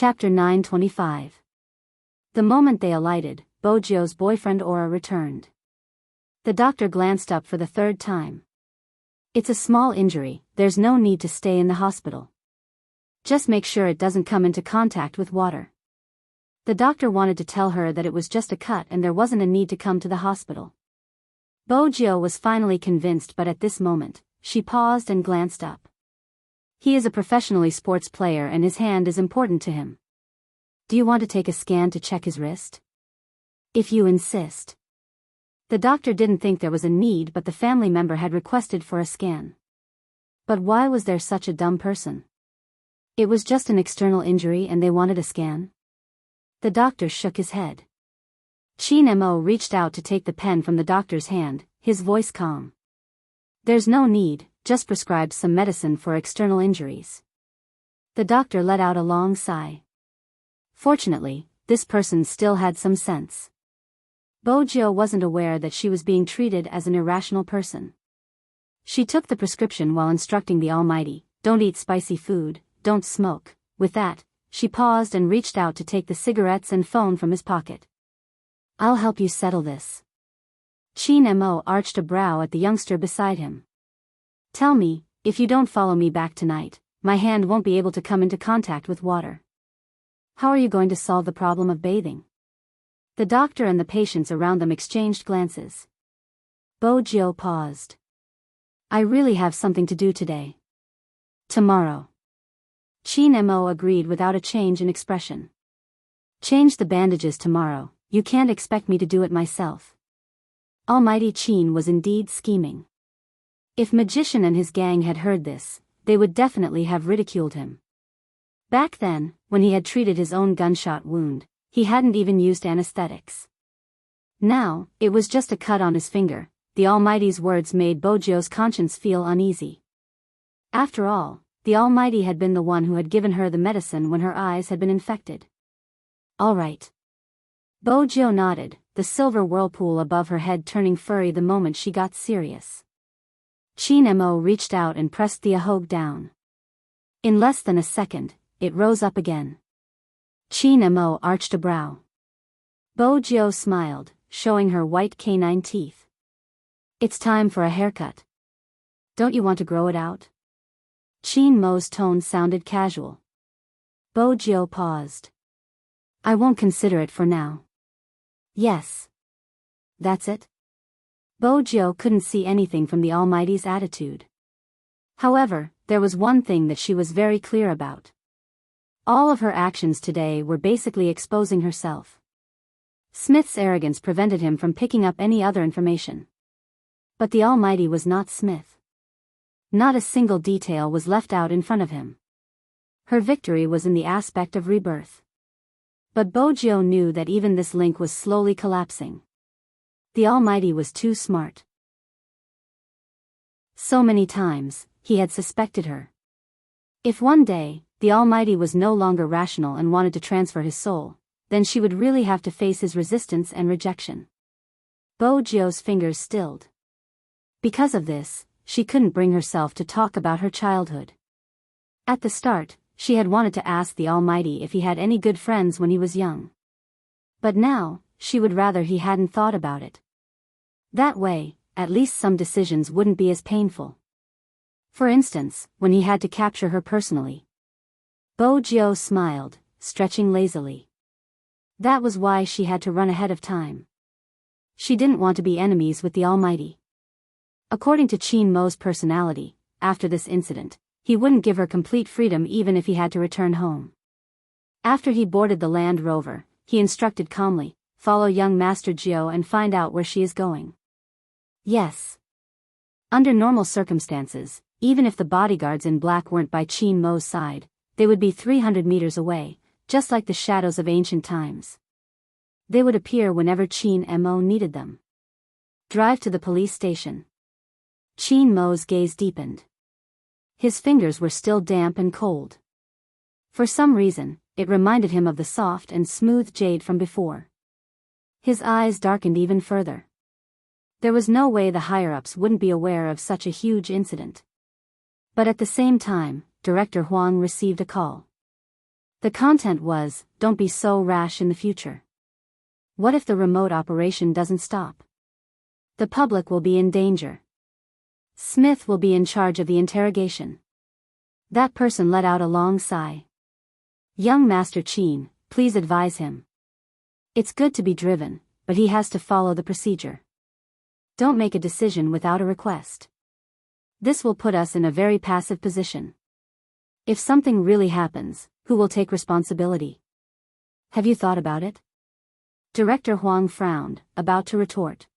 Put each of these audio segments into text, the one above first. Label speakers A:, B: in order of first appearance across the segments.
A: Chapter 925. The moment they alighted, Bojio's boyfriend Aura returned. The doctor glanced up for the third time. It's a small injury, there's no need to stay in the hospital. Just make sure it doesn't come into contact with water. The doctor wanted to tell her that it was just a cut and there wasn't a need to come to the hospital. Bojio was finally convinced, but at this moment, she paused and glanced up. He is a professionally sports player and his hand is important to him. Do you want to take a scan to check his wrist? If you insist. The doctor didn't think there was a need, but the family member had requested for a scan. But why was there such a dumb person? It was just an external injury and they wanted a scan? The doctor shook his head. Chin Mo reached out to take the pen from the doctor's hand, his voice calm. There's no need, just prescribe some medicine for external injuries. The doctor let out a long sigh. Fortunately, this person still had some sense. Bojio wasn't aware that she was being treated as an irrational person. She took the prescription while instructing the Almighty, don't eat spicy food, don't smoke. With that, she paused and reached out to take the cigarettes and phone from his pocket. I'll help you settle this. Chin Mo arched a brow at the youngster beside him. Tell me, if you don't follow me back tonight, my hand won't be able to come into contact with water. How are you going to solve the problem of bathing? The doctor and the patients around them exchanged glances. Bojio paused. I really have something to do today. Tomorrow. Chin Mo agreed without a change in expression. Change the bandages tomorrow, you can't expect me to do it myself. Almighty Chin was indeed scheming. If Magician and his gang had heard this, they would definitely have ridiculed him. Back then, when he had treated his own gunshot wound, he hadn't even used anesthetics. Now, it was just a cut on his finger. The Almighty's words made Bojio's conscience feel uneasy. After all, the Almighty had been the one who had given her the medicine when her eyes had been infected. All right. Bojio nodded, the silver whirlpool above her head turning furry the moment she got serious. Chin Mo reached out and pressed the ahog down. In less than a second, it rose up again. Chin Mo arched a brow. Bojio smiled, showing her white canine teeth. It's time for a haircut. Don't you want to grow it out? Chin Mo's tone sounded casual. Bojio paused. I won't consider it for now. Yes. That's it? Bojio couldn't see anything from the Almighty's attitude. However, there was one thing that she was very clear about. All of her actions today were basically exposing herself. Smith's arrogance prevented him from picking up any other information. But the Almighty was not Smith. Not a single detail was left out in front of him. Her victory was in the aspect of rebirth. But Bojio knew that even this link was slowly collapsing. The Almighty was too smart. So many times, he had suspected her. If one day, the Almighty was no longer rational and wanted to transfer his soul, then she would really have to face his resistance and rejection. Bojio's fingers stilled. Because of this, she couldn't bring herself to talk about her childhood. At the start, she had wanted to ask the Almighty if he had any good friends when he was young. But now, she would rather he hadn't thought about it. That way, at least some decisions wouldn't be as painful. For instance, when he had to capture her personally. Bojio smiled, stretching lazily. That was why she had to run ahead of time. She didn't want to be enemies with the Almighty. According to Chin Mo's personality, after this incident, he wouldn't give her complete freedom even if he had to return home. After he boarded the Land Rover, he instructed calmly, follow young Master Gio and find out where she is going. Yes. Under normal circumstances, even if the bodyguards in black weren't by Chin Mo's side, they would be 300 meters away, just like the shadows of ancient times. They would appear whenever Chin Mo needed them. Drive to the police station. Chin Mo's gaze deepened. His fingers were still damp and cold. For some reason, it reminded him of the soft and smooth jade from before. His eyes darkened even further. There was no way the higher-ups wouldn't be aware of such a huge incident. But at the same time, Director Huang received a call. The content was, "Don't be so rash in the future. What if the remote operation doesn't stop? The public will be in danger. Smith will be in charge of the interrogation." That person let out a long sigh. "Young Master Cheen, please advise him. It's good to be driven, but he has to follow the procedure. Don't make a decision without a request. This will put us in a very passive position. If something really happens, who will take responsibility? Have you thought about it?" Director Huang frowned, about to retort.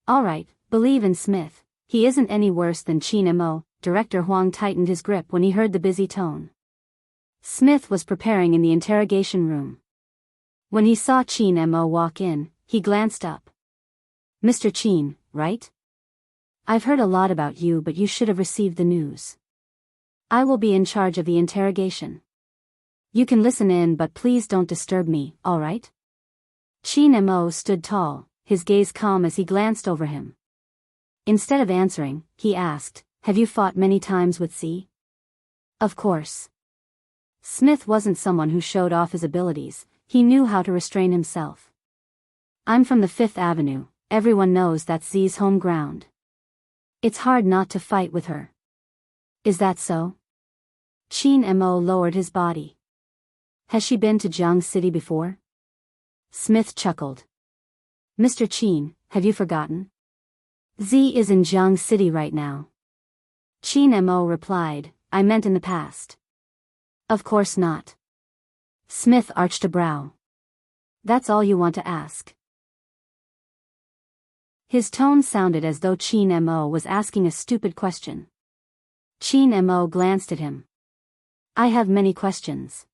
A: "All right, believe in Smith. He isn't any worse than Chin Mo." Director Huang tightened his grip when he heard the busy tone. Smith was preparing in the interrogation room. When he saw Chin Mo walk in, he glanced up. "Mr. Chin, right? I've heard a lot about you, but you should have received the news. I will be in charge of the interrogation. You can listen in, but please don't disturb me, all right?" Chin Mo stood tall, his gaze calm as he glanced over him. Instead of answering, he asked, "Have you fought many times with Z?" "Of course." Smith wasn't someone who showed off his abilities, he knew how to restrain himself. "I'm from the Fifth Avenue, everyone knows that's Z's home ground. It's hard not to fight with her." "Is that so?" Chin Mo lowered his body. "Has she been to Jiang City before?" Smith chuckled. "Mr. Chin, have you forgotten? Z is in Jiang City right now." Chin Mo replied, "I meant in the past." "Of course not." Smith arched a brow. "That's all you want to ask?" His tone sounded as though Chin Mo was asking a stupid question. Chin Mo glanced at him. "I have many questions."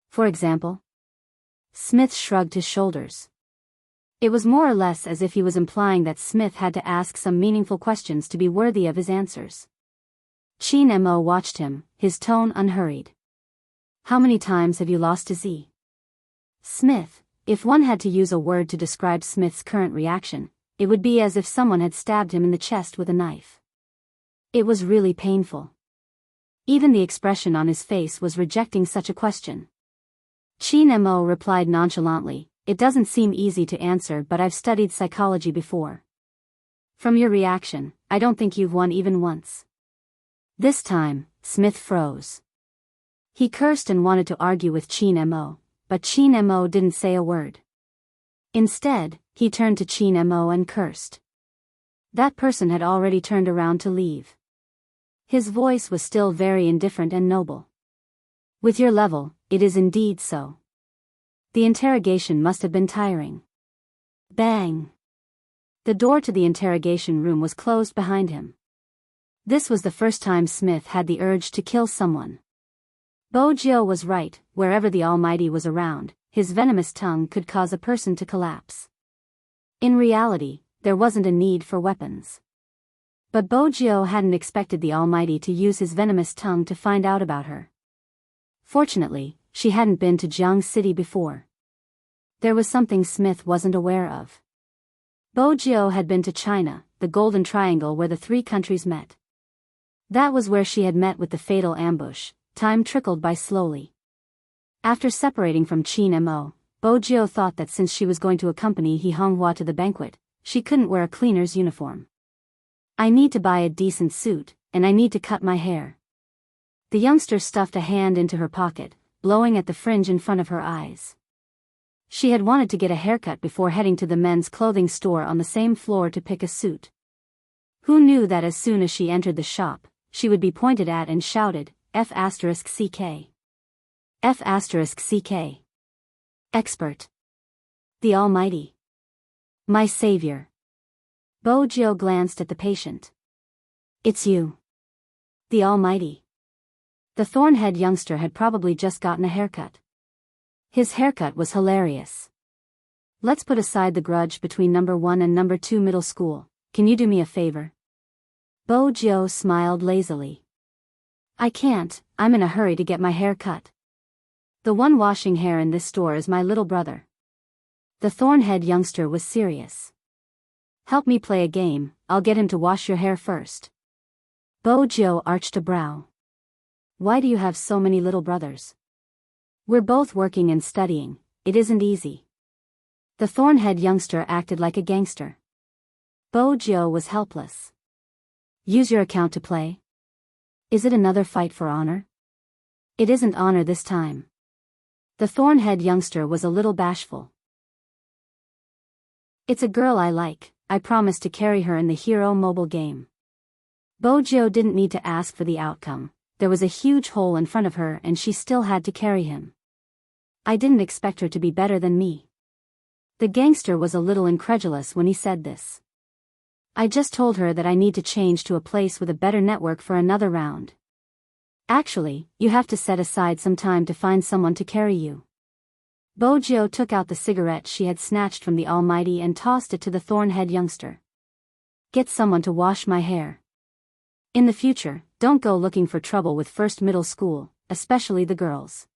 A: "For example?" Smith shrugged his shoulders. It was more or less as if he was implying that Smith had to ask some meaningful questions to be worthy of his answers. Chin Mo watched him, his tone unhurried. "How many times have you lost to Z?" Smith, if one had to use a word to describe Smith's current reaction, it would be as if someone had stabbed him in the chest with a knife. It was really painful. Even the expression on his face was rejecting such a question. Chin Mo replied nonchalantly, "It doesn't seem easy to answer, but I've studied psychology before. From your reaction, I don't think you've won even once." This time, Smith froze. He cursed and wanted to argue with Chin Mo, but Chin Mo didn't say a word. Instead, he turned to Chin Mo and cursed. That person had already turned around to leave. His voice was still very indifferent and noble. "With your level, it is indeed so. The interrogation must have been tiring." Bang! The door to the interrogation room was closed behind him. This was the first time Smith had the urge to kill someone. Bojo was right, wherever the Almighty was around, his venomous tongue could cause a person to collapse. In reality, there wasn't a need for weapons. But Bojo hadn't expected the Almighty to use his venomous tongue to find out about her. Fortunately, she hadn't been to Jiang City before. There was something Smith wasn't aware of. Bojo had been to China, the Golden Triangle where the three countries met. That was where she had met with the fatal ambush. Time trickled by slowly. After separating from Chin Mo, Bojo thought that since she was going to accompany He Honghua to the banquet, she couldn't wear a cleaner's uniform. "I need to buy a decent suit, and I need to cut my hair." The youngster stuffed a hand into her pocket, blowing at the fringe in front of her eyes. She had wanted to get a haircut before heading to the men's clothing store on the same floor to pick a suit. Who knew that as soon as she entered the shop, she would be pointed at and shouted, F***CK. F***CK. Expert. The Almighty. My savior. Bojo glanced at the patient. "It's you. The Almighty." The thorn-head youngster had probably just gotten a haircut. His haircut was hilarious. "Let's put aside the grudge between number 1 and number 2 middle school. Can you do me a favor?" Bojo smiled lazily. "I can't, I'm in a hurry to get my hair cut. The one washing hair in this store is my little brother." The thorn-head youngster was serious. "Help me play a game, I'll get him to wash your hair first." Bojo arched a brow. "Why do you have so many little brothers?" We're both working and studying, it isn't easy. The thorn-head youngster acted like a gangster. Bojo was helpless. Use your account to play? Is it another fight for honor? It isn't honor this time. The thorn-head youngster was a little bashful. It's a girl I like, I promised to carry her in the Hero mobile game. Bojo didn't need to ask for the outcome. There was a huge hole in front of her and she still had to carry him. I didn't expect her to be better than me. The gangster was a little incredulous when he said this. I just told her that I need to change to a place with a better network for another round. Actually, you have to set aside some time to find someone to carry you. Bojo took out the cigarette she had snatched from the Almighty and tossed it to the thorn-head youngster. Get someone to wash my hair. In the future, don't go looking for trouble with first middle school, especially the girls.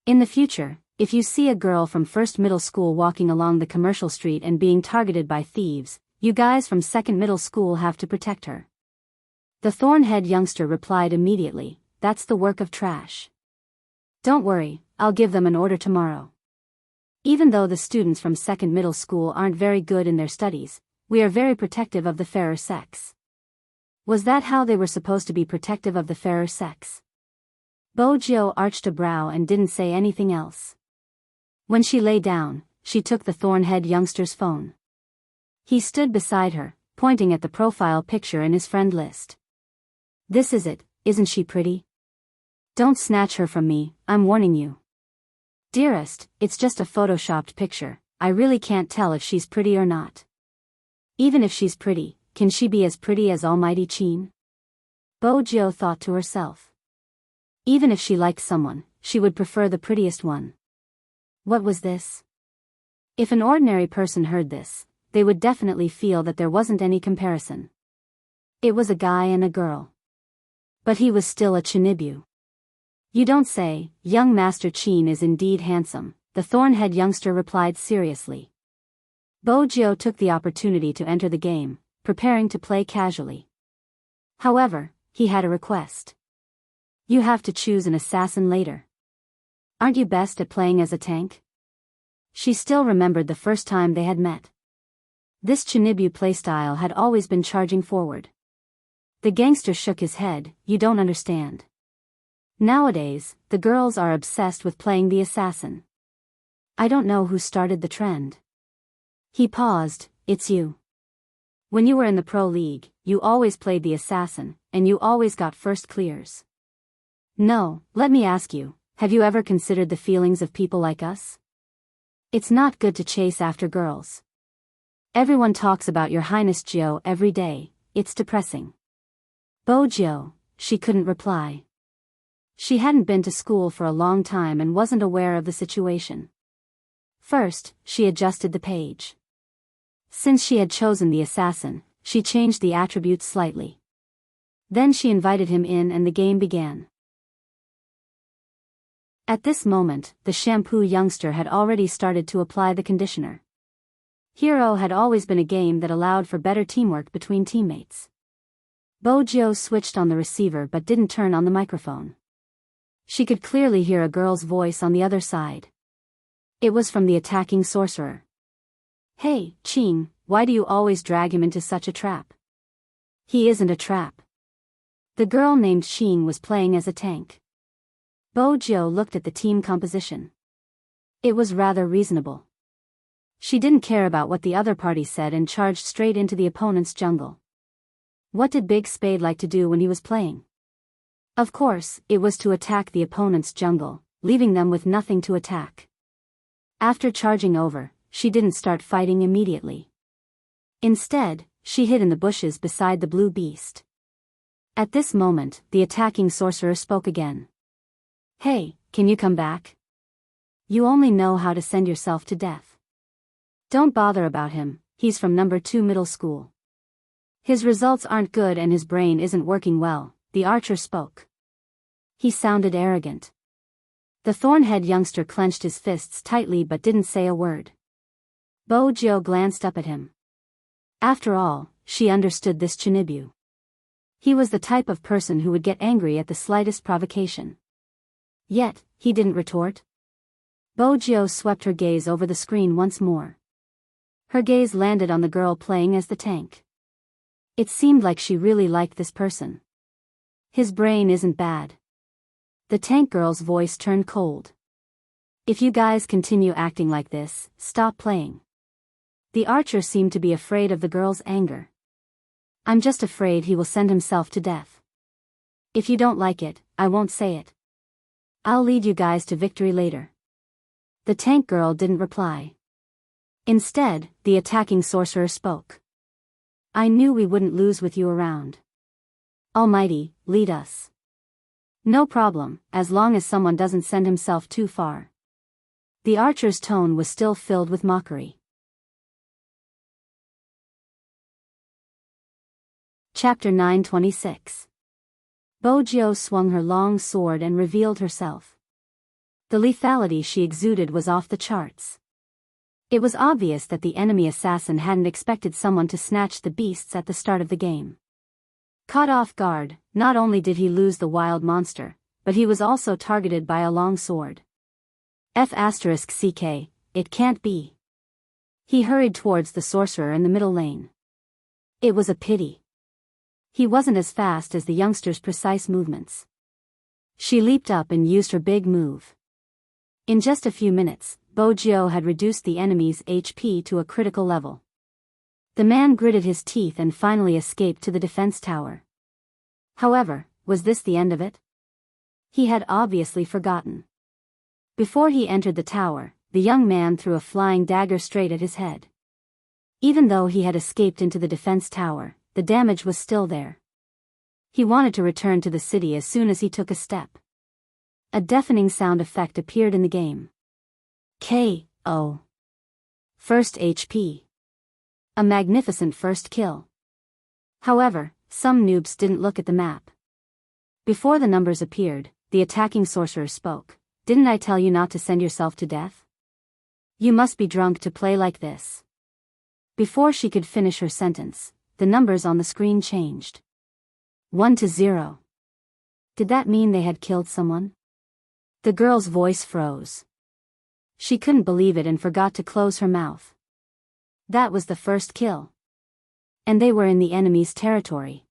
A: In the future, if you see a girl from first middle school walking along the commercial street and being targeted by thieves, you guys from second middle school have to protect her. The thorn-head youngster replied immediately, that's the work of trash. Don't worry, I'll give them an order tomorrow. Even though the students from second middle school aren't very good in their studies, we are very protective of the fairer sex. Was that how they were supposed to be protective of the fairer sex? Bojo arched a brow and didn't say anything else. When she lay down, she took the thorn-head youngster's phone. He stood beside her, pointing at the profile picture in his friend list. This is it, isn't she pretty? Don't snatch her from me, I'm warning you. Dearest, it's just a photoshopped picture, I really can't tell if she's pretty or not. Even if she's pretty, can she be as pretty as Almighty Chin? Bojo thought to herself. Even if she liked someone, she would prefer the prettiest one. What was this? If an ordinary person heard this, they would definitely feel that there wasn't any comparison. It was a guy and a girl. But he was still a Chinibu. You don't say, young Master Chin is indeed handsome, the thorn-head youngster replied seriously. Bojo took the opportunity to enter the game, preparing to play casually. However, he had a request. You have to choose an assassin later. Aren't you best at playing as a tank? She still remembered the first time they had met. This Chinibu playstyle had always been charging forward. The gangster shook his head, you don't understand. Nowadays, the girls are obsessed with playing the assassin. I don't know who started the trend. He paused, it's you. When you were in the pro league, you always played the assassin, and you always got first clears. No, let me ask you, have you ever considered the feelings of people like us? It's not good to chase after girls. Everyone talks about your Highness Gyo every day, it's depressing. Bojo, she couldn't reply. She hadn't been to school for a long time and wasn't aware of the situation. First, she adjusted the page. Since she had chosen the assassin, she changed the attributes slightly. Then she invited him in and the game began. At this moment, the shampoo youngster had already started to apply the conditioner. Hero had always been a game that allowed for better teamwork between teammates. Bojo switched on the receiver but didn't turn on the microphone. She could clearly hear a girl's voice on the other side. It was from the attacking sorcerer. Hey, Chin, why do you always drag him into such a trap? He isn't a trap. The girl named Chin was playing as a tank. Bojo looked at the team composition. It was rather reasonable. She didn't care about what the other party said and charged straight into the opponent's jungle. What did Big Spade like to do when he was playing? Of course, it was to attack the opponent's jungle, leaving them with nothing to attack. After charging over, she didn't start fighting immediately. Instead, she hid in the bushes beside the blue beast. At this moment, the attacking sorcerer spoke again. Hey, can you come back? You only know how to send yourself to death. Don't bother about him, he's from number 2 middle school. His results aren't good and his brain isn't working well, the archer spoke. He sounded arrogant. The thorn-head youngster clenched his fists tightly but didn't say a word. Bojo glanced up at him. After all, she understood this Chinibu. He was the type of person who would get angry at the slightest provocation. Yet, he didn't retort. Bojo swept her gaze over the screen once more. Her gaze landed on the girl playing as the tank. It seemed like she really liked this person. His brain isn't bad. The tank girl's voice turned cold. If you guys continue acting like this, stop playing. The archer seemed to be afraid of the girl's anger. I'm just afraid he will send himself to death. If you don't like it, I won't say it. I'll lead you guys to victory later. The tank girl didn't reply. Instead, the attacking sorcerer spoke. I knew we wouldn't lose with you around. Almighty, lead us. No problem, as long as someone doesn't send himself too far. The archer's tone was still filled with mockery. Chapter 926. Bojo swung her long sword and revealed herself. The lethality she exuded was off the charts. It was obvious that the enemy assassin hadn't expected someone to snatch the beasts at the start of the game. Caught off guard, not only did he lose the wild monster, but he was also targeted by a long sword. F***ck, it can't be. He hurried towards the sorcerer in the middle lane. It was a pity. He wasn't as fast as the youngster's precise movements. She leaped up and used her big move. In just a few minutes, Bojo had reduced the enemy's HP to a critical level. The man gritted his teeth and finally escaped to the defense tower. However, was this the end of it? He had obviously forgotten. Before he entered the tower, the young man threw a flying dagger straight at his head. Even though he had escaped into the defense tower, the damage was still there. He wanted to return to the city as soon as he took a step. A deafening sound effect appeared in the game. K.O. First HP. A magnificent first kill. However, some noobs didn't look at the map. Before the numbers appeared, the attacking sorcerer spoke. Didn't I tell you not to send yourself to death? You must be drunk to play like this. Before she could finish her sentence, the numbers on the screen changed. 1-0. Did that mean they had killed someone? The girl's voice froze. She couldn't believe it and forgot to close her mouth. That was the first kill. And they were in the enemy's territory.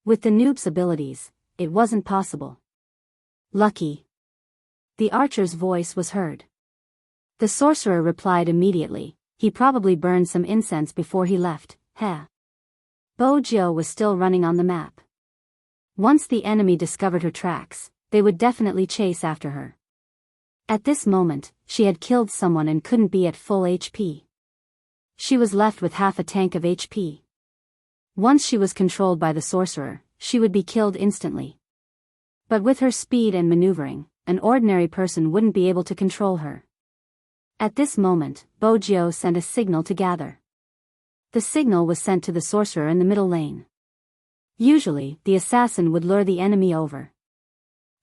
A: With the noob's abilities, it wasn't possible. Lucky. The archer's voice was heard. The sorcerer replied immediately. He probably burned some incense before he left. Heh. Bojo was still running on the map. Once the enemy discovered her tracks, they would definitely chase after her. At this moment, she had killed someone and couldn't be at full HP. She was left with half a tank of HP. Once she was controlled by the sorcerer, she would be killed instantly. But with her speed and maneuvering, an ordinary person wouldn't be able to control her. At this moment, Bojo sent a signal to gather. The signal was sent to the sorcerer in the middle lane. Usually, the assassin would lure the enemy over.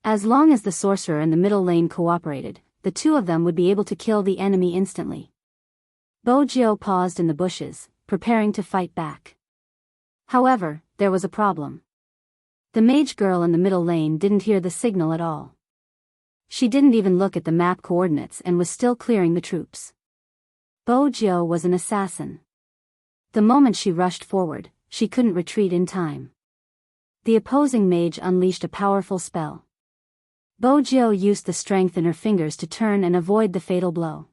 A: As long as the sorcerer in the middle lane cooperated, the two of them would be able to kill the enemy instantly. Bojo paused in the bushes, preparing to fight back. However, there was a problem. The mage girl in the middle lane didn't hear the signal at all. She didn't even look at the map coordinates and was still clearing the troops. Bojo was an assassin. The moment she rushed forward, she couldn't retreat in time. The opposing mage unleashed a powerful spell. Bojo used the strength in her fingers to turn and avoid the fatal blow.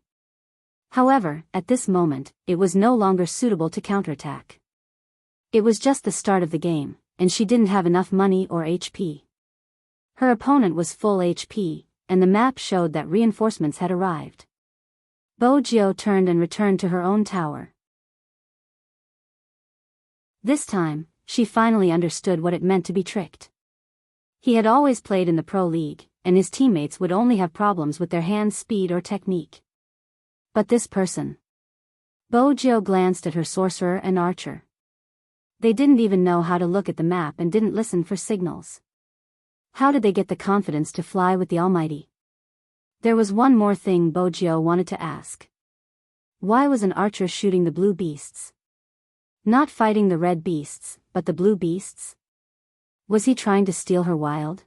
A: However, at this moment, it was no longer suitable to counterattack. It was just the start of the game, and she didn't have enough money or HP. Her opponent was full HP, and the map showed that reinforcements had arrived. Bojo turned and returned to her own tower. This time, she finally understood what it meant to be tricked. He had always played in the pro league, and his teammates would only have problems with their hand speed or technique. But this person. Bojo glanced at her sorcerer and archer. They didn't even know how to look at the map and didn't listen for signals. How did they get the confidence to fly with the Almighty? There was one more thing Bojo wanted to ask. Why was an archer shooting the blue beasts? Not fighting the red beasts, but the blue beasts? Was he trying to steal her wild?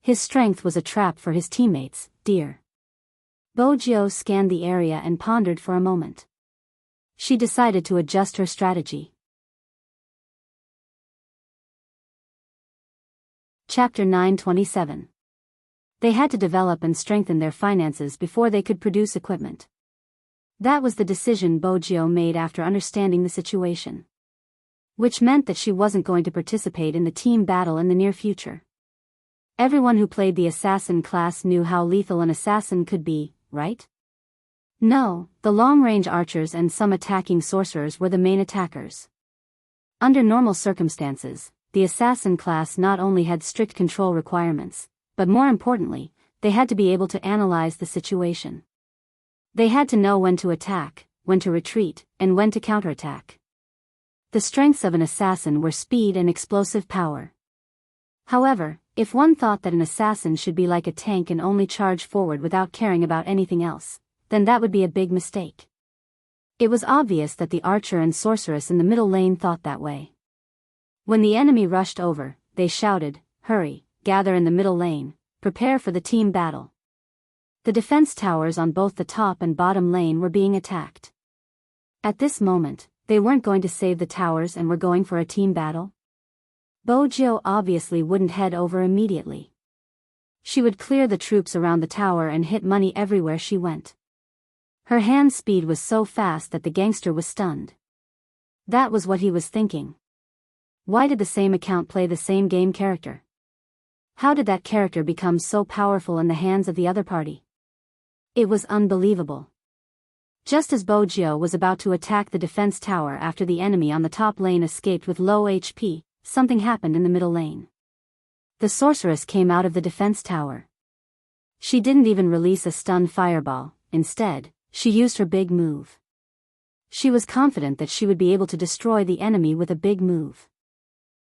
A: His strength was a trap for his teammates, dear. Bojo scanned the area and pondered for a moment. She decided to adjust her strategy. Chapter 927. They had to develop and strengthen their finances before they could produce equipment. That was the decision Bojo made after understanding the situation. Which meant that she wasn't going to participate in the team battle in the near future. Everyone who played the assassin class knew how lethal an assassin could be, right? No, the long-range archers and some attacking sorcerers were the main attackers. Under normal circumstances, the assassin class not only had strict control requirements, but more importantly, they had to be able to analyze the situation. They had to know when to attack, when to retreat, and when to counterattack. The strengths of an assassin were speed and explosive power. However, if one thought that an assassin should be like a tank and only charge forward without caring about anything else, then that would be a big mistake. It was obvious that the archer and sorceress in the middle lane thought that way. When the enemy rushed over, they shouted, "Hurry, gather in the middle lane, prepare for the team battle." The defense towers on both the top and bottom lane were being attacked. At this moment, they weren't going to save the towers and were going for a team battle. Bojo obviously wouldn't head over immediately. She would clear the troops around the tower and hit money everywhere she went. Her hand speed was so fast that the gangster was stunned. That was what he was thinking. Why did the same account play the same game character? How did that character become so powerful in the hands of the other party? It was unbelievable. Just as Bojo was about to attack the defense tower after the enemy on the top lane escaped with low HP, something happened in the middle lane. The sorceress came out of the defense tower. She didn't even release a stun fireball, instead, she used her big move. She was confident that she would be able to destroy the enemy with a big move.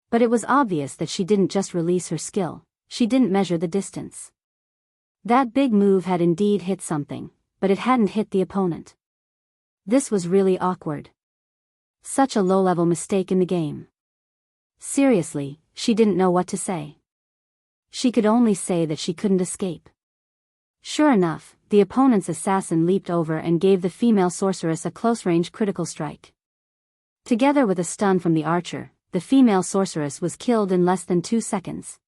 A: But it was obvious that she didn't just release her skill, she didn't measure the distance. That big move had indeed hit something, but it hadn't hit the opponent. This was really awkward. Such a low-level mistake in the game. Seriously, she didn't know what to say. She could only say that she couldn't escape. Sure enough, the opponent's assassin leaped over and gave the female sorceress a close-range critical strike. Together with a stun from the archer, the female sorceress was killed in less than 2 seconds.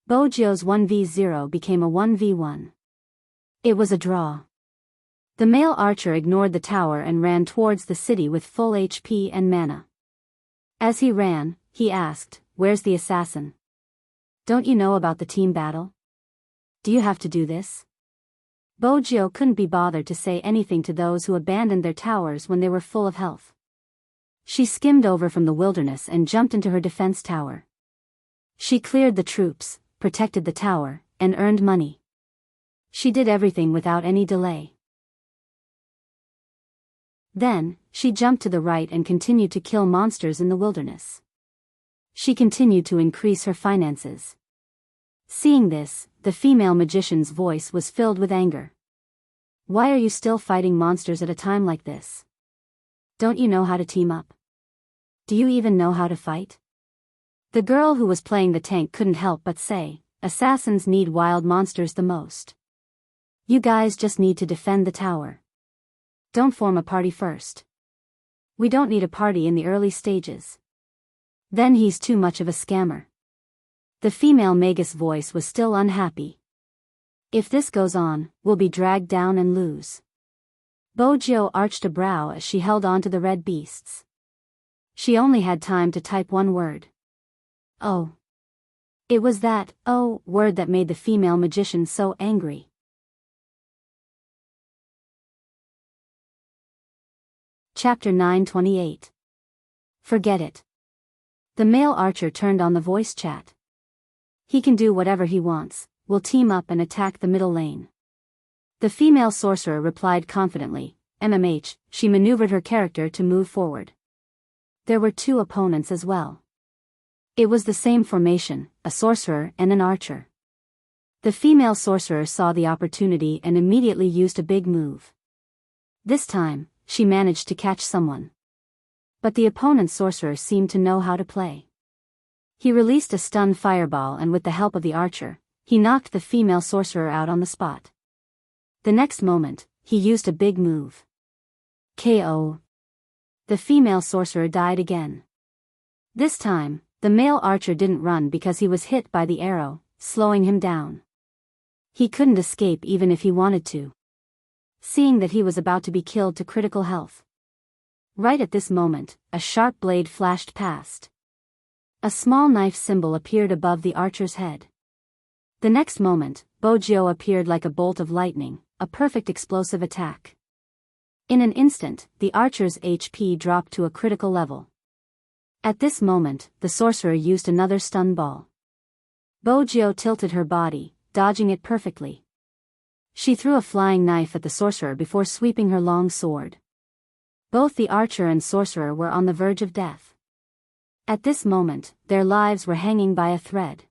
A: Bojo's 1v0 became a 1v1. It was a draw. The male archer ignored the tower and ran towards the city with full HP and mana. As he ran, he asked, "Where's the assassin? Don't you know about the team battle? Do you have to do this?" Bojo couldn't be bothered to say anything to those who abandoned their towers when they were full of health. She skimmed over from the wilderness and jumped into her defense tower. She cleared the troops, protected the tower, and earned money. She did everything without any delay. Then, she jumped to the right and continued to kill monsters in the wilderness. She continued to increase her finances. Seeing this, the female magician's voice was filled with anger. "Why are you still fighting monsters at a time like this? Don't you know how to team up? Do you even know how to fight?" The girl who was playing the tank couldn't help but say, "Assassins need wild monsters the most. You guys just need to defend the tower. Don't form a party first. We don't need a party in the early stages. Then he's too much of a scammer." The female magus voice was still unhappy. "If this goes on, we'll be dragged down and lose." Bojo arched a brow as she held on to the red beasts. She only had time to type one word. "Oh." It was that "oh" word that made the female magician so angry. Chapter 928. Forget it. The male archer turned on the voice chat. "He can do whatever he wants, we'll team up and attack the middle lane." The female sorcerer replied confidently, "MMH," she maneuvered her character to move forward. There were 2 opponents as well. It was the same formation, a sorcerer and an archer. The female sorcerer saw the opportunity and immediately used a big move. This time, she managed to catch someone. But the opponent's sorcerer seemed to know how to play. He released a stun fireball and with the help of the archer, he knocked the female sorcerer out on the spot. The next moment, he used a big move. KO. The female sorcerer died again. This time, the male archer didn't run because he was hit by the arrow, slowing him down. He couldn't escape even if he wanted to. Seeing that he was about to be killed to critical health. Right at this moment, a sharp blade flashed past. A small knife symbol appeared above the archer's head. The next moment, Bojo appeared like a bolt of lightning, a perfect explosive attack. In an instant, the archer's HP dropped to a critical level. At this moment, the sorcerer used another stun ball. Bojo tilted her body, dodging it perfectly. She threw a flying knife at the sorcerer before sweeping her long sword. Both the archer and sorcerer were on the verge of death. At this moment, their lives were hanging by a thread.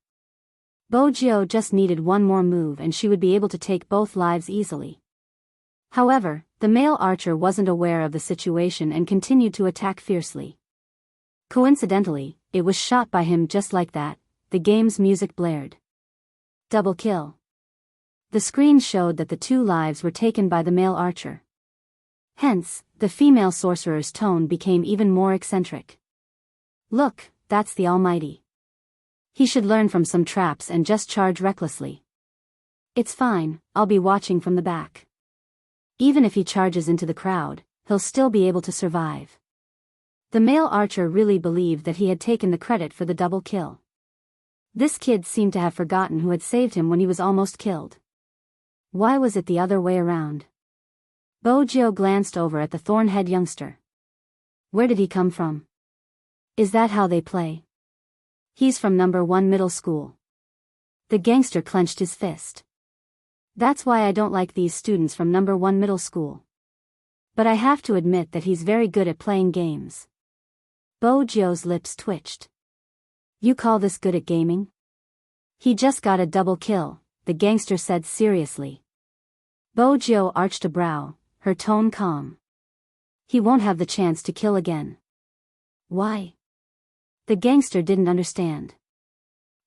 A: Bojo just needed one more move and she would be able to take both lives easily. However, the male archer wasn't aware of the situation and continued to attack fiercely. Coincidentally, it was shot by him just like that. The game's music blared. Double kill. The screen showed that the 2 lives were taken by the male archer. Hence, the female sorcerer's tone became even more eccentric. Look, that's the Almighty. He should learn from some traps and just charge recklessly. It's fine, I'll be watching from the back. Even if he charges into the crowd, he'll still be able to survive. The male archer really believed that he had taken the credit for the double kill. This kid seemed to have forgotten who had saved him when he was almost killed. Why was it the other way around? Bojo glanced over at the thorn-head youngster. Where did he come from? Is that how they play? He's from number 1 middle school. The gangster clenched his fist. That's why I don't like these students from number 1 middle school. But I have to admit that he's very good at playing games. Bojo's lips twitched. You call this good at gaming? He just got a double kill, the gangster said seriously. Bojo arched a brow, her tone calm. He won't have the chance to kill again. Why? The gangster didn't understand.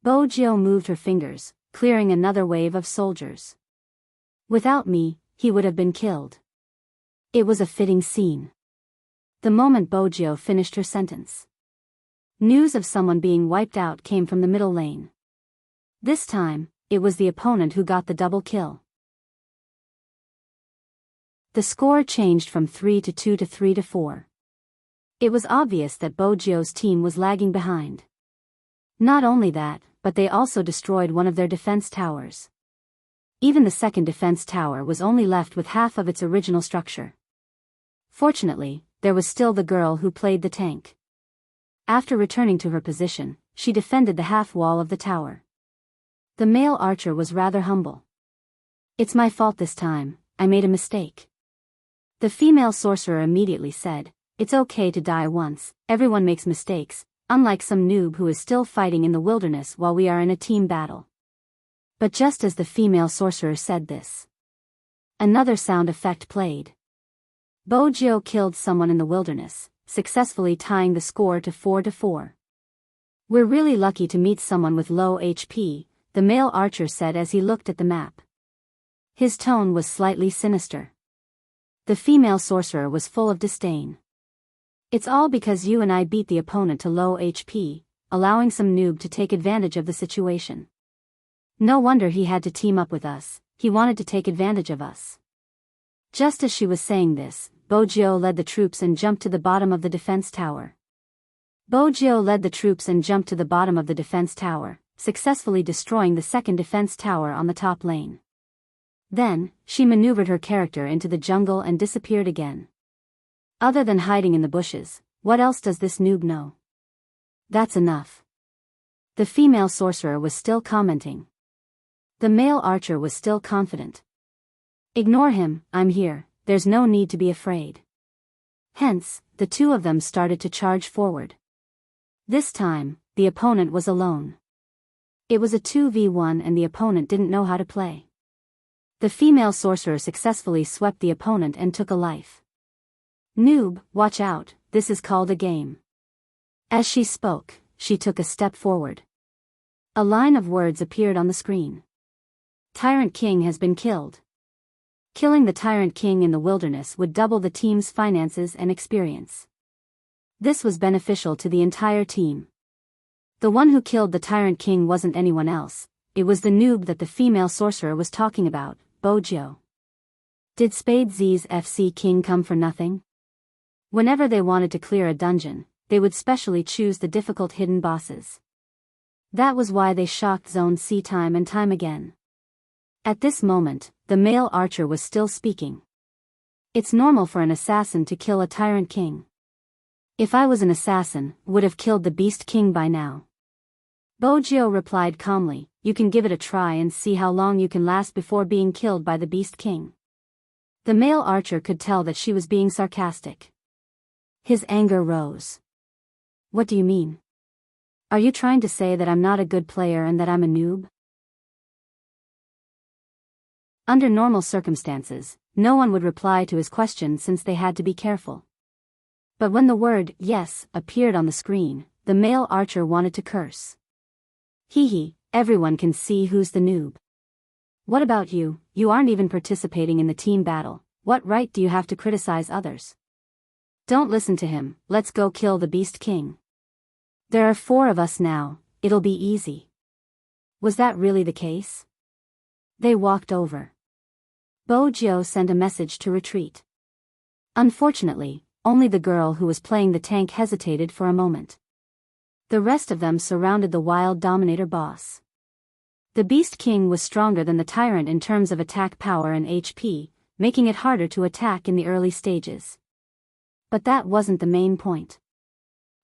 A: Bojo moved her fingers, clearing another wave of soldiers. Without me, he would have been killed. It was a fitting scene. The moment Bojo finished her sentence, news of someone being wiped out came from the middle lane. This time, it was the opponent who got the double kill. The score changed from 3-2 to 3-4. It was obvious that Bojo's team was lagging behind. Not only that, but they also destroyed one of their defense towers. Even the second defense tower was only left with half of its original structure. Fortunately, there was still the girl who played the tank. After returning to her position, she defended the half wall of the tower. The male archer was rather humble. It's my fault this time, I made a mistake. The female sorcerer immediately said, it's okay to die once, everyone makes mistakes, unlike some noob who is still fighting in the wilderness while we are in a team battle. But just as the female sorcerer said this, another sound effect played. Bojo killed someone in the wilderness, successfully tying the score to 4-4. We're really lucky to meet someone with low HP, the male archer said as he looked at the map. His tone was slightly sinister. The female sorcerer was full of disdain. It's all because you and I beat the opponent to low HP, allowing some noob to take advantage of the situation. No wonder he had to team up with us, he wanted to take advantage of us. Just as she was saying this, Bojo led the troops and jumped to the bottom of the defense tower. Successfully destroying the second defense tower on the top lane. Then, she maneuvered her character into the jungle and disappeared again. Other than hiding in the bushes, what else does this noob know? That's enough. The female sorcerer was still commenting. The male archer was still confident. Ignore him, I'm here, there's no need to be afraid. Hence, the two of them started to charge forward. This time, the opponent was alone. It was a 2v1 and the opponent didn't know how to play. The female sorcerer successfully swept the opponent and took a life. Noob, watch out, this is called a game. As she spoke, she took a step forward. A line of words appeared on the screen. Tyrant King has been killed. Killing the Tyrant King in the wilderness would double the team's finances and experience. This was beneficial to the entire team. The one who killed the Tyrant King wasn't anyone else, it was the noob that the female sorcerer was talking about, Bojo. Did Spade Z's FC King come for nothing? Whenever they wanted to clear a dungeon, they would specially choose the difficult hidden bosses. That was why they shocked Zone C time and time again. At this moment, the male archer was still speaking. It's normal for an assassin to kill a Tyrant King. If I was an assassin, would have killed the Beast King by now. Bojo replied calmly, you can give it a try and see how long you can last before being killed by the Beast King. The male archer could tell that she was being sarcastic. His anger rose. What do you mean? Are you trying to say that I'm not a good player and that I'm a noob? Under normal circumstances, no one would reply to his question since they had to be careful. But when the word, yes, appeared on the screen, the male archer wanted to curse. Hee, everyone can see who's the noob. What about you? You aren't even participating in the team battle, what right do you have to criticize others? Don't listen to him, let's go kill the Beast King. There are 4 of us now, it'll be easy. Was that really the case? They walked over. Bojo sent a message to retreat. Unfortunately, only the girl who was playing the tank hesitated for a moment. The rest of them surrounded the wild dominator boss. The Beast King was stronger than the tyrant in terms of attack power and HP, making it harder to attack in the early stages. But that wasn't the main point.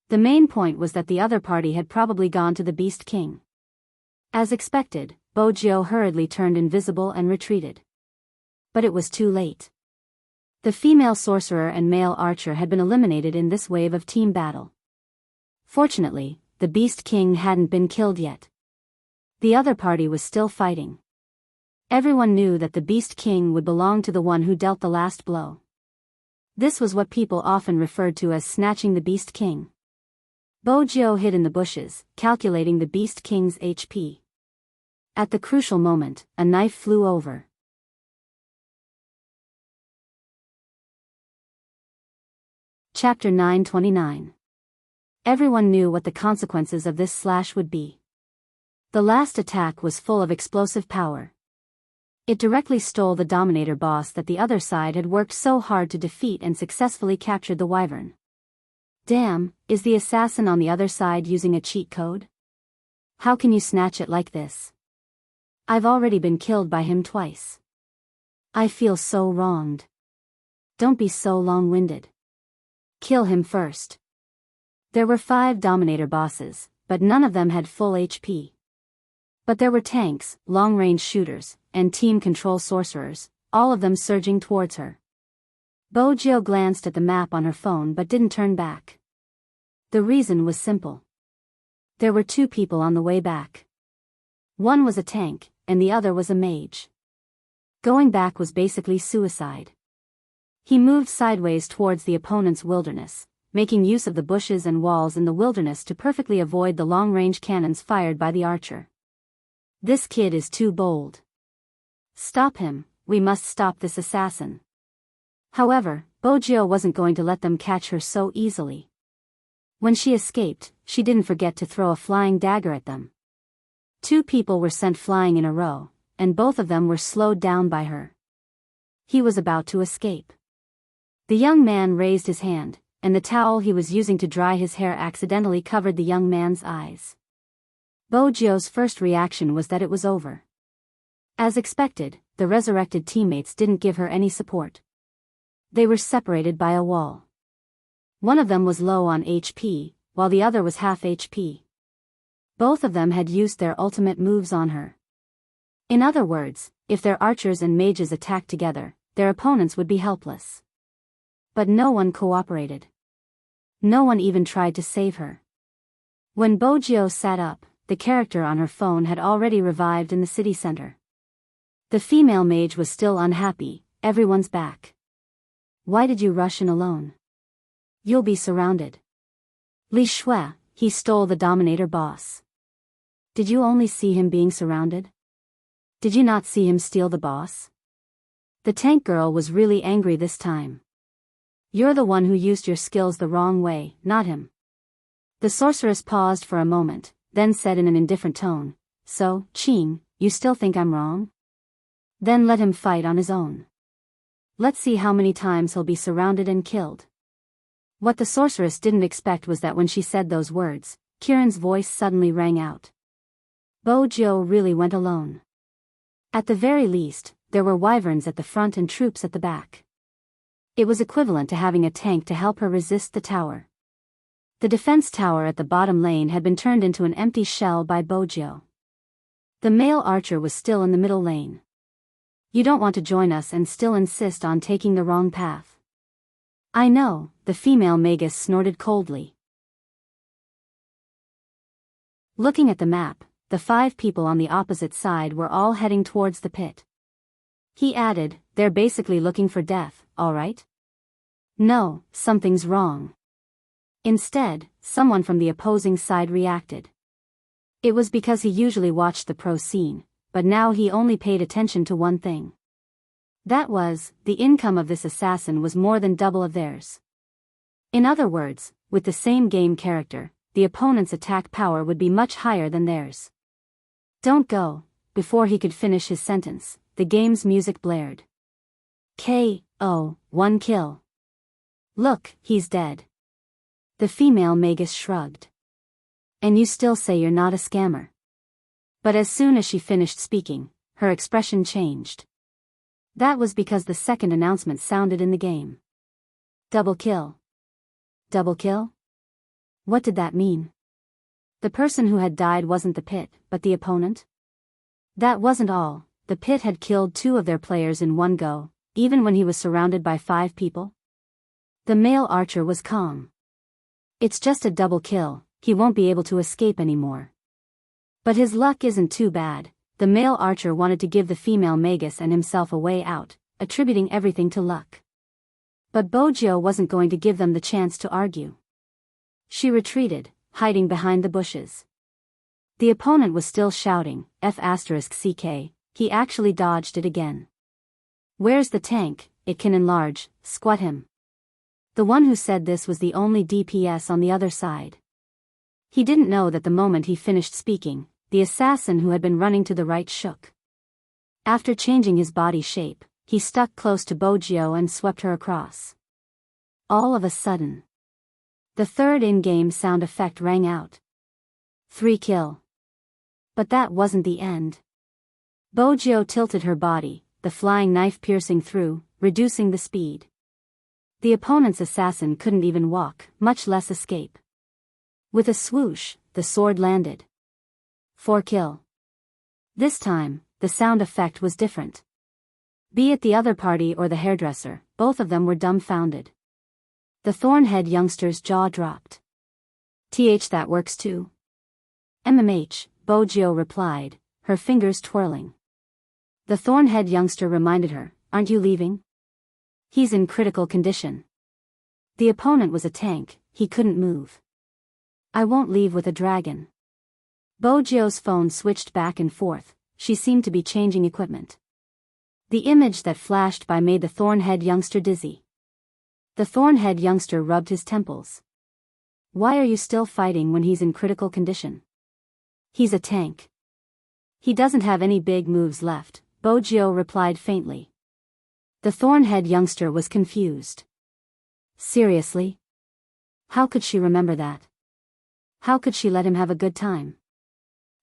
A: The main point was that the other party had probably gone to the Beast King. As expected, Bojo hurriedly turned invisible and retreated. But it was too late. The female sorcerer and male archer had been eliminated in this wave of team battle. Fortunately, the Beast King hadn't been killed yet. The other party was still fighting. Everyone knew that the Beast King would belong to the one who dealt the last blow. This was what people often referred to as snatching the Beast King. Bojo hid in the bushes, calculating the Beast King's HP. At the crucial moment, a knife flew over. Chapter 929. Everyone knew what the consequences of this slash would be. The last attack was full of explosive power. It directly stole the Dominator boss that the other side had worked so hard to defeat and successfully captured the Wyvern. Damn, is the assassin on the other side using a cheat code? How can you snatch it like this? I've already been killed by him twice. I feel so wronged. Don't be so long-winded. Kill him first. There were 5 Dominator bosses, but none of them had full HP. But there were tanks, long-range shooters, and team control sorcerers, all of them surging towards her. Bojo glanced at the map on her phone but didn't turn back. The reason was simple. There were 2 people on the way back. One was a tank, and the other was a mage. Going back was basically suicide. He moved sideways towards the opponent's wilderness, making use of the bushes and walls in the wilderness to perfectly avoid the long-range cannons fired by the archer. This kid is too bold. Stop him, we must stop this assassin. However, Bojo wasn't going to let them catch her so easily. When she escaped, she didn't forget to throw a flying dagger at them. 2 people were sent flying in a row, and both of them were slowed down by her. He was about to escape. The young man raised his hand, and the towel he was using to dry his hair accidentally covered the young man's eyes. Bojo's first reaction was that it was over. As expected, the resurrected teammates didn't give her any support. They were separated by a wall. One of them was low on HP, while the other was half HP. Both of them had used their ultimate moves on her. In other words, if their archers and mages attacked together, their opponents would be helpless. But no one cooperated. No one even tried to save her. When Bojo sat up, the character on her phone had already revived in the city center. The female mage was still unhappy, everyone's back. Why did you rush in alone? You'll be surrounded. Li Shui, he stole the Dominator boss. Did you only see him being surrounded? Did you not see him steal the boss? The tank girl was really angry this time. You're the one who used your skills the wrong way, not him. The sorceress paused for a moment, then said in an indifferent tone, So, Qing, you still think I'm wrong? Then let him fight on his own. Let's see how many times he'll be surrounded and killed. What the sorceress didn't expect was that when she said those words, Kieran's voice suddenly rang out. Bojo really went alone. At the very least, there were wyverns at the front and troops at the back. It was equivalent to having a tank to help her resist the tower. The defense tower at the bottom lane had been turned into an empty shell by Bojo. The male archer was still in the middle lane. You don't want to join us and still insist on taking the wrong path. I know, the female magus snorted coldly. Looking at the map, the 5 people on the opposite side were all heading towards the pit. He added, They're basically looking for death, all right? No, something's wrong. Instead, someone from the opposing side reacted. It was because he usually watched the pro scene, but now he only paid attention to one thing. That was, the income of this assassin was more than double of theirs. In other words, with the same game character, the opponent's attack power would be much higher than theirs. Don't go. Before he could finish his sentence, the game's music blared. K.O., 1 kill. Look, he's dead. The female magus shrugged. And you still say you're not a scammer. But as soon as she finished speaking, her expression changed. That was because the second announcement sounded in the game. Double kill. Double kill? What did that mean? The person who had died wasn't the pit, but the opponent? That wasn't all, the pit had killed 2 of their players in one go, even when he was surrounded by 5 people. The male archer was calm. It's just a double kill, he won't be able to escape anymore. But his luck isn't too bad. The male archer wanted to give the female magus and himself a way out, attributing everything to luck. But Bojo wasn't going to give them the chance to argue. She retreated, hiding behind the bushes. The opponent was still shouting, F***CK, he actually dodged it again. Where's the tank? It can enlarge, squat him. The one who said this was the only DPS on the other side. He didn't know that the moment he finished speaking, the assassin who had been running to the right shook. After changing his body shape, he stuck close to Bojo and swept her across. All of a sudden, the third in-game sound effect rang out. 3 kill. But that wasn't the end. Bojo tilted her body, the flying knife piercing through, reducing the speed. The opponent's assassin couldn't even walk, much less escape. With a swoosh, the sword landed. 4 kill. This time, the sound effect was different. Be it the other party or the hairdresser, both of them were dumbfounded. The Thornhead youngster's jaw dropped. That works too. MMH, Bojo replied, her fingers twirling. The Thornhead youngster reminded her, Aren't you leaving? He's in critical condition. The opponent was a tank, he couldn't move. I won't leave with a dragon. Bojo's phone switched back and forth, she seemed to be changing equipment. The image that flashed by made the Thornhead youngster dizzy. The Thornhead youngster rubbed his temples. Why are you still fighting when he's in critical condition? He's a tank. He doesn't have any big moves left, Bojo replied faintly. The Thornhead youngster was confused. Seriously? How could she remember that? How could she let him have a good time?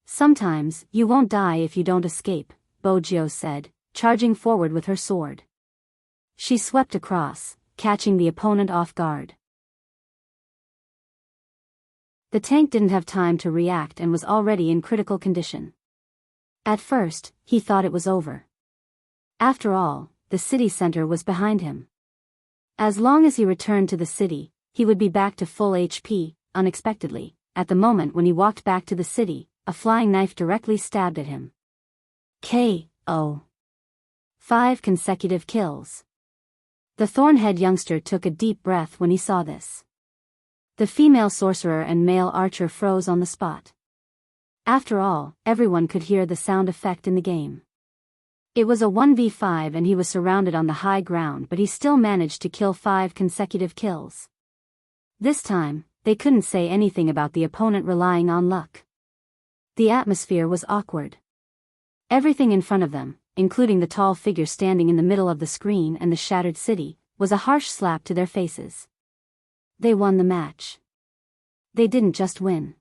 A: Sometimes, you won't die if you don't escape, Bojo said, charging forward with her sword. She swept across, catching the opponent off guard. The tank didn't have time to react and was already in critical condition. At first, he thought it was over. After all, the city center was behind him. As long as he returned to the city, he would be back to full HP. Unexpectedly, at the moment when he walked back to the city, a flying knife directly stabbed at him. K.O. 5 consecutive kills. The Thornhead youngster took a deep breath when he saw this. The female sorcerer and male archer froze on the spot. After all, everyone could hear the sound effect in the game. It was a 1v5 and he was surrounded on the high ground, but he still managed to kill 5 consecutive kills. This time, they couldn't say anything about the opponent relying on luck. The atmosphere was awkward. Everything in front of them, including the tall figure standing in the middle of the screen and the shattered city, was a harsh slap to their faces. They won the match. They didn't just win.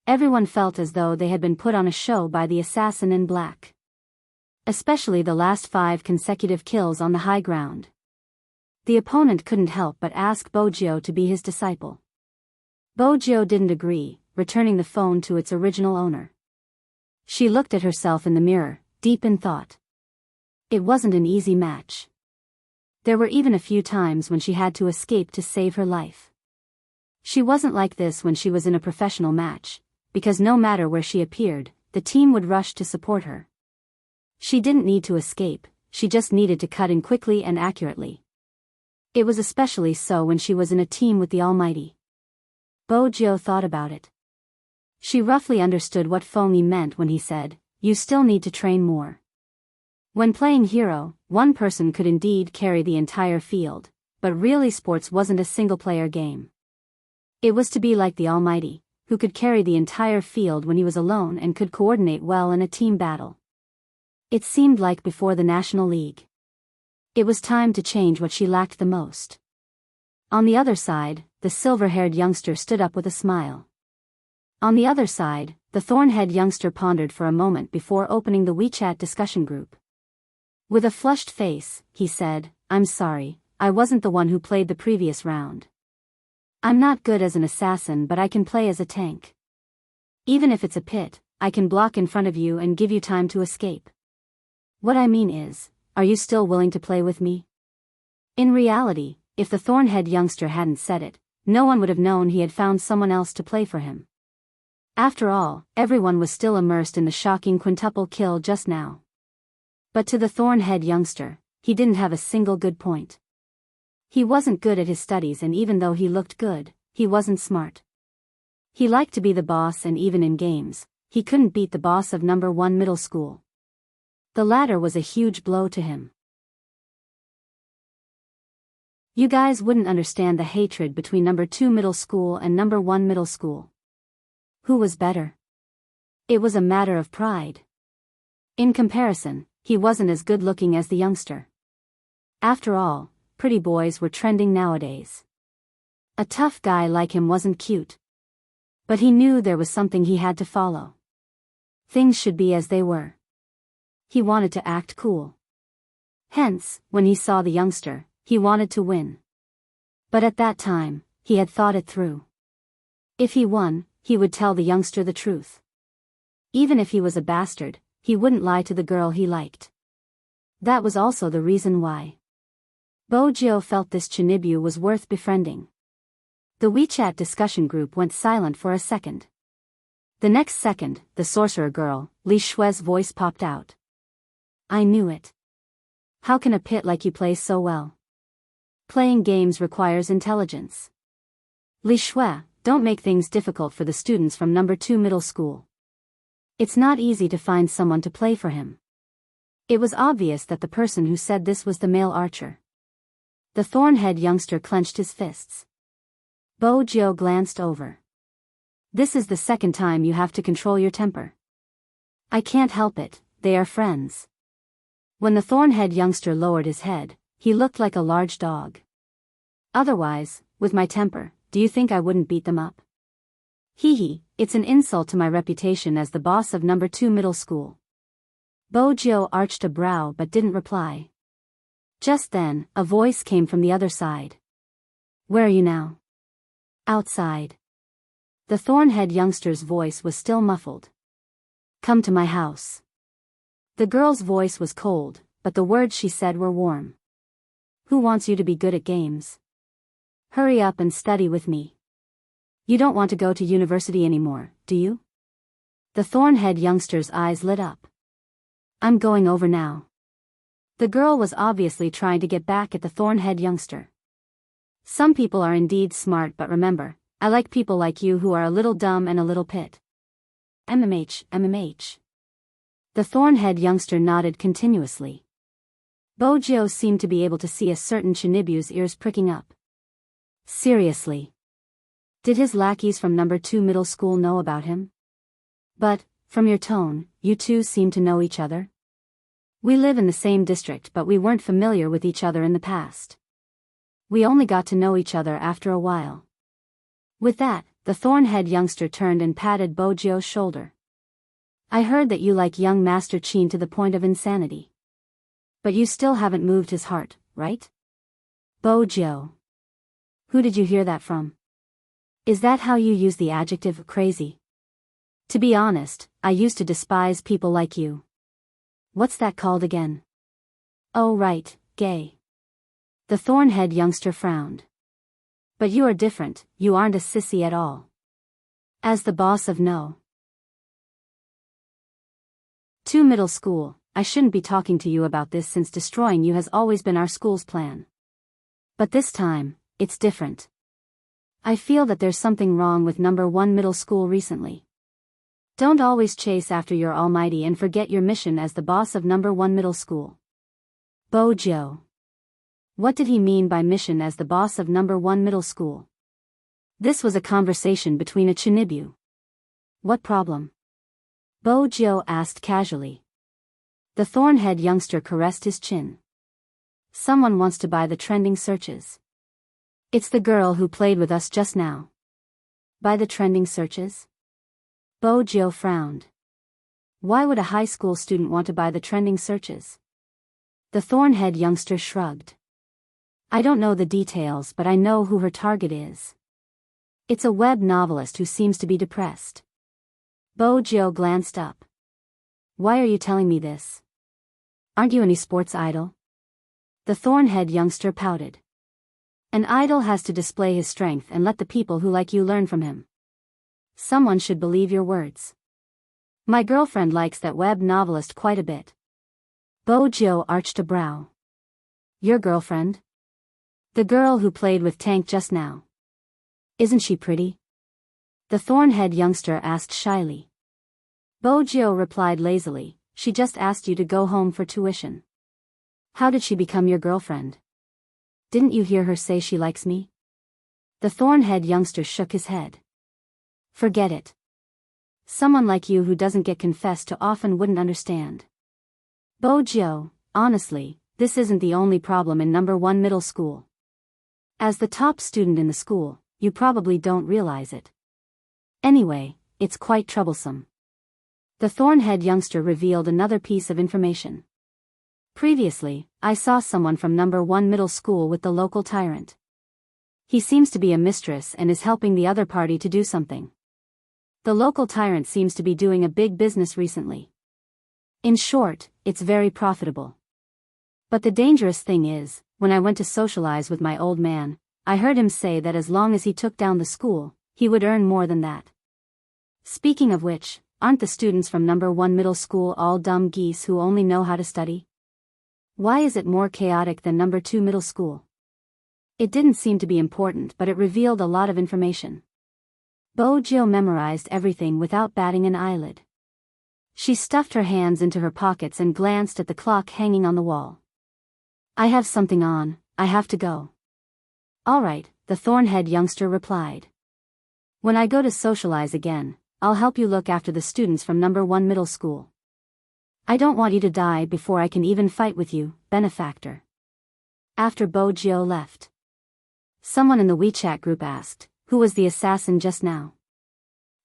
A: Everyone felt as though they had been put on a show by the assassin in black. Especially the last 5 consecutive kills on the high ground. The opponent couldn't help but ask Bojio to be his disciple. Bojio didn't agree, returning the phone to its original owner. She looked at herself in the mirror, deep in thought. It wasn't an easy match. There were even a few times when she had to escape to save her life. She wasn't like this when she was in a professional match, because no matter where she appeared, the team would rush to support her. She didn't need to escape, she just needed to cut in quickly and accurately. It was especially so when she was in a team with the Almighty. Bojio thought about it. She roughly understood what Fomi meant when he said, "You still need to train more." When playing hero, one person could indeed carry the entire field, but really sports wasn't a single-player game. It was to be like the Almighty, who could carry the entire field when he was alone and could coordinate well in a team battle. It seemed like before the National League. It was time to change what she lacked the most. On the other side, the silver-haired youngster stood up with a smile. On the other side, the thorn-head youngster pondered for a moment before opening the WeChat discussion group. With a flushed face, he said, "I'm sorry, I wasn't the one who played the previous round. I'm not good as an assassin, but I can play as a tank. Even if it's a pit, I can block in front of you and give you time to escape. What I mean is, are you still willing to play with me?" In reality, if the thorn-head youngster hadn't said it, no one would have known he had found someone else to play for him. After all, everyone was still immersed in the shocking quintuple kill just now. But to the thorn-head youngster, he didn't have a single good point. He wasn't good at his studies, and even though he looked good, he wasn't smart. He liked to be the boss, and even in games, he couldn't beat the boss of number 1 middle school. The latter was a huge blow to him. You guys wouldn't understand the hatred between number 2 middle school and number 1 middle school. Who was better? It was a matter of pride. In comparison, he wasn't as good looking as the youngster. After all, pretty boys were trending nowadays. A tough guy like him wasn't cute. But he knew there was something he had to follow. Things should be as they were. He wanted to act cool. Hence, when he saw the youngster, he wanted to win. But at that time, he had thought it through. If he won, he would tell the youngster the truth. Even if he was a bastard, he wouldn't lie to the girl he liked. That was also the reason why Bojio felt this Chinibu was worth befriending. The WeChat discussion group went silent for a second. The next second, the sorcerer girl, Li Shue's voice popped out. "I knew it. How can a pit like you play so well? Playing games requires intelligence. Li Shue, don't make things difficult for the students from number 2 middle school. It's not easy to find someone to play for him." It was obvious that the person who said this was the male archer. The thorn-head youngster clenched his fists. Bojio glanced over. "This is the second time you have to control your temper." "I can't help it, they are friends." When the thorn-head youngster lowered his head, he looked like a large dog. "Otherwise, with my temper, do you think I wouldn't beat them up? Hee, it's an insult to my reputation as the boss of number 2 middle school." Bojio arched a brow but didn't reply. Just then, a voice came from the other side. "Where are you now?" "Outside." The thorn-head youngster's voice was still muffled. "Come to my house." The girl's voice was cold, but the words she said were warm. "Who wants you to be good at games? Hurry up and study with me. You don't want to go to university anymore, do you?" The thorn-head youngster's eyes lit up. "I'm going over now." The girl was obviously trying to get back at the thorn-head youngster. Some people are indeed smart, but remember, I like people like you who are a little dumb and a little pit. MMH. The thorn-head youngster nodded continuously. Bojo seemed to be able to see a certain Chinibu's ears pricking up. Seriously. Did his lackeys from number 2 middle school know about him? But, from your tone, you two seem to know each other? We live in the same district but we weren't familiar with each other in the past. We only got to know each other after a while. With that, the thorn-head youngster turned and patted Bojo's shoulder. I heard that you like young Master Chin to the point of insanity. But you still haven't moved his heart, right? Bojo. Who did you hear that from? Is that how you use the adjective crazy? To be honest, I used to despise people like you. What's that called again? Oh right, gay. The thorn-head youngster frowned. But you are different, you aren't a sissy at all. As the boss of No. 2 middle school, I shouldn't be talking to you about this since destroying you has always been our school's plan. But this time, it's different. I feel that there's something wrong with number 1 middle school recently. Don't always chase after your almighty and forget your mission as the boss of number 1 middle school. Bojo. What did he mean by mission as the boss of number 1 middle school? This was a conversation between a Chinibu. What problem? Bojo asked casually. The thorn-head youngster caressed his chin. Someone wants to buy the trending searches. It's the girl who played with us just now. Buy the trending searches? Bojo frowned. Why would a high school student want to buy the trending searches? The thorn-head youngster shrugged. I don't know the details but I know who her target is. It's a web novelist who seems to be depressed. Bojo glanced up. Why are you telling me this? Aren't you any sports idol? The thorn-head youngster pouted. An idol has to display his strength and let the people who like you learn from him. Someone should believe your words. My girlfriend likes that web novelist quite a bit. Bojo arched a brow. Your girlfriend? The girl who played with Tank just now. Isn't she pretty? The thorn-head youngster asked shyly. Bojo replied lazily, she just asked you to go home for tuition. How did she become your girlfriend? Didn't you hear her say she likes me? The thorn-head youngster shook his head. Forget it. Someone like you who doesn't get confessed to often wouldn't understand. Bojo, honestly, this isn't the only problem in number 1 middle school. As the top student in the school, you probably don't realize it. Anyway, it's quite troublesome. The thorn-head youngster revealed another piece of information. Previously, I saw someone from number 1 middle school with the local tyrant. He seems to be a mistress and is helping the other party to do something. The local tyrant seems to be doing a big business recently. In short, it's very profitable. But the dangerous thing is, when I went to socialize with my old man, I heard him say that as long as he took down the school, he would earn more than that. Speaking of which, aren't the students from number 1 middle school all dumb geese who only know how to study? Why is it more chaotic than number 2 middle school? It didn't seem to be important but it revealed a lot of information. Bojo memorized everything without batting an eyelid. She stuffed her hands into her pockets and glanced at the clock hanging on the wall. I have something on, I have to go. All right, the thorn-head youngster replied. When I go to socialize again, I'll help you look after the students from number 1 middle school. I don't want you to die before I can even fight with you, benefactor. After Bojo left, someone in the WeChat group asked, who was the assassin just now?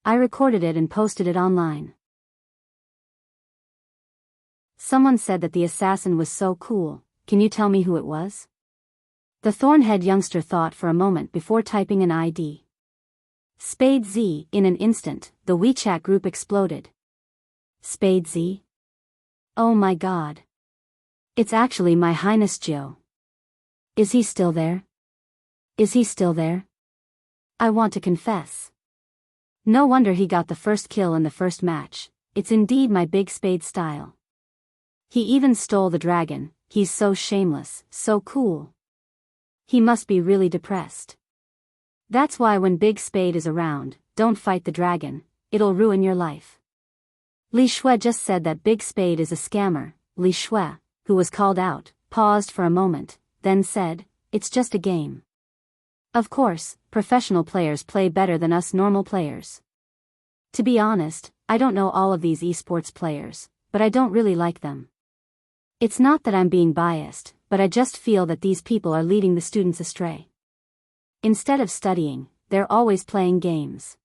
A: I recorded it and posted it online. Someone said that the assassin was so cool, can you tell me who it was? The thorn-head youngster thought for a moment before typing an ID. Spade Z. In an instant, the WeChat group exploded. Spade Z? Oh my god. It's actually my Highness Joe. Is he still there? Is he still there? I want to confess. No wonder he got the first kill in the first match, it's indeed my Big Spade style. He even stole the dragon, he's so shameless, so cool. He must be really depressed. That's why when Big Spade is around, don't fight the dragon, it'll ruin your life. Li Shui just said that Big Spade is a scammer. Li Shui, who was called out, paused for a moment, then said, "It's just a game. Of course, professional players play better than us normal players. To be honest, I don't know all of these esports players, but I don't really like them. It's not that I'm being biased, but I just feel that these people are leading the students astray. Instead of studying, they're always playing games.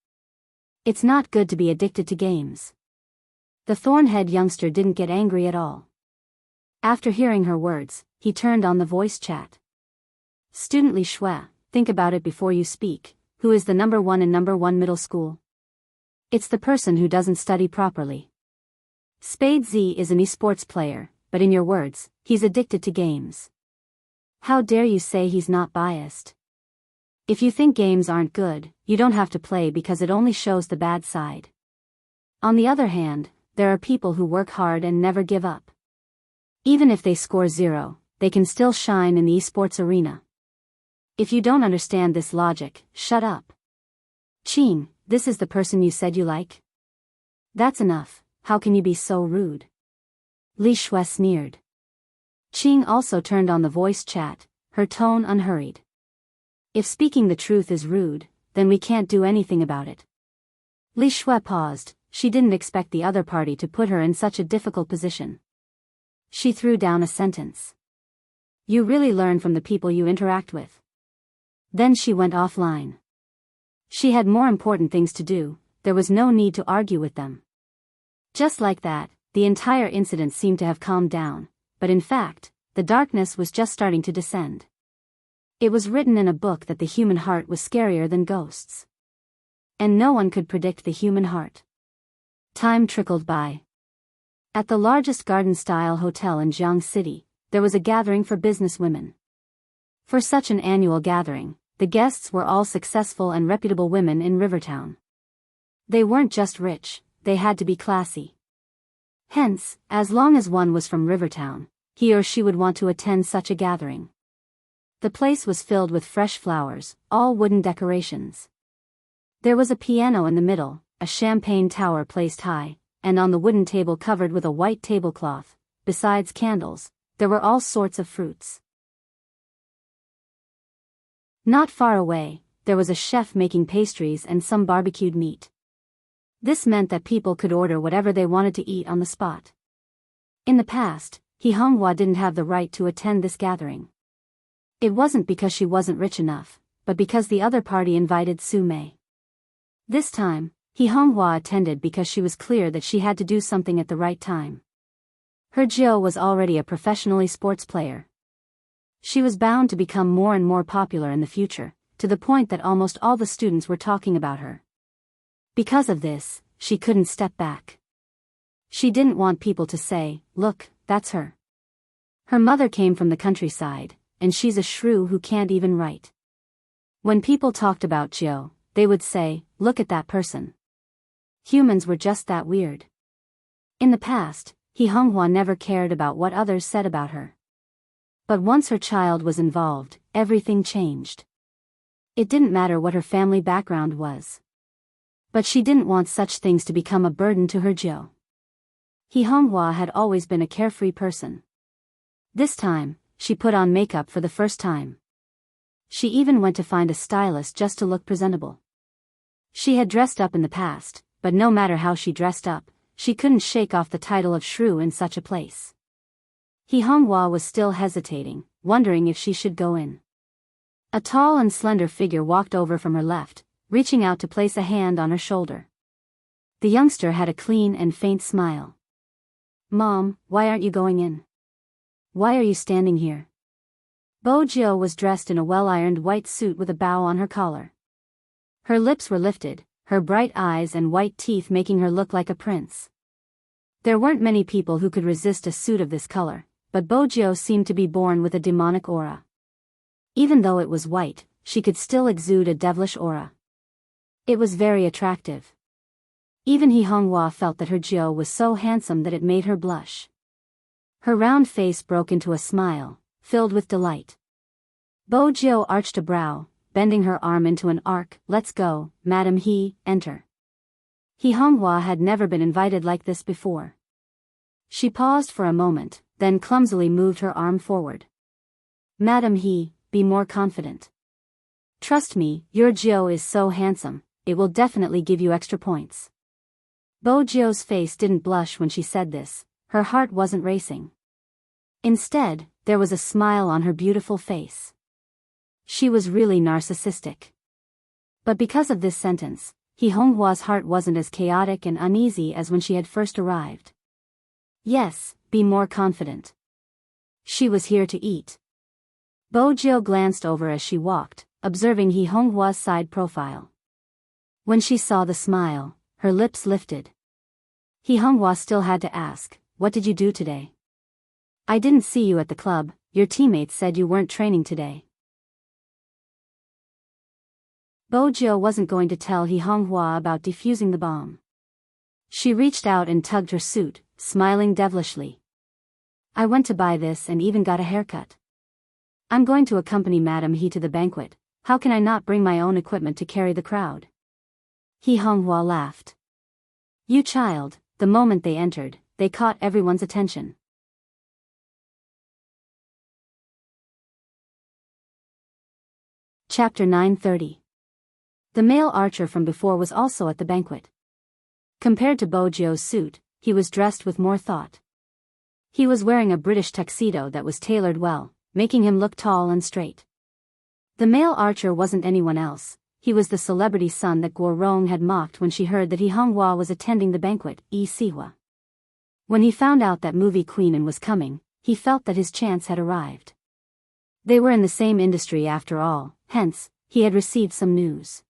A: It's not good to be addicted to games." The thorn-head youngster didn't get angry at all. After hearing her words, he turned on the voice chat. "Student Li Shui, think about it before you speak. Who is the number one in number one middle school? It's the person who doesn't study properly. Spade Z is an esports player, but in your words, he's addicted to games. How dare you say he's not biased? If you think games aren't good, you don't have to play because it only shows the bad side. On the other hand, there are people who work hard and never give up. Even if they score 0, they can still shine in the esports arena. If you don't understand this logic, shut up. Qing, this is the person you said you like? That's enough, how can you be so rude?" Li Shui sneered. Qing also turned on the voice chat, her tone unhurried. "If speaking the truth is rude, then we can't do anything about it." Li Shui paused. She didn't expect the other party to put her in such a difficult position. She threw down a sentence. "You really learn from the people you interact with." Then she went offline. She had more important things to do, there was no need to argue with them. Just like that, the entire incident seemed to have calmed down, but in fact, the darkness was just starting to descend. It was written in a book that the human heart was scarier than ghosts. And no one could predict the human heart. Time trickled by. At the largest garden-style hotel in Jiang City, there was a gathering for businesswomen. For such an annual gathering, the guests were all successful and reputable women in Rivertown. They weren't just rich, they had to be classy. Hence, as long as one was from Rivertown, he or she would want to attend such a gathering. The place was filled with fresh flowers, all wooden decorations. There was a piano in the middle, a champagne tower placed high, and on the wooden table covered with a white tablecloth, besides candles, there were all sorts of fruits. Not far away, there was a chef making pastries and some barbecued meat. This meant that people could order whatever they wanted to eat on the spot. In the past, He Honghua didn't have the right to attend this gathering. It wasn't because she wasn't rich enough, but because the other party invited Su Mei. This time, He Honghua attended because she was clear that she had to do something at the right time. Her Jiu was already a professional sports player. She was bound to become more and more popular in the future, to the point that almost all the students were talking about her. Because of this, she couldn't step back. She didn't want people to say, "Look, that's her." Her mother came from the countryside, and she's a shrew who can't even write. When people talked about Jiu, they would say, "Look at that person." Humans were just that weird. In the past, He Honghua never cared about what others said about her. But once her child was involved, everything changed. It didn't matter what her family background was. But she didn't want such things to become a burden to her Jiu. He Honghua had always been a carefree person. This time, she put on makeup for the first time. She even went to find a stylist just to look presentable. She had dressed up in the past, but no matter how she dressed up, she couldn't shake off the title of shrew in such a place. He Honghua was still hesitating, wondering if she should go in. A tall and slender figure walked over from her left, reaching out to place a hand on her shoulder. The youngster had a clean and faint smile. "Mom, why aren't you going in? Why are you standing here?" Bo Jiu was dressed in a well-ironed white suit with a bow on her collar. Her lips were lifted, her bright eyes and white teeth making her look like a prince. There weren't many people who could resist a suit of this color, but Bo Jiu seemed to be born with a demonic aura. Even though it was white, she could still exude a devilish aura. It was very attractive. Even He Honghua felt that her Jiu was so handsome that it made her blush. Her round face broke into a smile, filled with delight. Bo Jiu arched a brow, bending her arm into an arc. "Let's go, Madam He, enter." He Honghua had never been invited like this before. She paused for a moment, then clumsily moved her arm forward. Madam He, be more confident. Trust me, your Jiao is so handsome, it will definitely give you extra points. Bo Jiao's face didn't blush when she said this, her heart wasn't racing. Instead, there was a smile on her beautiful face. She was really narcissistic. But because of this sentence, He Honghua's heart wasn't as chaotic and uneasy as when she had first arrived. Yes, be more confident. She was here to eat. Bo Jiao glanced over as she walked, observing He Honghua's side profile. When she saw the smile, her lips lifted. He Honghua still had to ask, "What did you do today?" "I didn't see you at the club, your teammates said you weren't training today." Bo Jiao wasn't going to tell He Honghua about defusing the bomb. She reached out and tugged her suit, smiling devilishly. "I went to buy this and even got a haircut. I'm going to accompany Madam He to the banquet, how can I not bring my own equipment to carry the crowd?" He Honghua laughed. "You child." The moment they entered, they caught everyone's attention. Chapter 930. The male archer from before was also at the banquet. Compared to Bo Jiao's suit, he was dressed with more thought. He was wearing a British tuxedo that was tailored well, making him look tall and straight. The male archer wasn't anyone else, he was the celebrity son that Guo Rong had mocked when she heard that He Honghua was attending the banquet, Yi Sihua. When he found out that movie Queen was coming, he felt that his chance had arrived. They were in the same industry after all, hence, he had received some news.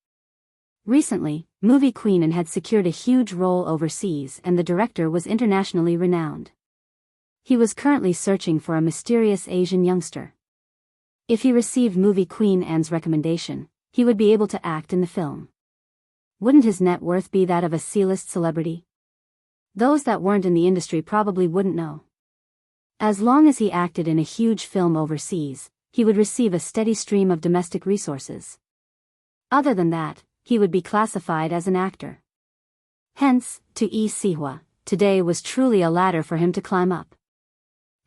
A: Recently, movie Queen had secured a huge role overseas and the director was internationally renowned. He was currently searching for a mysterious Asian youngster. If he received movie Queen Anne's recommendation, he would be able to act in the film. Wouldn't his net worth be that of a C-list celebrity? Those that weren't in the industry probably wouldn't know. As long as he acted in a huge film overseas, he would receive a steady stream of domestic resources. Other than that, he would be classified as an actor. Hence, to Yi Sihua, today was truly a ladder for him to climb up.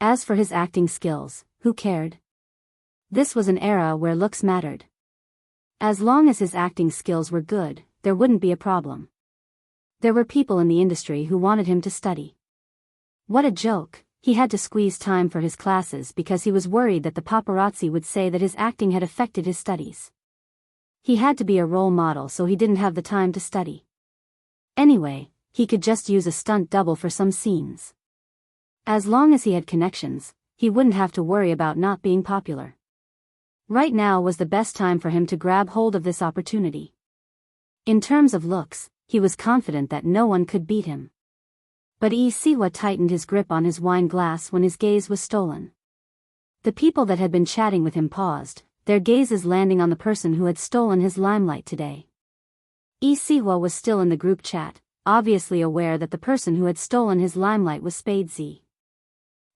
A: As for his acting skills, who cared? This was an era where looks mattered. As long as his acting skills were good, there wouldn't be a problem. There were people in the industry who wanted him to study. What a joke, he had to squeeze time for his classes because he was worried that the paparazzi would say that his acting had affected his studies. He had to be a role model so he didn't have the time to study. Anyway, he could just use a stunt double for some scenes. As long as he had connections, he wouldn't have to worry about not being popular. Right now was the best time for him to grab hold of this opportunity. In terms of looks, he was confident that no one could beat him. But Yi Sihua tightened his grip on his wine glass when his gaze was stolen. The people that had been chatting with him paused, their gazes landing on the person who had stolen his limelight today. Yi Sihua was still in the group chat, obviously aware that the person who had stolen his limelight was Spade Z.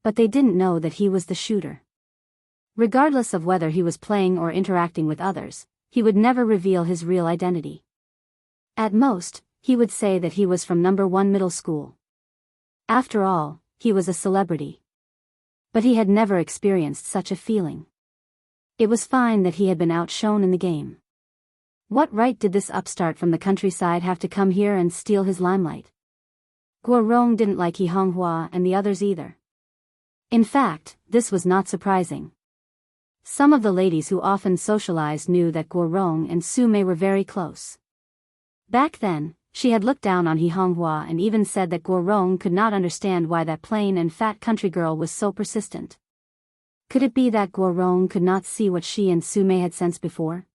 A: But they didn't know that he was the shooter. Regardless of whether he was playing or interacting with others, he would never reveal his real identity. At most, he would say that he was from number 1 middle school. After all, he was a celebrity. But he had never experienced such a feeling. It was fine that he had been outshone in the game. What right did this upstart from the countryside have to come here and steal his limelight? Guo Rong didn't like He Honghua and the others either. In fact, this was not surprising. Some of the ladies who often socialized knew that Guo Rong and Su Mei were very close. Back then, she had looked down on He Honghua and even said that Guo Rong could not understand why that plain and fat country girl was so persistent. Could it be that Guo Rong could not see what she and Su Mei had sensed before?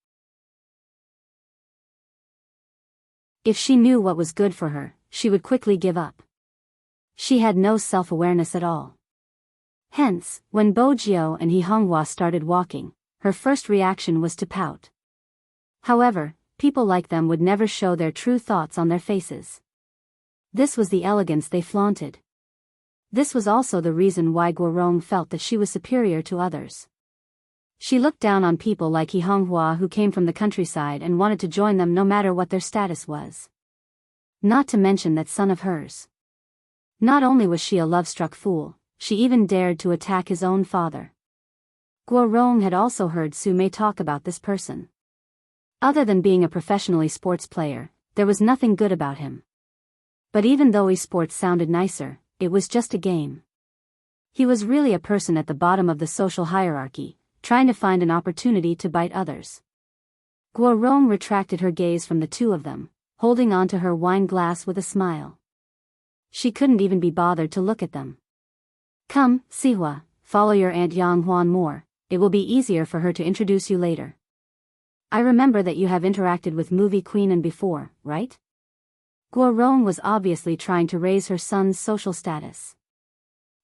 A: If she knew what was good for her, she would quickly give up. She had no self-awareness at all. Hence, when Bo Jiao and He Honghua started walking, her first reaction was to pout. However, people like them would never show their true thoughts on their faces. This was the elegance they flaunted. This was also the reason why Guo Rong felt that she was superior to others. She looked down on people like He Honghua who came from the countryside and wanted to join them no matter what their status was. Not to mention that son of hers. Not only was she a love-struck fool, she even dared to attack his own father. Guo Rong had also heard Su Mei talk about this person. Other than being a professionally sports player, there was nothing good about him. But even though esports sounded nicer, it was just a game. He was really a person at the bottom of the social hierarchy, trying to find an opportunity to bite others. Guo Rong retracted her gaze from the two of them, holding onto her wine glass with a smile. She couldn't even be bothered to look at them. Come, Sihua, follow your Aunt Yang Huan more, it will be easier for her to introduce you later. I remember that you have interacted with Movie Queen before, right? Guo Rong was obviously trying to raise her son's social status.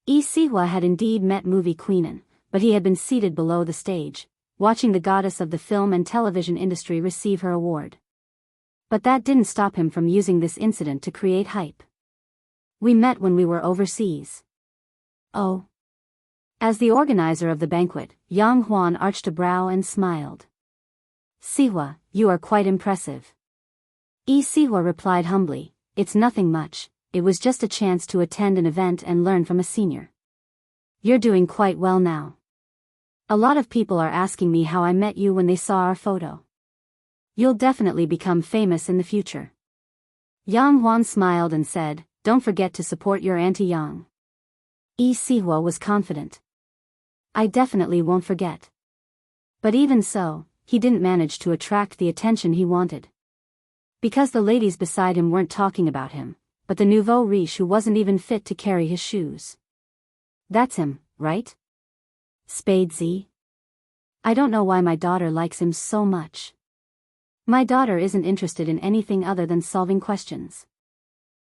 A: Sihua had indeed met Movie Queen, but he had been seated below the stage, watching the goddess of the film and television industry receive her award. But that didn't stop him from using this incident to create hype. We met when we were overseas. Oh. As the organizer of the banquet, Yang Huan arched a brow and smiled. Sihua, you are quite impressive. Sihua replied humbly, it's nothing much, it was just a chance to attend an event and learn from a senior. You're doing quite well now. A lot of people are asking me how I met you when they saw our photo. You'll definitely become famous in the future. Yang Huan smiled and said, don't forget to support your Auntie Yang. Sihua was confident. I definitely won't forget. But even so, he didn't manage to attract the attention he wanted. Because the ladies beside him weren't talking about him, but the nouveau riche who wasn't even fit to carry his shoes. That's him, right? Spade Z? I don't know why my daughter likes him so much. My daughter isn't interested in anything other than solving questions.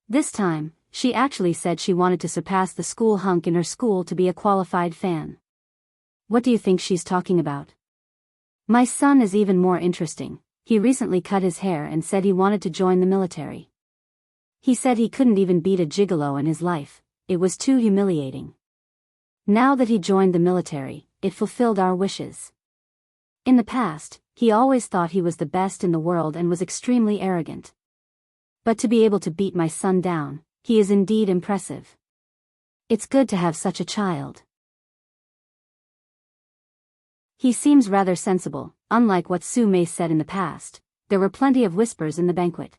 A: This time, she actually said she wanted to surpass the school hunk in her school to be a qualified fan. What do you think she's talking about? My son is even more interesting. He recently cut his hair and said he wanted to join the military. He said he couldn't even beat a gigolo in his life, it was too humiliating. Now that he joined the military, it fulfilled our wishes. In the past, he always thought he was the best in the world and was extremely arrogant. But to be able to beat my son down, he is indeed impressive. It's good to have such a child. He seems rather sensible, unlike what Su Mei said in the past. There were plenty of whispers in the banquet.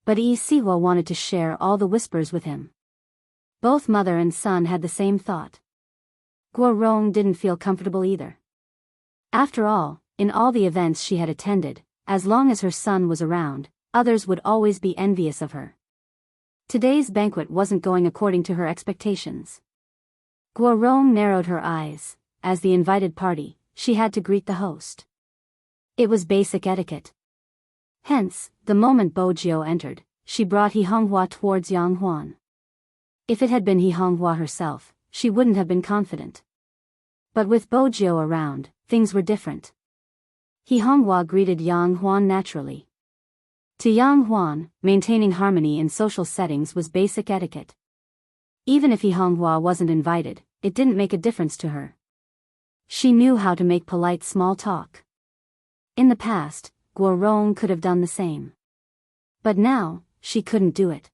A: But Sihua wanted to share all the whispers with him. Both mother and son had the same thought. Guo Rong didn't feel comfortable either. After all, in all the events she had attended, as long as her son was around, others would always be envious of her. Today's banquet wasn't going according to her expectations. Guo Rong narrowed her eyes. As the invited party, she had to greet the host. It was basic etiquette. Hence, the moment Bo Jiu entered, she brought He Honghua towards Yang Huan. If it had been He Honghua herself, she wouldn't have been confident. But with Bo Jiu around, things were different. He Honghua greeted Yang Huan naturally. To Yang Huan, maintaining harmony in social settings was basic etiquette. Even if He Honghua wasn't invited, it didn't make a difference to her. She knew how to make polite small talk. In the past, Guo Rong could have done the same. But now, she couldn't do it.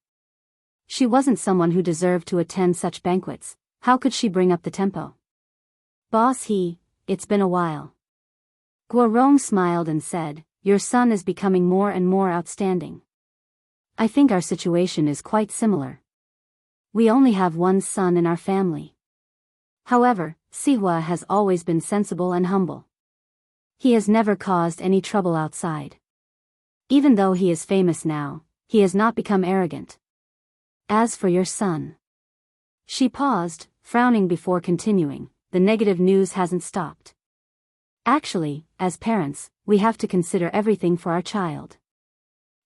A: She wasn't someone who deserved to attend such banquets. How could she bring up the tempo? Boss it's been a while. Guo Rong smiled and said, your son is becoming more and more outstanding. I think our situation is quite similar. We only have one son in our family. However, Sihua has always been sensible and humble. He has never caused any trouble outside. Even though he is famous now, he has not become arrogant. As for your son. She paused, frowning before continuing, the negative news hasn't stopped. Actually, as parents, we have to consider everything for our child.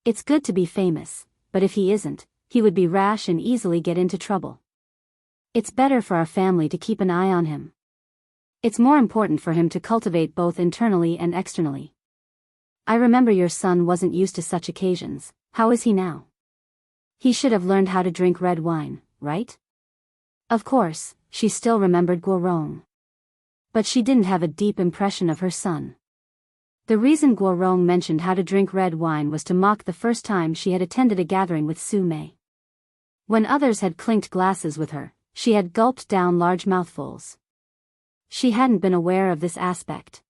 A: It's good to be famous, but if he isn't, he would be rash and easily get into trouble. It's better for our family to keep an eye on him. It's more important for him to cultivate both internally and externally. I remember your son wasn't used to such occasions. How is he now? He should have learned how to drink red wine, right? Of course, she still remembered Guo Rong. But she didn't have a deep impression of her son. The reason Guo Rong mentioned how to drink red wine was to mock the first time she had attended a gathering with Su Mei. When others had clinked glasses with her, she had gulped down large mouthfuls. She hadn't been aware of this aspect.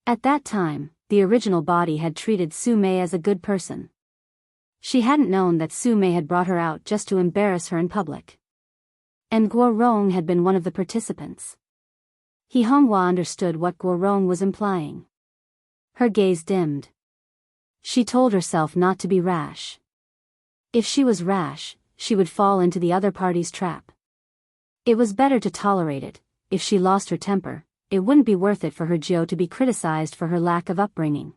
A: At that time, the original body had treated Su Mei as a good person. She hadn't known that Su Mei had brought her out just to embarrass her in public. And Guo Rong had been one of the participants. He Honghua understood what Guo Rong was implying. Her gaze dimmed. She told herself not to be rash. If she was rash, she would fall into the other party's trap. It was better to tolerate it. If she lost her temper, it wouldn't be worth it for her Jiu to be criticized for her lack of upbringing.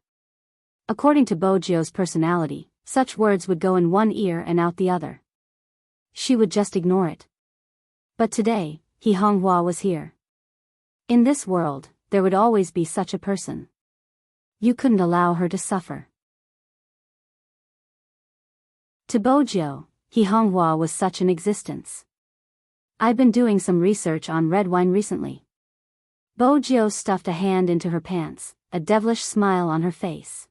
A: According to Bo Jiu's personality, such words would go in one ear and out the other. She would just ignore it. But today, He Honghua was here. In this world, there would always be such a person. You couldn't allow her to suffer. To Bo Jiu, He Honghua was such an existence. I've been doing some research on red wine recently. Bo Jiu stuffed a hand into her pants, a devilish smile on her face.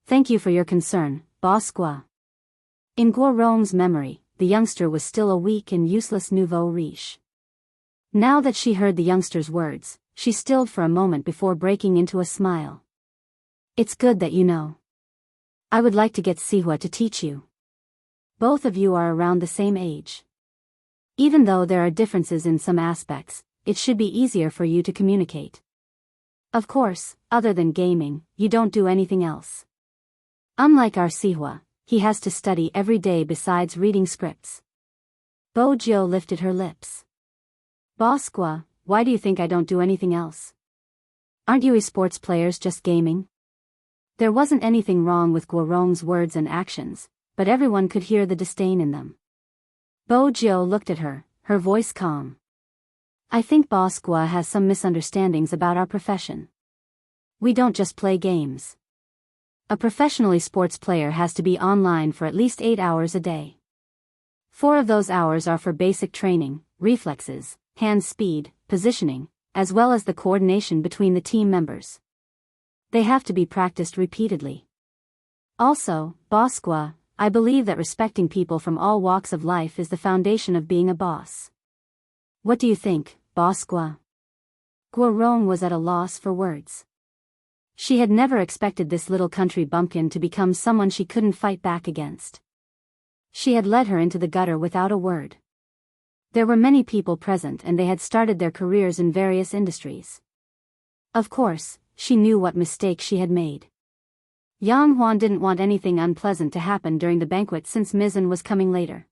A: Thank you for your concern, Boss Gua. In Guo Rong's memory, the youngster was still a weak and useless nouveau riche. Now that she heard the youngster's words, she stilled for a moment before breaking into a smile. It's good that you know. I would like to get Sihua to teach you. Both of you are around the same age. Even though there are differences in some aspects, it should be easier for you to communicate. Of course, other than gaming, you don't do anything else. Unlike our Sihua, he has to study every day besides reading scripts. Bo Jiu lifted her lips. Boss Gua, why do you think I don't do anything else? Aren't you esports players just gaming? There wasn't anything wrong with Guo Rong's words and actions, but everyone could hear the disdain in them. Bo Jiu looked at her, her voice calm. I think Boss Gua has some misunderstandings about our profession. We don't just play games. A professional sports player has to be online for at least 8 hours a day. 4 of those hours are for basic training, reflexes, hand speed, positioning, as well as the coordination between the team members. They have to be practiced repeatedly. Also, Boss Gua, I believe that respecting people from all walks of life is the foundation of being a boss. What do you think, Boss Gua? Guo Rong was at a loss for words. She had never expected this little country bumpkin to become someone she couldn't fight back against. She had led her into the gutter without a word. There were many people present and they had started their careers in various industries. Of course, she knew what mistake she had made. Yang Huan didn't want anything unpleasant to happen during the banquet since Mizan was coming later.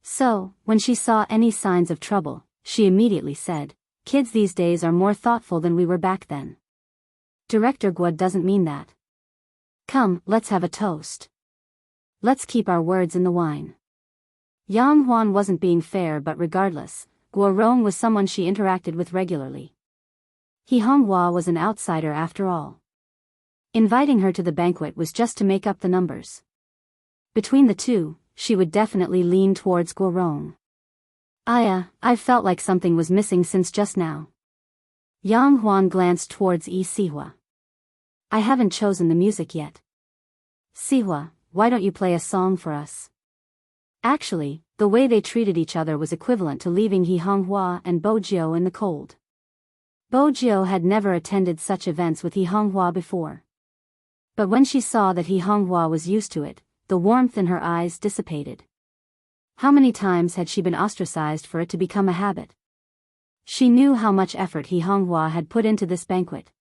A: So, when she saw any signs of trouble, she immediately said, "Kids these days are more thoughtful than we were back then." Director Gua doesn't mean that. Come, let's have a toast. Let's keep our words in the wine. Yang Huan wasn't being fair, but regardless, Guo Rong was someone she interacted with regularly. He Honghua was an outsider after all. Inviting her to the banquet was just to make up the numbers. Between the two, she would definitely lean towards Guo Rong. I've felt like something was missing since just now. Yang Huan glanced towards Yi Sihua. I haven't chosen the music yet. Sihua, why don't you play a song for us? Actually, the way they treated each other was equivalent to leaving He Honghua and Bo Jiu in the cold. Bo Jiu had never attended such events with He Honghua before. But when she saw that He Honghua was used to it, the warmth in her eyes dissipated. How many times had she been ostracized for it to become a habit? She knew how much effort He Honghua had put into this banquet.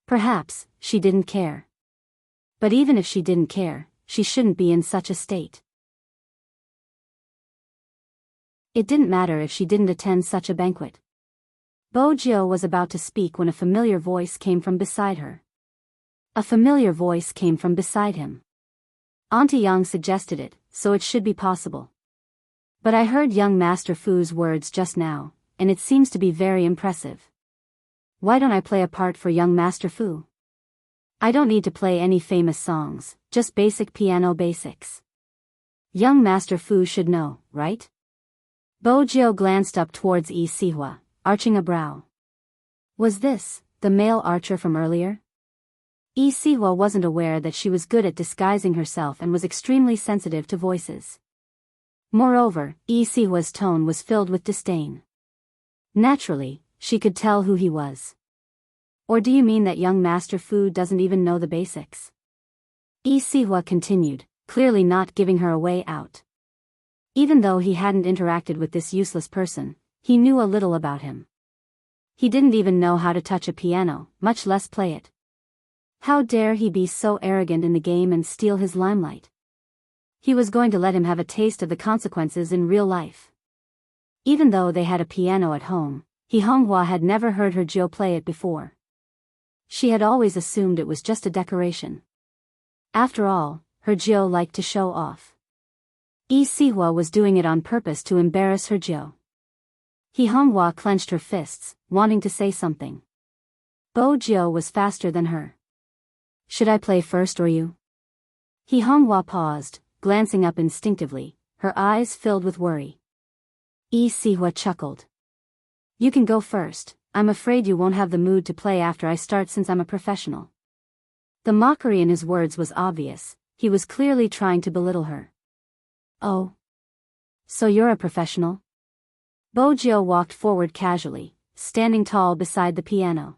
A: Perhaps, she didn't care. But even if she didn't care, she shouldn't be in such a state. It didn't matter if she didn't attend such a banquet. Bo Jiu was about to speak when a familiar voice came from beside her. A familiar voice came from beside him. Auntie Yang suggested it, so it should be possible. But I heard young Master Fu's words just now, and it seems to be very impressive. Why don't I play a part for young Master Fu? I don't need to play any famous songs, just basic piano basics. Young Master Fu should know, right? Bo Jiu glanced up towards Yi Sihua, arching a brow. Was this the male archer from earlier? Yi Sihua wasn't aware that she was good at disguising herself and was extremely sensitive to voices. Moreover, Yi Sihua's tone was filled with disdain. Naturally, she could tell who he was. Or do you mean that young Master Fu doesn't even know the basics? Yi Sihua continued, clearly not giving her a way out. Even though he hadn't interacted with this useless person, he knew a little about him. He didn't even know how to touch a piano, much less play it. How dare he be so arrogant in the game and steal his limelight? He was going to let him have a taste of the consequences in real life. Even though they had a piano at home, He Honghua had never heard her Jiu play it before. She had always assumed it was just a decoration. After all, her Jiu liked to show off. Yi Sihua was doing it on purpose to embarrass her Jiu. He Honghua clenched her fists, wanting to say something. Bo Jiu was faster than her. Should I play first or you? He Honghua paused, glancing up instinctively, her eyes filled with worry. Yi Sihua chuckled. You can go first. I'm afraid you won't have the mood to play after I start since I'm a professional. The mockery in his words was obvious. He was clearly trying to belittle her. Oh. So you're a professional? Bo Jiu walked forward casually, standing tall beside the piano.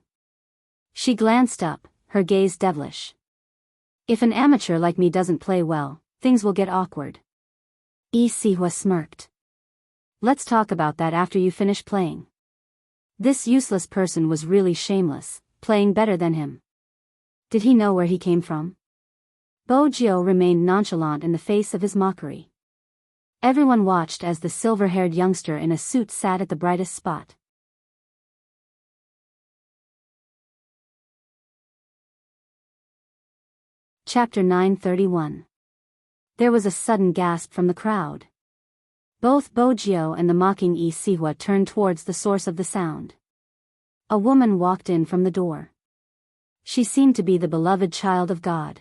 A: She glanced up, her gaze devilish. If an amateur like me doesn't play well, things will get awkward. Yi Sihua smirked. Let's talk about that after you finish playing. This useless person was really shameless, playing better than him. Did he know where he came from? Bo Jiu remained nonchalant in the face of his mockery. Everyone watched as the silver-haired youngster in a suit sat at the brightest spot. Chapter 931. There was a sudden gasp from the crowd. Both Bo Jiu and the mocking Yi Sihua turned towards the source of the sound. A woman walked in from the door. She seemed to be the beloved child of God.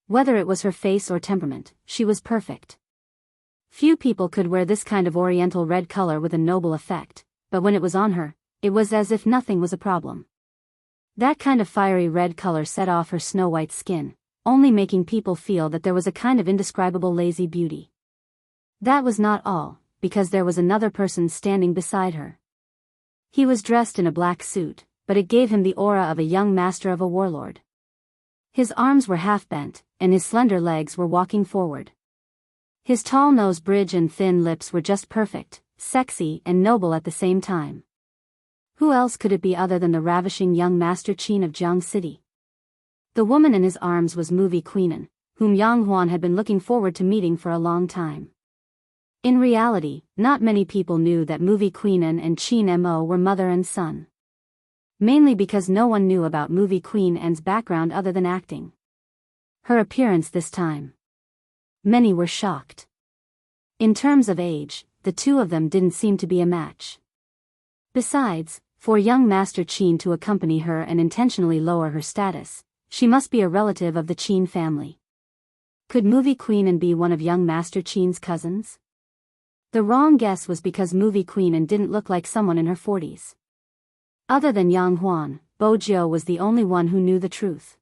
A: Whether it was her face or temperament, she was perfect. Few people could wear this kind of oriental red color with a noble effect, but when it was on her, it was as if nothing was a problem. That kind of fiery red color set off her snow-white skin, only making people feel that there was a kind of indescribable lazy beauty. That was not all, because there was another person standing beside her. He was dressed in a black suit, but it gave him the aura of a young master of a warlord. His arms were half bent, and his slender legs were walking forward. His tall nose bridge and thin lips were just perfect, sexy and noble at the same time. Who else could it be other than the ravishing young Master Qin of Jiang City? The woman in his arms was Movie Queenan, whom Yang Huan had been looking forward to meeting for a long time. In reality, not many people knew that Movie Queenan and Qin Mo were mother and son. Mainly because no one knew about Movie Queenan's background other than acting. Her appearance this time. Many were shocked. In terms of age, the two of them didn't seem to be a match. Besides, for young Master Qin to accompany her and intentionally lower her status, she must be a relative of the Qin family. Could Movie Queenan be one of young Master Qin's cousins? The wrong guess was because Movie Queenan didn't look like someone in her 40s. Other than Yang Huan, Bo Jiu was the only one who knew the truth.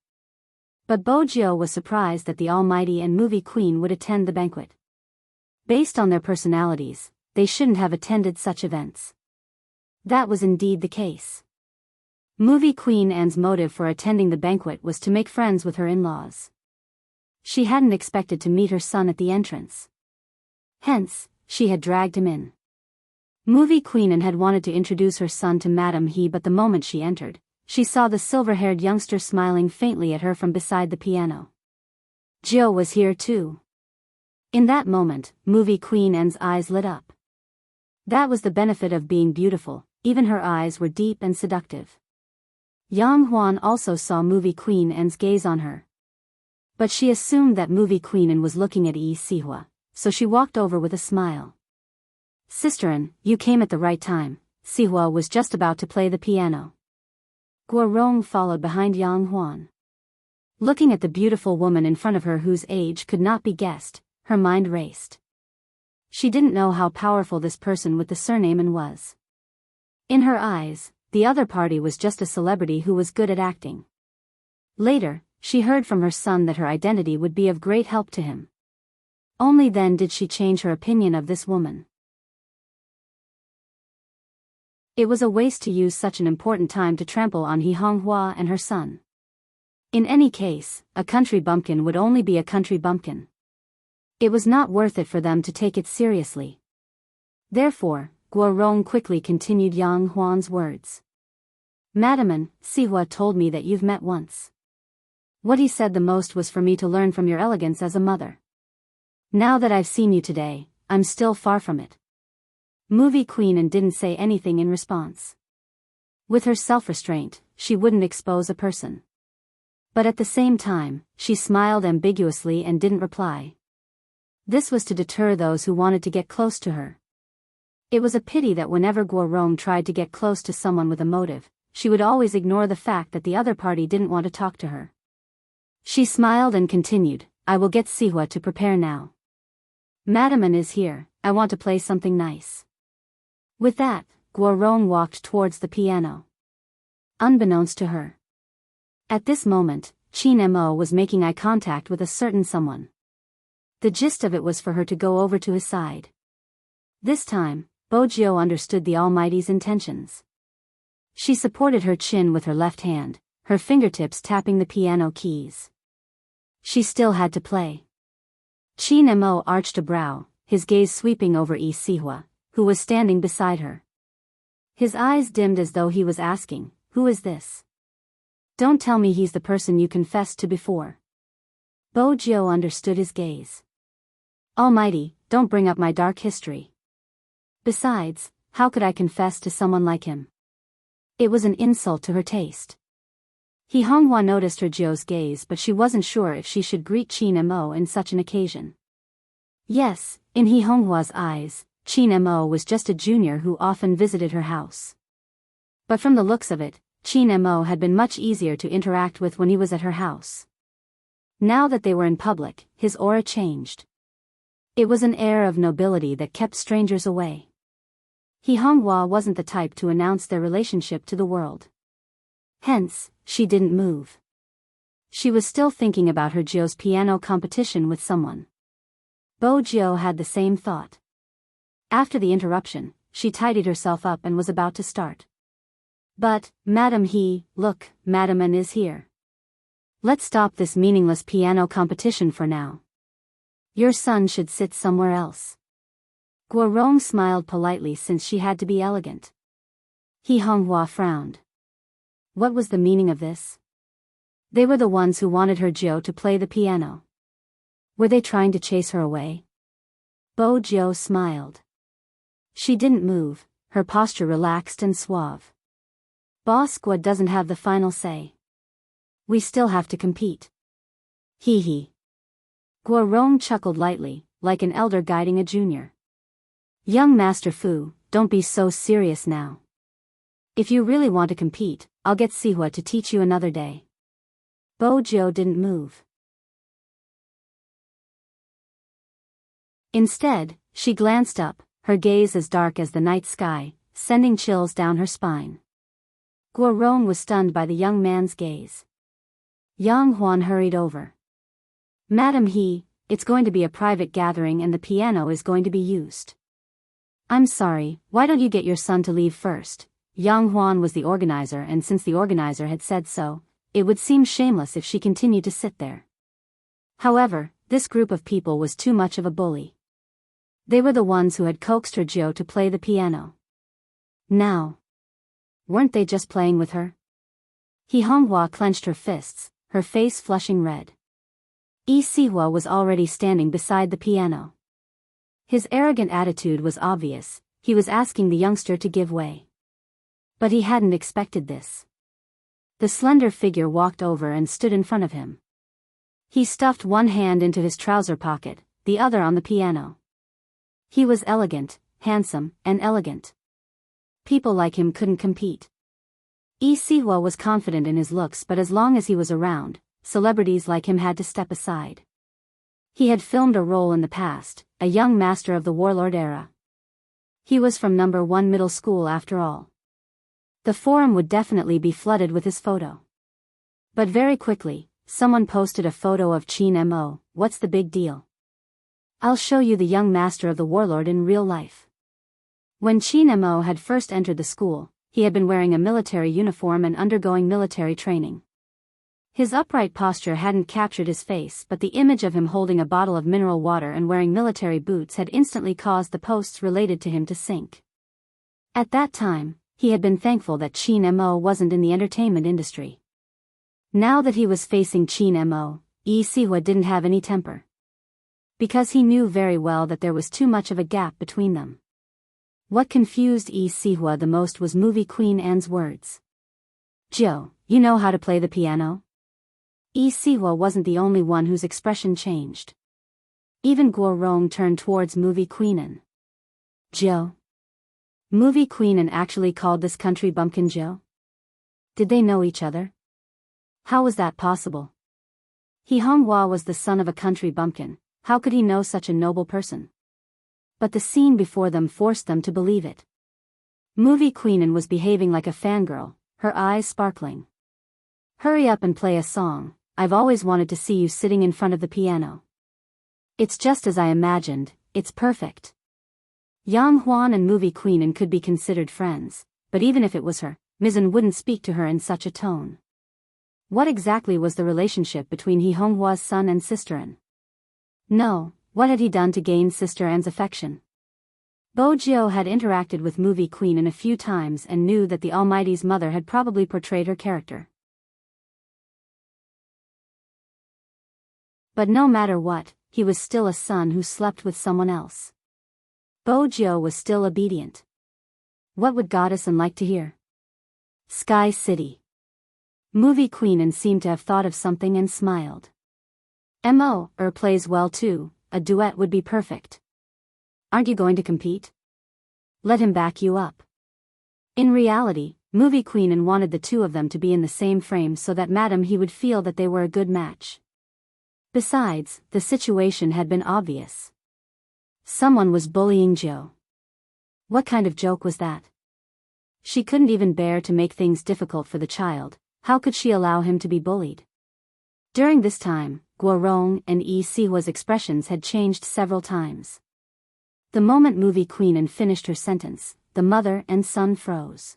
A: But Bo Jiu was surprised that the Almighty and Movie Queen would attend the banquet. Based on their personalities, they shouldn't have attended such events. That was indeed the case. Movie Queenan's motive for attending the banquet was to make friends with her in-laws. She hadn't expected to meet her son at the entrance. Hence, she had dragged him in. Movie Queenan had wanted to introduce her son to Madame He, but the moment she entered, she saw the silver-haired youngster smiling faintly at her from beside the piano. Jiu was here too. In that moment, Movie Queenan's eyes lit up. That was the benefit of being beautiful, even her eyes were deep and seductive. Yang Huan also saw Movie Queenan's gaze on her. But she assumed that Movie Queenan was looking at Yi Sihua, so she walked over with a smile. Sisterin, you came at the right time. Sihua was just about to play the piano. Guorong followed behind Yang Huan. Looking at the beautiful woman in front of her whose age could not be guessed, her mind raced. She didn't know how powerful this person with the surname was. In her eyes, the other party was just a celebrity who was good at acting. Later, she heard from her son that her identity would be of great help to him. Only then did she change her opinion of this woman. It was a waste to use such an important time to trample on He Honghua and her son. In any case, a country bumpkin would only be a country bumpkin. It was not worth it for them to take it seriously. Therefore, Guo Rong quickly continued Yang Huan's words. Madam, Sihua told me that you've met once. What he said the most was for me to learn from your elegance as a mother. Now that I've seen you today, I'm still far from it. Movie queen and didn't say anything in response. With her self-restraint, she wouldn't expose a person. But at the same time, she smiled ambiguously and didn't reply. This was to deter those who wanted to get close to her. It was a pity that whenever Guo Rong tried to get close to someone with a motive, she would always ignore the fact that the other party didn't want to talk to her. She smiled and continued, I will get Sihua to prepare now. Madam is here, I want to play something nice. With that, Guo Rong walked towards the piano. Unbeknownst to her. At this moment, Qin Mo was making eye contact with a certain someone. The gist of it was for her to go over to his side. This time, Bojiu understood the Almighty's intentions. She supported her chin with her left hand, her fingertips tapping the piano keys. She still had to play. Qin Mo arched a brow, his gaze sweeping over Yi Sihua, who was standing beside her. His eyes dimmed as though he was asking, who is this? Don't tell me he's the person you confessed to before. Bojiu understood his gaze. Almighty, don't bring up my dark history. Besides, how could I confess to someone like him? It was an insult to her taste. He Honghua noticed her Jiu's gaze, but she wasn't sure if she should greet Qin Mo in such an occasion. Yes, in He Honghua's eyes, Qin Mo was just a junior who often visited her house. But from the looks of it, Qin Mo had been much easier to interact with when he was at her house. Now that they were in public, his aura changed. It was an air of nobility that kept strangers away. He Honghua wasn't the type to announce their relationship to the world. Hence, she didn't move. She was still thinking about her Jiu's piano competition with someone. Bojiu had the same thought. After the interruption, she tidied herself up and was about to start. But, Madam look, Madam An is here. Let's stop this meaningless piano competition for now. Your son should sit somewhere else. Guo Rong smiled politely since she had to be elegant. He Honghua frowned. What was the meaning of this? They were the ones who wanted her Jiu to play the piano. Were they trying to chase her away? Bojiu smiled. She didn't move, her posture relaxed and suave. Boss Guo doesn't have the final say. We still have to compete. Hee hee. Guo Rong chuckled lightly, like an elder guiding a junior. Young Master Fu, don't be so serious now. If you really want to compete, I'll get Sihua to teach you another day. Bojiu didn't move. Instead, she glanced up, her gaze as dark as the night sky, sending chills down her spine. Guo Rong was stunned by the young man's gaze. Yang Huan hurried over. Madam it's going to be a private gathering and the piano is going to be used. I'm sorry, why don't you get your son to leave first? Yang Huan was the organizer, and since the organizer had said so, it would seem shameless if she continued to sit there. However, this group of people was too much of a bully. They were the ones who had coaxed her Jiu to play the piano. Now, weren't they just playing with her? He Honghua clenched her fists, her face flushing red. Yi Sihua was already standing beside the piano. His arrogant attitude was obvious, he was asking the youngster to give way. But he hadn't expected this. The slender figure walked over and stood in front of him. He stuffed one hand into his trouser pocket, the other on the piano. He was elegant, handsome, and elegant. People like him couldn't compete. Yi Sihua was confident in his looks, but as long as he was around, celebrities like him had to step aside. He had filmed a role in the past, a young master of the warlord era. He was from number 1 middle school after all. The forum would definitely be flooded with his photo. But very quickly, someone posted a photo of Chin Mo. What's the big deal? I'll show you the young master of the warlord in real life. When Chin Mo had first entered the school, he had been wearing a military uniform and undergoing military training. His upright posture hadn't captured his face, but the image of him holding a bottle of mineral water and wearing military boots had instantly caused the posts related to him to sink. At that time, he had been thankful that Chin Mo wasn't in the entertainment industry. Now that he was facing Chin Mo, Yi Sihua didn't have any temper. Because he knew very well that there was too much of a gap between them. What confused Yi Sihua the most was movie queen Anne's words. "Joe, you know how to play the piano?" Yi Sihua wasn't the only one whose expression changed. Even Guo Rong turned towards movie queen Anne. "Joe?" Movie queen Anne actually called this country bumpkin Joe? Did they know each other? How was that possible? He Honghua was the son of a country bumpkin. How could he know such a noble person? But the scene before them forced them to believe it. Movie queen Anne was behaving like a fangirl, her eyes sparkling. "Hurry up and play a song. I've always wanted to see you sitting in front of the piano." "It's just as I imagined, it's perfect." Yang Huan and movie queen Anne could be considered friends, but even if it was her, Ms. Anne wouldn't speak to her in such a tone. What exactly was the relationship between He Honghua's son and Sister Anne? No, what had he done to gain Sister Anne's affection? Bo Jiao had interacted with movie queen Anne a few times and knew that the Almighty's mother had probably portrayed her character. But no matter what, he was still a son who slept with someone else. Bo Jiao was still obedient. What would Goddess Anne like to hear? Sky City. Movie queen Anne seemed to have thought of something and smiled. Mo plays well too, a duet would be perfect. Aren't you going to compete? Let him back you up. In reality, movie queen Anne wanted the two of them to be in the same frame so that Madam He would feel that they were a good match. Besides, the situation had been obvious. Someone was bullying Joe. What kind of joke was that? She couldn't even bear to make things difficult for the child. How could she allow him to be bullied? During this time, Guo Rong and Yi Sihua's expressions had changed several times. The moment movie queen Anne finished her sentence, the mother and son froze.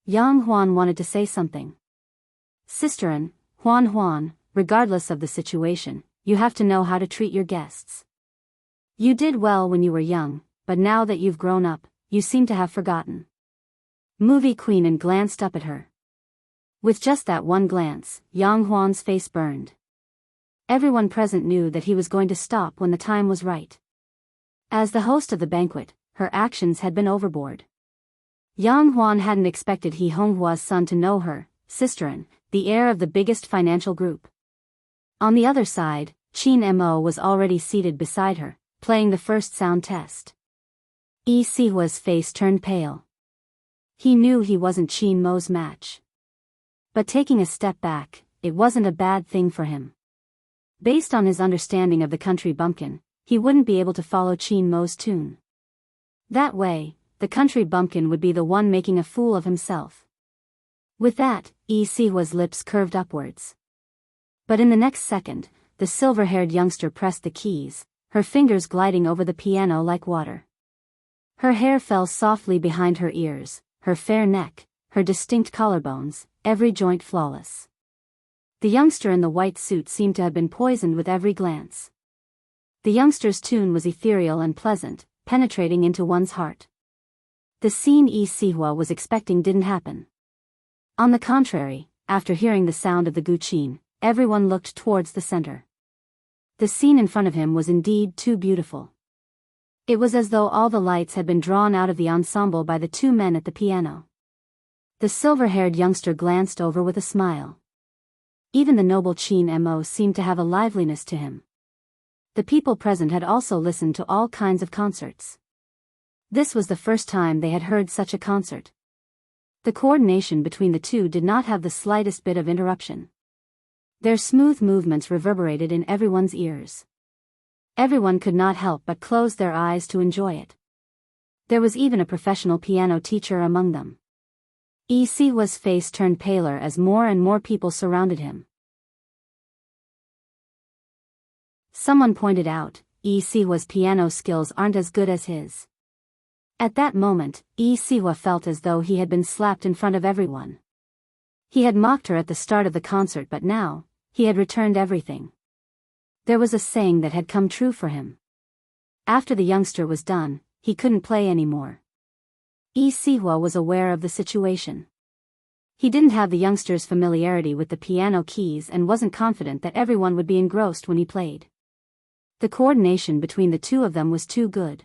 A: Yang Huan wanted to say something. Sister Anne, Huan, regardless of the situation, you have to know how to treat your guests. You did well when you were young, but now that you've grown up, you seem to have forgotten. Movie queen Anne glanced up at her. With just that one glance, Yang Huan's face burned. Everyone present knew that he was going to stop when the time was right. As the host of the banquet, her actions had been overboard. Yang Huan hadn't expected He Honghua's son to know her, Sister Anne, the heir of the biggest financial group. On the other side, Chin Mo was already seated beside her, playing the first sound test. Yi Sihua's face turned pale. He knew he wasn't Chin Mo's match. But taking a step back, it wasn't a bad thing for him. Based on his understanding of the country bumpkin, he wouldn't be able to follow Chin Mo's tune. That way, the country bumpkin would be the one making a fool of himself. With that, Yi Sihua's lips curved upwards. But in the next second, the silver-haired youngster pressed the keys, her fingers gliding over the piano like water. Her hair fell softly behind her ears, her fair neck, her distinct collarbones, every joint flawless. The youngster in the white suit seemed to have been poisoned with every glance. The youngster's tune was ethereal and pleasant, penetrating into one's heart. The scene Yi Sihua was expecting didn't happen. On the contrary, after hearing the sound of the guqin, everyone looked towards the center. The scene in front of him was indeed too beautiful. It was as though all the lights had been drawn out of the ensemble by the two men at the piano. The silver-haired youngster glanced over with a smile. Even the noble Chin Mo seemed to have a liveliness to him. The people present had also listened to all kinds of concerts. This was the first time they had heard such a concert. The coordination between the two did not have the slightest bit of interruption. Their smooth movements reverberated in everyone's ears. Everyone could not help but close their eyes to enjoy it. There was even a professional piano teacher among them. Isiwa's face turned paler as more and more people surrounded him. Someone pointed out, Isiwa's piano skills aren't as good as his. At that moment, Isiwa felt as though he had been slapped in front of everyone. He had mocked her at the start of the concert, but now, he had returned everything. There was a saying that had come true for him. After the youngster was done, he couldn't play anymore. Isiwa was aware of the situation. He didn't have the youngster's familiarity with the piano keys and wasn't confident that everyone would be engrossed when he played. The coordination between the two of them was too good.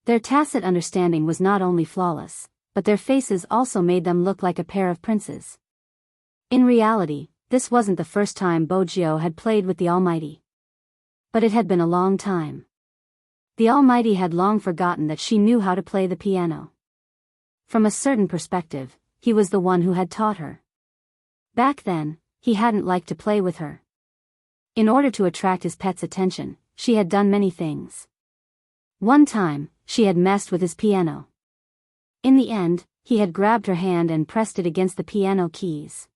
A: Their tacit understanding was not only flawless, but their faces also made them look like a pair of princes. In reality, this wasn't the first time Bojio had played with the Almighty. But it had been a long time. The Almighty had long forgotten that she knew how to play the piano. From a certain perspective, he was the one who had taught her. Back then, he hadn't liked to play with her. In order to attract his pet's attention, she had done many things. One time, she had messed with his piano. In the end, he had grabbed her hand and pressed it against the piano keys.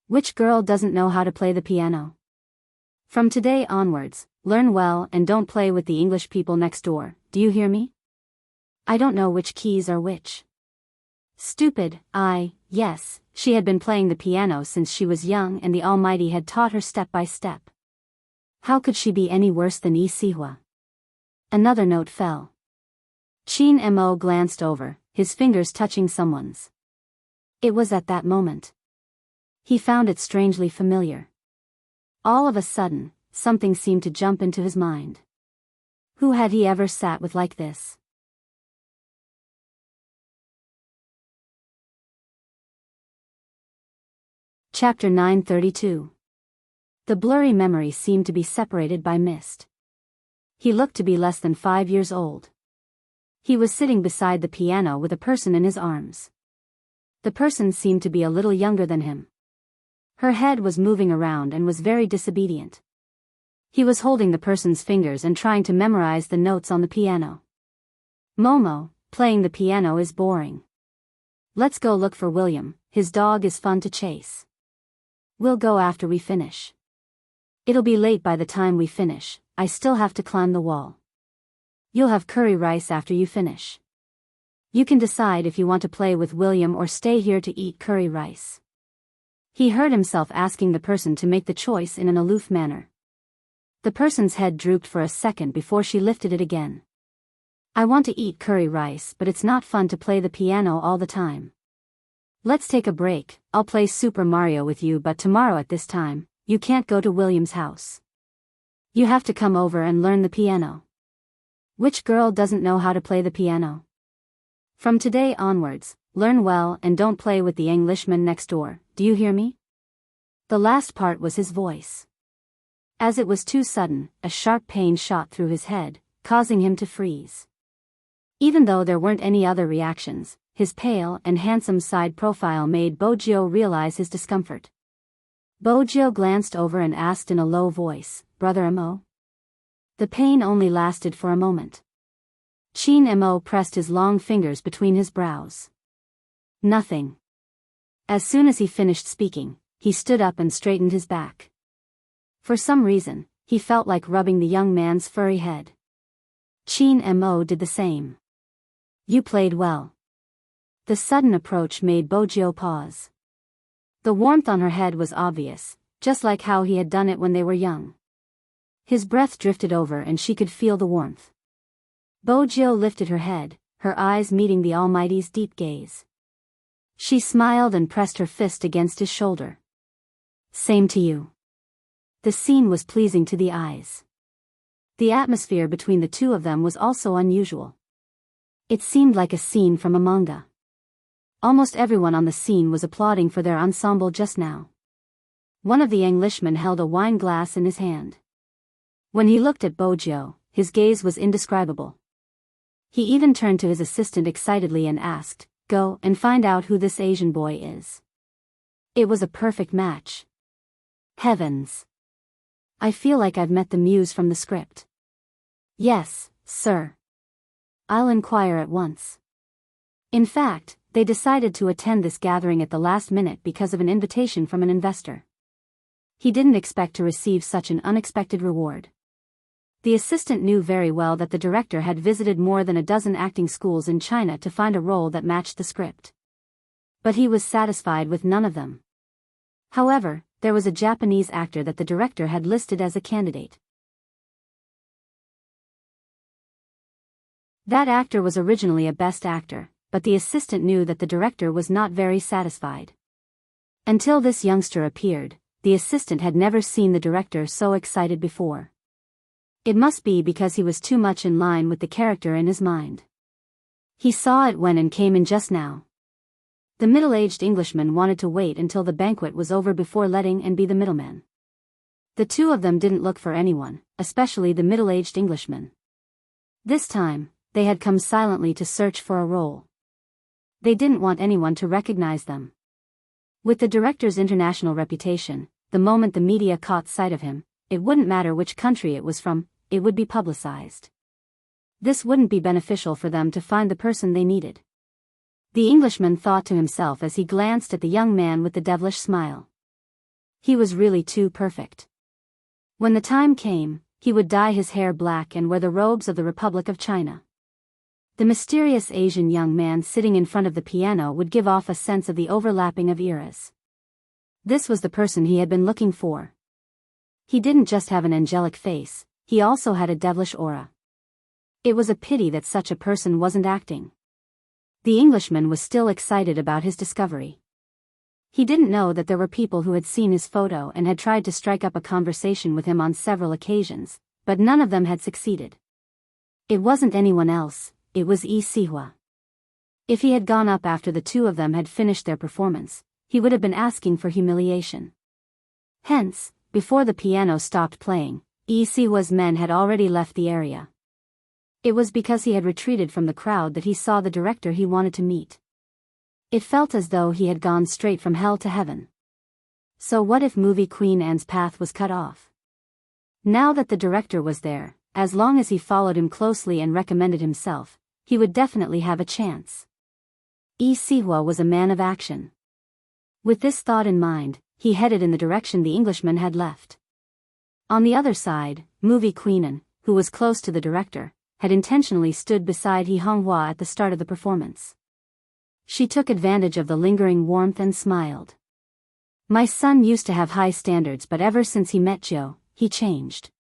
A: Which girl doesn't know how to play the piano? From today onwards, learn well and don't play with the English people next door, do you hear me? I don't know which keys are which. Stupid, yes, she had been playing the piano since she was young and the Almighty had taught her step by step. How could she be any worse than Isiwa? Another note fell. Chin Mo glanced over, his fingers touching someone's. It was at that moment. He found it strangely familiar. All of a sudden, something seemed to jump into his mind. Who had he ever sat with like this? Chapter 932. The blurry memory seemed to be separated by mist. He looked to be less than 5 years old. He was sitting beside the piano with a person in his arms. The person seemed to be a little younger than him. Her head was moving around and was very disobedient. He was holding the person's fingers and trying to memorize the notes on the piano. Momo, playing the piano is boring. Let's go look for William, his dog is fun to chase. We'll go after we finish. It'll be late by the time we finish, I still have to climb the wall. You'll have curry rice after you finish. You can decide if you want to play with William or stay here to eat curry rice. He heard himself asking the person to make the choice in an aloof manner. The person's head drooped for a second before she lifted it again. I want to eat curry rice, but it's not fun to play the piano all the time. Let's take a break, I'll play Super Mario with you, but tomorrow at this time, you can't go to William's house. You have to come over and learn the piano. Which girl doesn't know how to play the piano? From today onwards, learn well and don't play with the Englishman next door, do you hear me? The last part was his voice. As it was too sudden, a sharp pain shot through his head, causing him to freeze. Even though there weren't any other reactions, his pale and handsome side profile made Bojio realize his discomfort. Bojio glanced over and asked in a low voice, Brother Mo? The pain only lasted for a moment. Chin Mo pressed his long fingers between his brows. Nothing. As soon as he finished speaking, he stood up and straightened his back. For some reason, he felt like rubbing the young man's furry head. Chin Mo did the same. You played well. The sudden approach made Bojio pause. The warmth on her head was obvious, just like how he had done it when they were young. His breath drifted over and she could feel the warmth. Bojio lifted her head, her eyes meeting the Almighty's deep gaze. She smiled and pressed her fist against his shoulder. Same to you. The scene was pleasing to the eyes. The atmosphere between the two of them was also unusual. It seemed like a scene from a manga. Almost everyone on the scene was applauding for their ensemble just now. One of the Englishmen held a wine glass in his hand. When he looked at Bojio, his gaze was indescribable. He even turned to his assistant excitedly and asked, Go and find out who this Asian boy is. It was a perfect match. Heavens! I feel like I've met the muse from the script. Yes, sir. I'll inquire at once. In fact, they decided to attend this gathering at the last minute because of an invitation from an investor. He didn't expect to receive such an unexpected reward. The assistant knew very well that the director had visited more than a dozen acting schools in China to find a role that matched the script. But he was satisfied with none of them. However, there was a Japanese actor that the director had listed as a candidate. That actor was originally a best actor, but the assistant knew that the director was not very satisfied. Until this youngster appeared, the assistant had never seen the director so excited before. It must be because he was too much in line with the character in his mind. He saw it when and came in just now. The middle-aged Englishman wanted to wait until the banquet was over before letting and be the middleman. The two of them didn't look for anyone, especially the middle-aged Englishman. This time, they had come silently to search for a role. They didn't want anyone to recognize them. With the director's international reputation, the moment the media caught sight of him, it wouldn't matter which country it was from, it would be publicized. This wouldn't be beneficial for them to find the person they needed. The Englishman thought to himself as he glanced at the young man with the devilish smile. He was really too perfect. When the time came, he would dye his hair black and wear the robes of the Republic of China. The mysterious Asian young man sitting in front of the piano would give off a sense of the overlapping of eras. This was the person he had been looking for. He didn't just have an angelic face, he also had a devilish aura. It was a pity that such a person wasn't acting. The Englishman was still excited about his discovery. He didn't know that there were people who had seen his photo and had tried to strike up a conversation with him on several occasions, but none of them had succeeded. It wasn't anyone else, it was Yi Sihua. If he had gone up after the two of them had finished their performance, he would have been asking for humiliation. Hence, before the piano stopped playing, Yi Sihua's men had already left the area. It was because he had retreated from the crowd that he saw the director he wanted to meet. It felt as though he had gone straight from hell to heaven. So what if movie Queen Anne's path was cut off? Now that the director was there, as long as he followed him closely and recommended himself, he would definitely have a chance. Yi Sihua was a man of action. With this thought in mind, he headed in the direction the Englishman had left. On the other side, movie Queen Anne, who was close to the director, had intentionally stood beside He Honghua at the start of the performance. She took advantage of the lingering warmth and smiled. My son used to have high standards, but ever since he met Joe, he changed.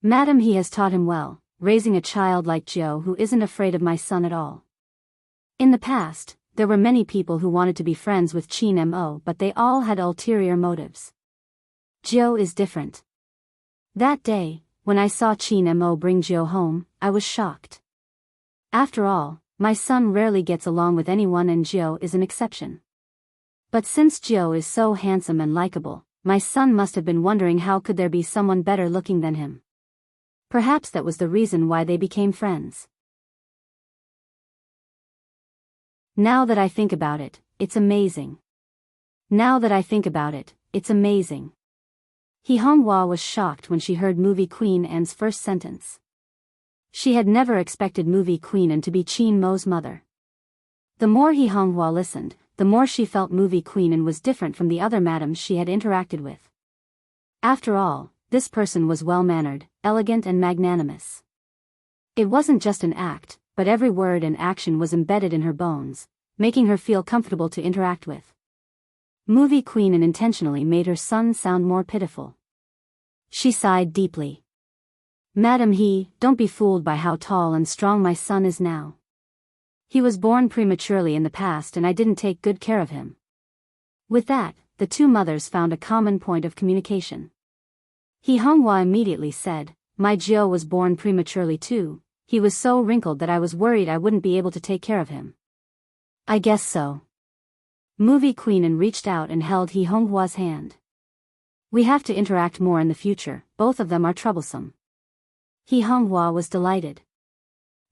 A: Madam, he has taught him well, raising a child like Joe who isn't afraid of my son at all. In the past, there were many people who wanted to be friends with Qin Mo, but they all had ulterior motives. Joe is different. That day, when I saw Qin Mo bring Joe home, I was shocked. After all, my son rarely gets along with anyone and Joe is an exception. But since Joe is so handsome and likable, my son must have been wondering how could there be someone better looking than him. Perhaps that was the reason why they became friends. Now that I think about it, it's amazing. Now that I think about it, it's amazing. He Honghua was shocked when she heard movie Queen Anne's first sentence. She had never expected movie Queen Anne to be Qin Mo's mother. The more He Honghua listened, the more she felt movie Queen Anne was different from the other madams she had interacted with. After all, this person was well-mannered, elegant and magnanimous. It wasn't just an act, but every word and action was embedded in her bones, making her feel comfortable to interact with. Movie Queen Anne intentionally made her son sound more pitiful. She sighed deeply. Madam, don't be fooled by how tall and strong my son is now. He was born prematurely in the past and I didn't take good care of him. With that, the two mothers found a common point of communication. He Honghua immediately said, my Joe was born prematurely too, he was so wrinkled that I was worried I wouldn't be able to take care of him. I guess so. Movie Queen Anne reached out and held He Honghua's hand. We have to interact more in the future, both of them are troublesome. He Honghua was delighted.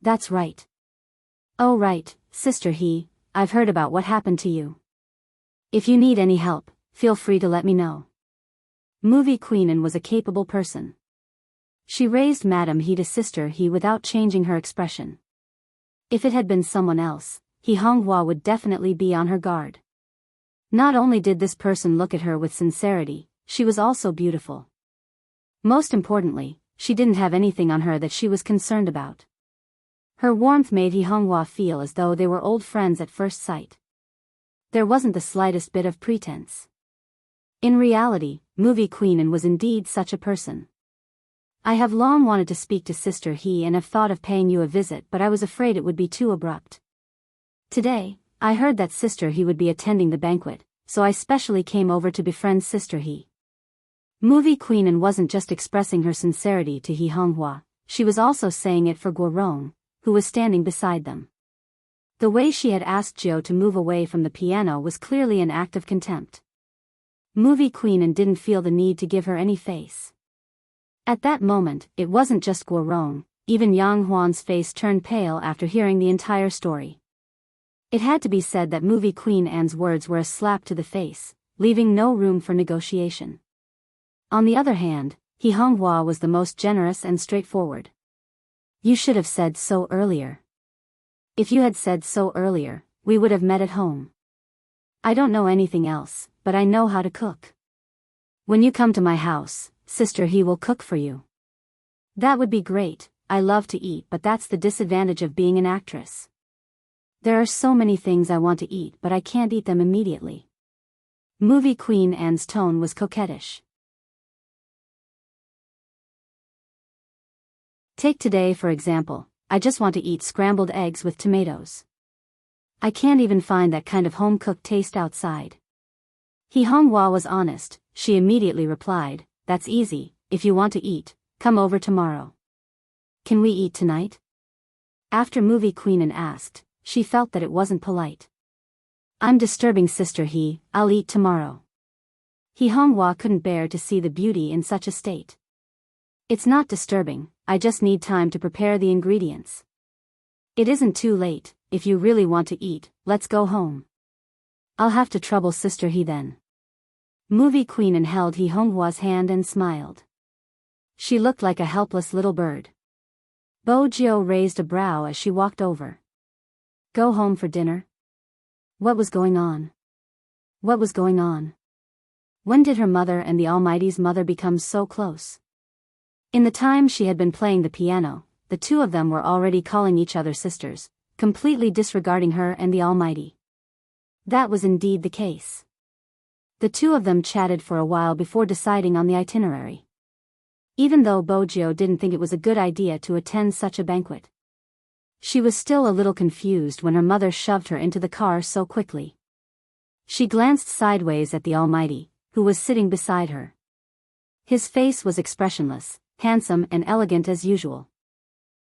A: That's right. Oh right, Sister He, I've heard about what happened to you. If you need any help, feel free to let me know. Movie Queen Anne was a capable person. She raised Madam He to Sister He without changing her expression. If it had been someone else, He Honghua would definitely be on her guard. Not only did this person look at her with sincerity, she was also beautiful. Most importantly, she didn't have anything on her that she was concerned about. Her warmth made He Honghua feel as though they were old friends at first sight. There wasn't the slightest bit of pretense. In reality, movie queen was indeed such a person. I have long wanted to speak to Sister He and have thought of paying you a visit, but I was afraid it would be too abrupt. Today, I heard that Sister He would be attending the banquet, so I specially came over to befriend Sister He. Movie queen wasn't just expressing her sincerity to He Honghua, she was also saying it for Guorong, who was standing beside them. The way she had asked Jiu to move away from the piano was clearly an act of contempt. Movie queen didn't feel the need to give her any face. At that moment, it wasn't just Guorong, even Yang Huan's face turned pale after hearing the entire story. It had to be said that movie queen's words were a slap to the face, leaving no room for negotiation. On the other hand, He Honghua was the most generous and straightforward. You should have said so earlier. If you had said so earlier, we would have met at home. I don't know anything else, but I know how to cook. When you come to my house, Sister He will cook for you. That would be great. I love to eat, but that's the disadvantage of being an actress. There are so many things I want to eat, but I can't eat them immediately. Movie queen's tone was coquettish. Take today for example, I just want to eat scrambled eggs with tomatoes. I can't even find that kind of home-cooked taste outside. He Honghua was honest. She immediately replied, that's easy, if you want to eat, come over tomorrow. Can we eat tonight? After movie queen asked, she felt that it wasn't polite. I'm disturbing Sister He, I'll eat tomorrow. He Honghua couldn't bear to see the beauty in such a state. It's not disturbing, I just need time to prepare the ingredients. It isn't too late, if you really want to eat, let's go home. I'll have to trouble Sister He then. Movie queen held He Honghua's hand and smiled. She looked like a helpless little bird. Bo Jiu raised a brow as she walked over. Go home for dinner? What was going on? What was going on? When did her mother and the Almighty's mother become so close? In the time she had been playing the piano, the two of them were already calling each other sisters, completely disregarding her and the Almighty. That was indeed the case. The two of them chatted for a while before deciding on the itinerary. Even though Bo Jiu didn't think it was a good idea to attend such a banquet, she was still a little confused when her mother shoved her into the car so quickly. She glanced sideways at the Almighty, who was sitting beside her. His face was expressionless, handsome and elegant as usual.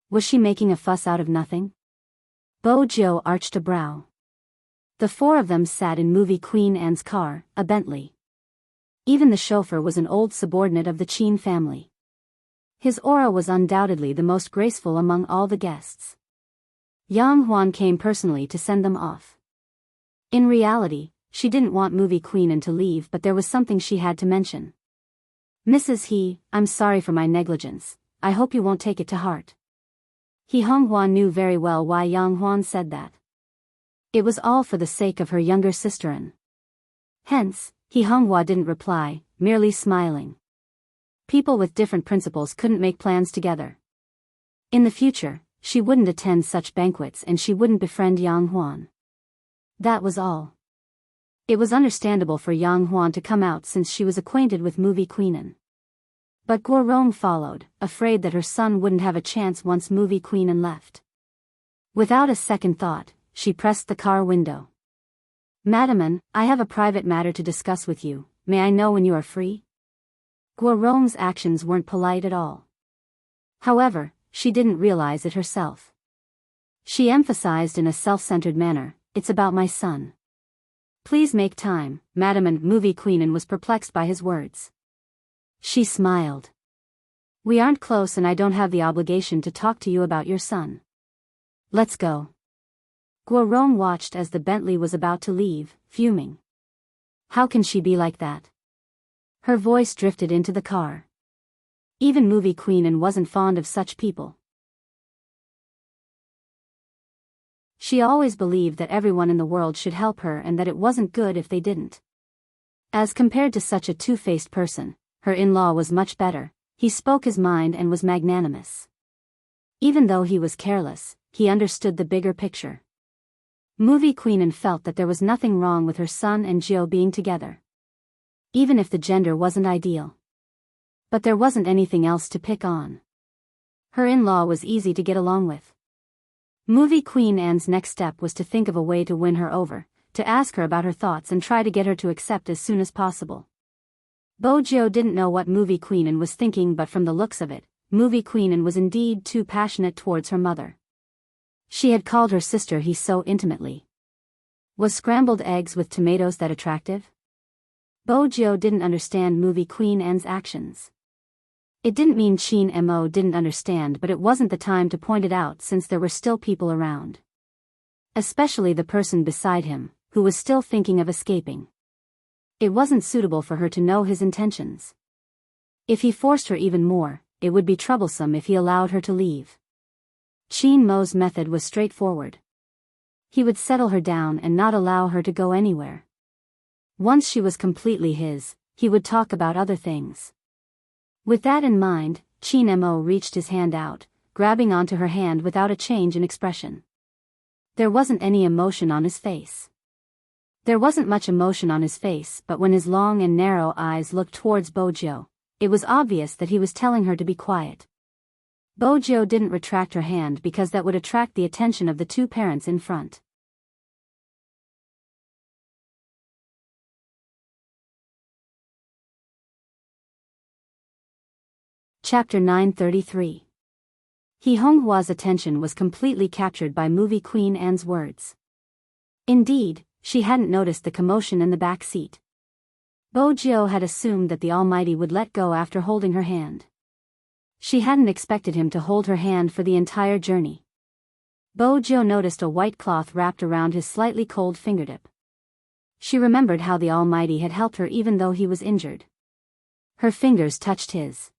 A: Was she making a fuss out of nothing? Bo Jiu arched a brow. The four of them sat in movie queen's car, a Bentley. Even the chauffeur was an old subordinate of the Qin family. His aura was undoubtedly the most graceful among all the guests. Yang Huan came personally to send them off. In reality, she didn't want movie queen to leave, but there was something she had to mention. Mrs. He, I'm sorry for my negligence, I hope you won't take it to heart. He Honghua knew very well why Yang Huan said that. It was all for the sake of her younger sister. Hence, He Honghua didn't reply, merely smiling. People with different principles couldn't make plans together. In the future, she wouldn't attend such banquets and she wouldn't befriend Yang Huan. That was all. It was understandable for Yang Huan to come out since she was acquainted with movie queen. But Guorong followed, afraid that her son wouldn't have a chance once movie queen left. Without a second thought, she pressed the car window. Madam, I have a private matter to discuss with you, may I know when you are free? Guorong's actions weren't polite at all. However, she didn't realize it herself. She emphasized in a self-centered manner, it's about my son. Please make time, Madam. Movie queen was perplexed by his words. She smiled. We aren't close and I don't have the obligation to talk to you about your son. Let's go. Guorong watched as the Bentley was about to leave, fuming. How can she be like that? Her voice drifted into the car. Even movie queen wasn't fond of such people. She always believed that everyone in the world should help her and that it wasn't good if they didn't. As compared to such a two-faced person, her in-law was much better. He spoke his mind and was magnanimous. Even though he was careless, he understood the bigger picture. Movie Queen felt that there was nothing wrong with her son and Gio being together. Even if the gender wasn't ideal. But there wasn't anything else to pick on. Her in-law was easy to get along with. Movie Queen Anne's next step was to think of a way to win her over, to ask her about her thoughts and try to get her to accept as soon as possible. Gio didn't know what Movie Queen was thinking, but from the looks of it, Movie Queen was indeed too passionate towards her mother. She had called her sister he so intimately. Was scrambled eggs with tomatoes that attractive? Gio didn't understand Movie Queen Anne's actions. It didn't mean Chin Mo didn't understand, but it wasn't the time to point it out since there were still people around. Especially the person beside him, who was still thinking of escaping. It wasn't suitable for her to know his intentions. If he forced her even more, it would be troublesome if he allowed her to leave. Chin Mo's method was straightforward. He would settle her down and not allow her to go anywhere. Once she was completely his, he would talk about other things. With that in mind, Chin Mo reached his hand out, grabbing onto her hand without a change in expression. There wasn't any emotion on his face. There wasn't much emotion on his face, but when his long and narrow eyes looked towards Gio, it was obvious that he was telling her to be quiet. Gio didn't retract her hand because that would attract the attention of the two parents in front. Chapter 933. He Honghua's attention was completely captured by Movie Queen Anne's words. Indeed, she hadn't noticed the commotion in the back seat. Gio had assumed that the Almighty would let go after holding her hand. She hadn't expected him to hold her hand for the entire journey. Gio noticed a white cloth wrapped around his slightly cold fingertip. She remembered how the Almighty had helped her even though he was injured. Her fingers touched his.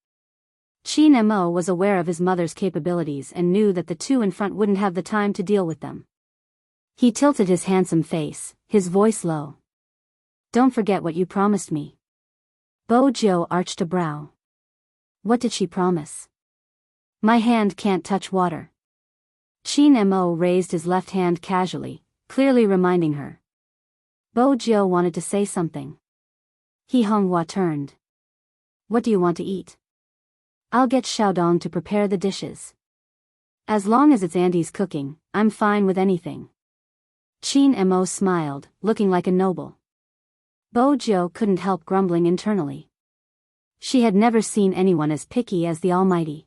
A: Chin Mo was aware of his mother's capabilities and knew that the two in front wouldn't have the time to deal with them. He tilted his handsome face, his voice low. "Don't forget what you promised me." Gio arched a brow. What did she promise? "My hand can't touch water." Chin Mo raised his left hand casually, clearly reminding her. Gio wanted to say something. He Honghua turned. "What do you want to eat?" "I'll get Xiaodong to prepare the dishes. As long as it's Auntie's cooking, I'm fine with anything." Chin Mo smiled, looking like a noble. Gio couldn't help grumbling internally. She had never seen anyone as picky as the Almighty.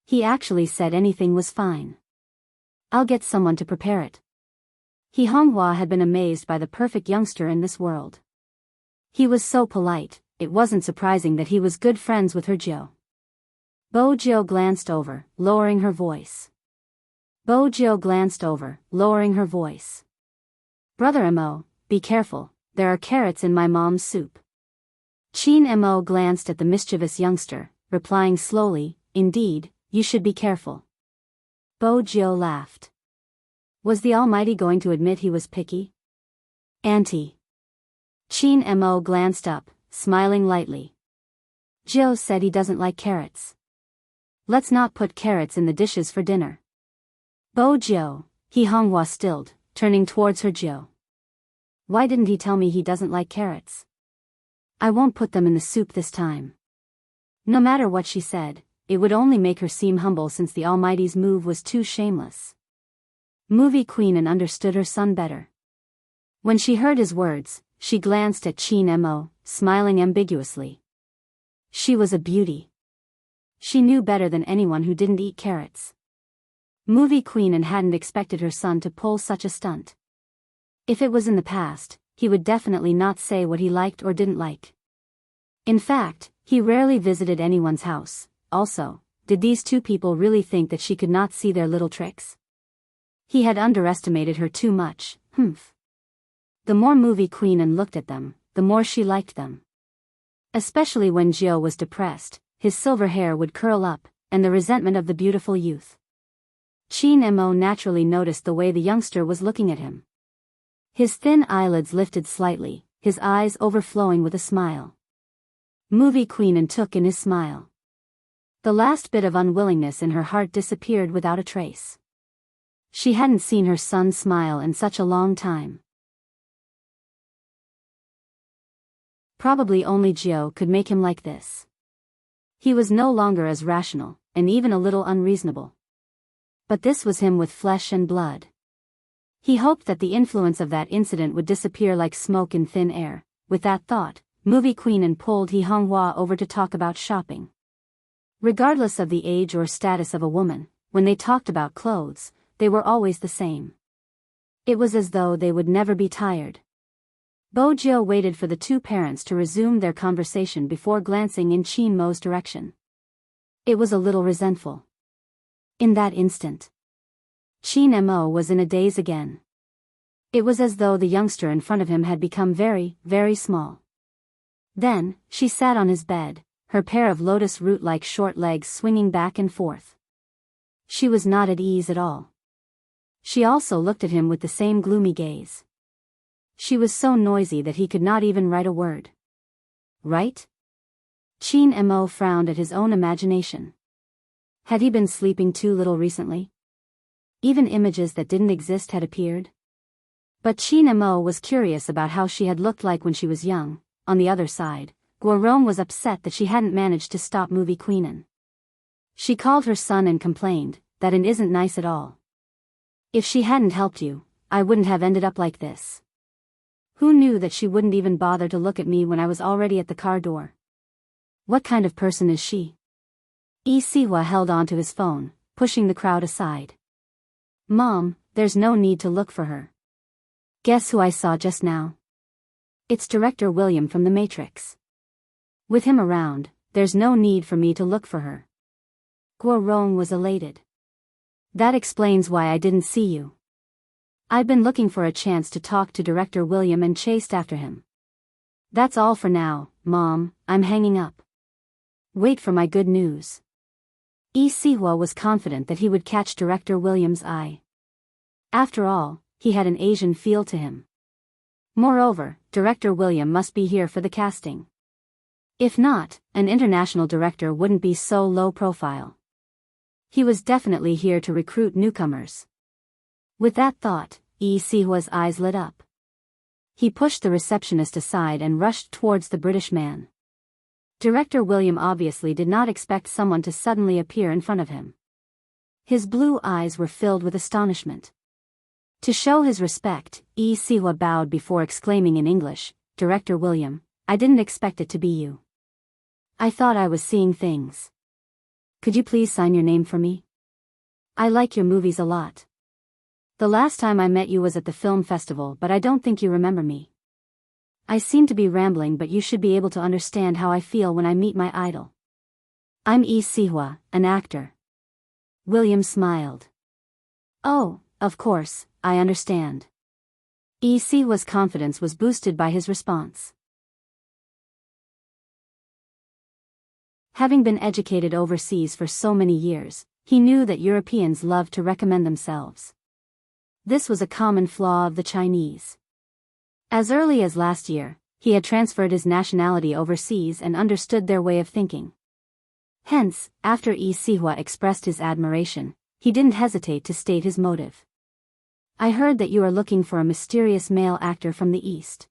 A: He actually said anything was fine. "I'll get someone to prepare it." He Honghua had been amazed by the perfect youngster in this world. He was so polite, it wasn't surprising that he was good friends with her Gio. Gio glanced over, lowering her voice. "Brother Mo, be careful, there are carrots in my mom's soup." Chin Mo glanced at the mischievous youngster, replying slowly, "Indeed, you should be careful." Gio laughed. Was the Almighty going to admit he was picky? "Auntie." Chin Mo glanced up, smiling lightly. "Gio said he doesn't like carrots. Let's not put carrots in the dishes for dinner." Gio," he Honghua stilled, turning towards her Gio. "Why didn't he tell me he doesn't like carrots?" "I won't put them in the soup this time." No matter what she said, it would only make her seem humble since the Almighty's move was too shameless. Movie Queen understood her son better. When she heard his words, she glanced at Chin Mo, smiling ambiguously. She was a beauty. She knew better than anyone who didn't eat carrots. Movie Queen hadn't expected her son to pull such a stunt. If it was in the past, he would definitely not say what he liked or didn't like. In fact, he rarely visited anyone's house. Also, did these two people really think that she could not see their little tricks? He had underestimated her too much. The more Movie Queen looked at them, the more she liked them. Especially when Gio was depressed, his silver hair would curl up, and the resentment of the beautiful youth. Chin Mo naturally noticed the way the youngster was looking at him. His thin eyelids lifted slightly, his eyes overflowing with a smile. Movie Queen took in his smile. The last bit of unwillingness in her heart disappeared without a trace. She hadn't seen her son smile in such a long time. Probably only Jiao could make him like this. He was no longer as rational, and even a little unreasonable. But this was him with flesh and blood. He hoped that the influence of that incident would disappear like smoke in thin air. With that thought, Movie Queen pulled He Honghua over to talk about shopping. Regardless of the age or status of a woman, when they talked about clothes, they were always the same. It was as though they would never be tired. Bojiu waited for the two parents to resume their conversation before glancing in Chin Mo's direction. It was a little resentful. In that instant, Chin Mo was in a daze again. It was as though the youngster in front of him had become very, very small. Then, she sat on his bed, her pair of lotus root-like short legs swinging back and forth. She was not at ease at all. She also looked at him with the same gloomy gaze. She was so noisy that he could not even write a word. Right? Chin Mo frowned at his own imagination. Had he been sleeping too little recently? Even images that didn't exist had appeared. But Chin Mo was curious about how she had looked like when she was young. On the other side, Guorong was upset that she hadn't managed to stop Movie Queen. She called her son and complained, "That isn't nice at all. If she hadn't helped you, I wouldn't have ended up like this. Who knew that she wouldn't even bother to look at me when I was already at the car door? What kind of person is she?" Yi Sihua held on to his phone, pushing the crowd aside. "Mom, there's no need to look for her. Guess who I saw just now? It's Director William from The Matrix. With him around, there's no need for me to look for her." Guorong was elated. "That explains why I didn't see you. I've been looking for a chance to talk to Director William and chased after him. That's all for now, Mom, I'm hanging up. Wait for my good news." Yi Sihua was confident that he would catch Director William's eye. After all, he had an Asian feel to him. Moreover, Director William must be here for the casting. If not, an international director wouldn't be so low profile. He was definitely here to recruit newcomers. With that thought, Yi Sihua's eyes lit up. He pushed the receptionist aside and rushed towards the British man. Director William obviously did not expect someone to suddenly appear in front of him. His blue eyes were filled with astonishment. To show his respect, Yi Sihua bowed before exclaiming in English, "Director William, I didn't expect it to be you. I thought I was seeing things. Could you please sign your name for me? I like your movies a lot. The last time I met you was at the film festival, but I don't think you remember me. I seem to be rambling, but you should be able to understand how I feel when I meet my idol. I'm Yi Sihua, an actor." William smiled. "Oh, of course, I understand." Yi Sihua's confidence was boosted by his response. Having been educated overseas for so many years, he knew that Europeans loved to recommend themselves. This was a common flaw of the Chinese. As early as last year, he had transferred his nationality overseas and understood their way of thinking. Hence, after Yi Sihua expressed his admiration, he didn't hesitate to state his motive. "I heard that you are looking for a mysterious male actor from the East.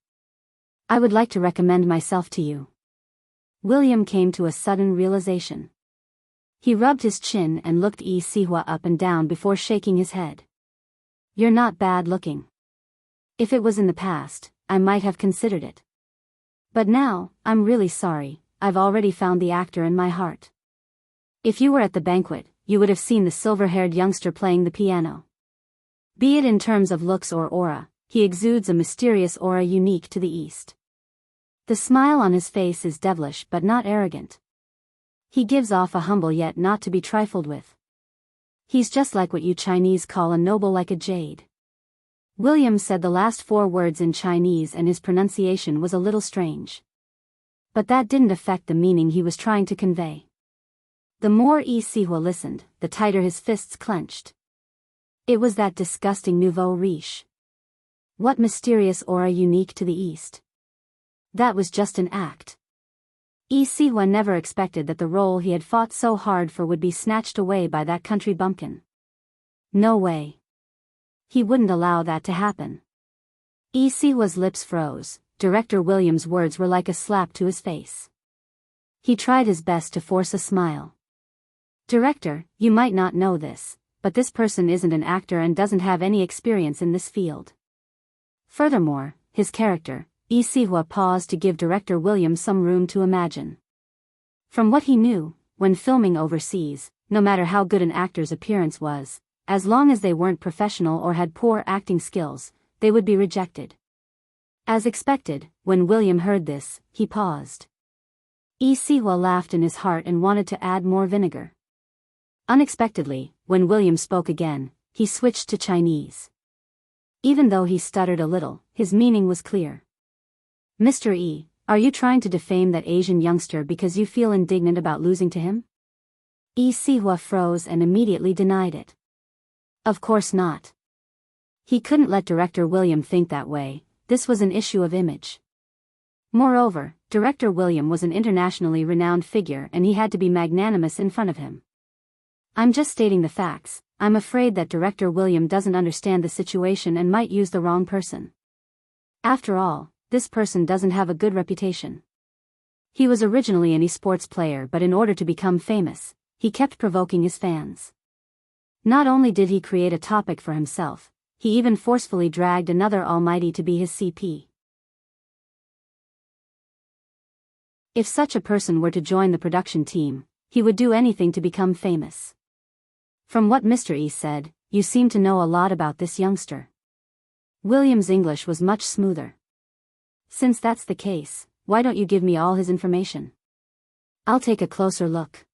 A: I would like to recommend myself to you." William came to a sudden realization. He rubbed his chin and looked Yi Sihua up and down before shaking his head. "You're not bad looking. If it was in the past, I might have considered it. But now, I'm really sorry, I've already found the actor in my heart. If you were at the banquet, you would have seen the silver-haired youngster playing the piano. Be it in terms of looks or aura, he exudes a mysterious aura unique to the East. The smile on his face is devilish but not arrogant. He gives off a humble yet not to be trifled with. He's just like what you Chinese call a noble, like a jade." William said the last 4 words in Chinese and his pronunciation was a little strange. But that didn't affect the meaning he was trying to convey. The more Yi Sihua listened, the tighter his fists clenched. It was that disgusting nouveau riche. What mysterious aura unique to the East? That was just an act. Siwa never expected that the role he had fought so hard for would be snatched away by that country bumpkin. No way. He wouldn't allow that to happen. Siwa's lips froze. Director William's words were like a slap to his face. He tried his best to force a smile. Director, you might not know this, but this person isn't an actor and doesn't have any experience in this field. Furthermore, his character, Siwa paused to give Director William some room to imagine. From what he knew, when filming overseas, no matter how good an actor's appearance was, as long as they weren't professional or had poor acting skills, they would be rejected. As expected, when William heard this, he paused. Siwa laughed in his heart and wanted to add more vinegar. Unexpectedly, when William spoke again, he switched to Chinese. Even though he stuttered a little, his meaning was clear. Mr. E, are you trying to defame that Asian youngster because you feel indignant about losing to him? Siwa froze and immediately denied it. Of course not. He couldn't let Director William think that way. This was an issue of image. Moreover, Director William was an internationally renowned figure and he had to be magnanimous in front of him. I'm just stating the facts. I'm afraid that Director William doesn't understand the situation and might use the wrong person. After all, this person doesn't have a good reputation. He was originally an esports player, but in order to become famous, he kept provoking his fans. Not only did he create a topic for himself, he even forcefully dragged another almighty to be his CP. If such a person were to join the production team, he would do anything to become famous. From what Mr. E said, you seem to know a lot about this youngster. William's English was much smoother. Since that's the case, why don't you give me all his information? I'll take a closer look.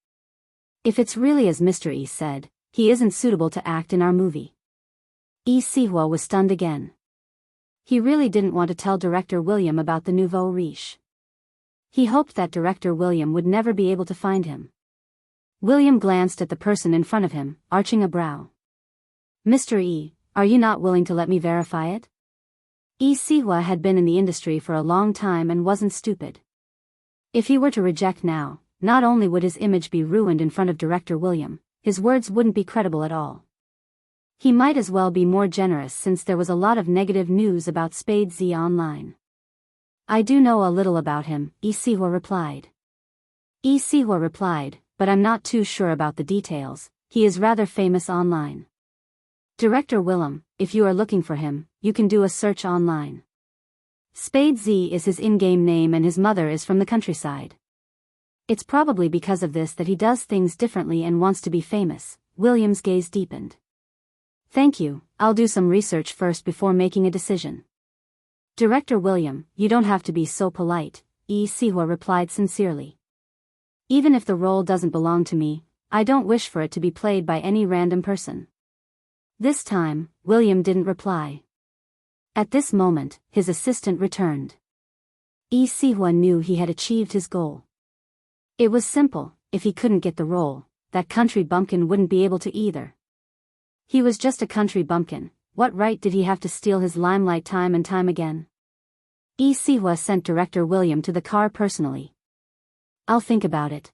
A: If it's really as Mr. E said, he isn't suitable to act in our movie. Siwa was stunned again. He really didn't want to tell Director William about the nouveau riche. He hoped that Director William would never be able to find him. William glanced at the person in front of him, arching a brow. Mr. E, are you not willing to let me verify it? Siwa had been in the industry for a long time and wasn't stupid. If he were to reject now, not only would his image be ruined in front of Director William, his words wouldn't be credible at all. He might as well be more generous since there was a lot of negative news about Spade Z online. I do know a little about him, Siwa replied. But I'm not too sure about the details. He is rather famous online. Director Willem, if you are looking for him, you can do a search online. Spade Z is his in-game name and his mother is from the countryside. It's probably because of this that he does things differently and wants to be famous. William's gaze deepened. Thank you, I'll do some research first before making a decision. Director William, you don't have to be so polite, Siwa replied sincerely. Even if the role doesn't belong to me, I don't wish for it to be played by any random person. This time, William didn't reply. At this moment, his assistant returned. Siwa knew he had achieved his goal. It was simple, if he couldn't get the role, that country bumpkin wouldn't be able to either. He was just a country bumpkin, what right did he have to steal his limelight time and time again? Siwa sent Director William to the car personally. I'll think about it.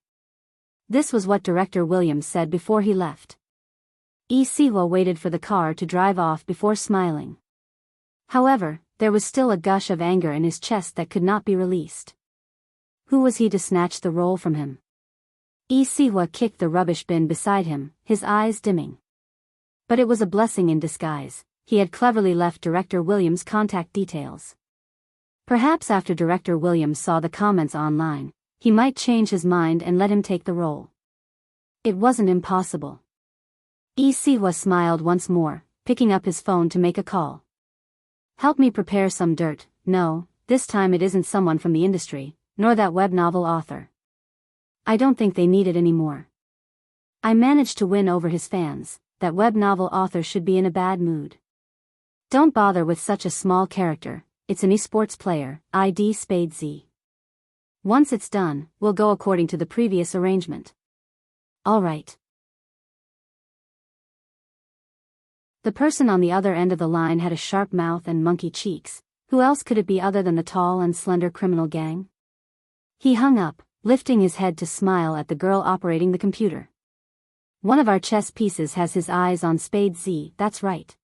A: This was what Director William said before he left. Siwa waited for the car to drive off before smiling. However, there was still a gush of anger in his chest that could not be released. Who was he to snatch the role from him? Siwa kicked the rubbish bin beside him, his eyes dimming. But it was a blessing in disguise. He had cleverly left Director William's contact details. Perhaps after Director Williams saw the comments online, he might change his mind and let him take the role. It wasn't impossible. Siwa smiled once more, picking up his phone to make a call. Help me prepare some dirt. No, this time it isn't someone from the industry, nor that web novel author. I don't think they need it anymore. I managed to win over his fans. That web novel author should be in a bad mood. Don't bother with such a small character, it's an esports player, ID Spade Z. Once it's done, we'll go according to the previous arrangement. All right. The person on the other end of the line had a sharp mouth and monkey cheeks. Who else could it be other than the tall and slender criminal gang? He hung up, lifting his head to smile at the girl operating the computer. One of our chess pieces has his eyes on spade Z, that's right.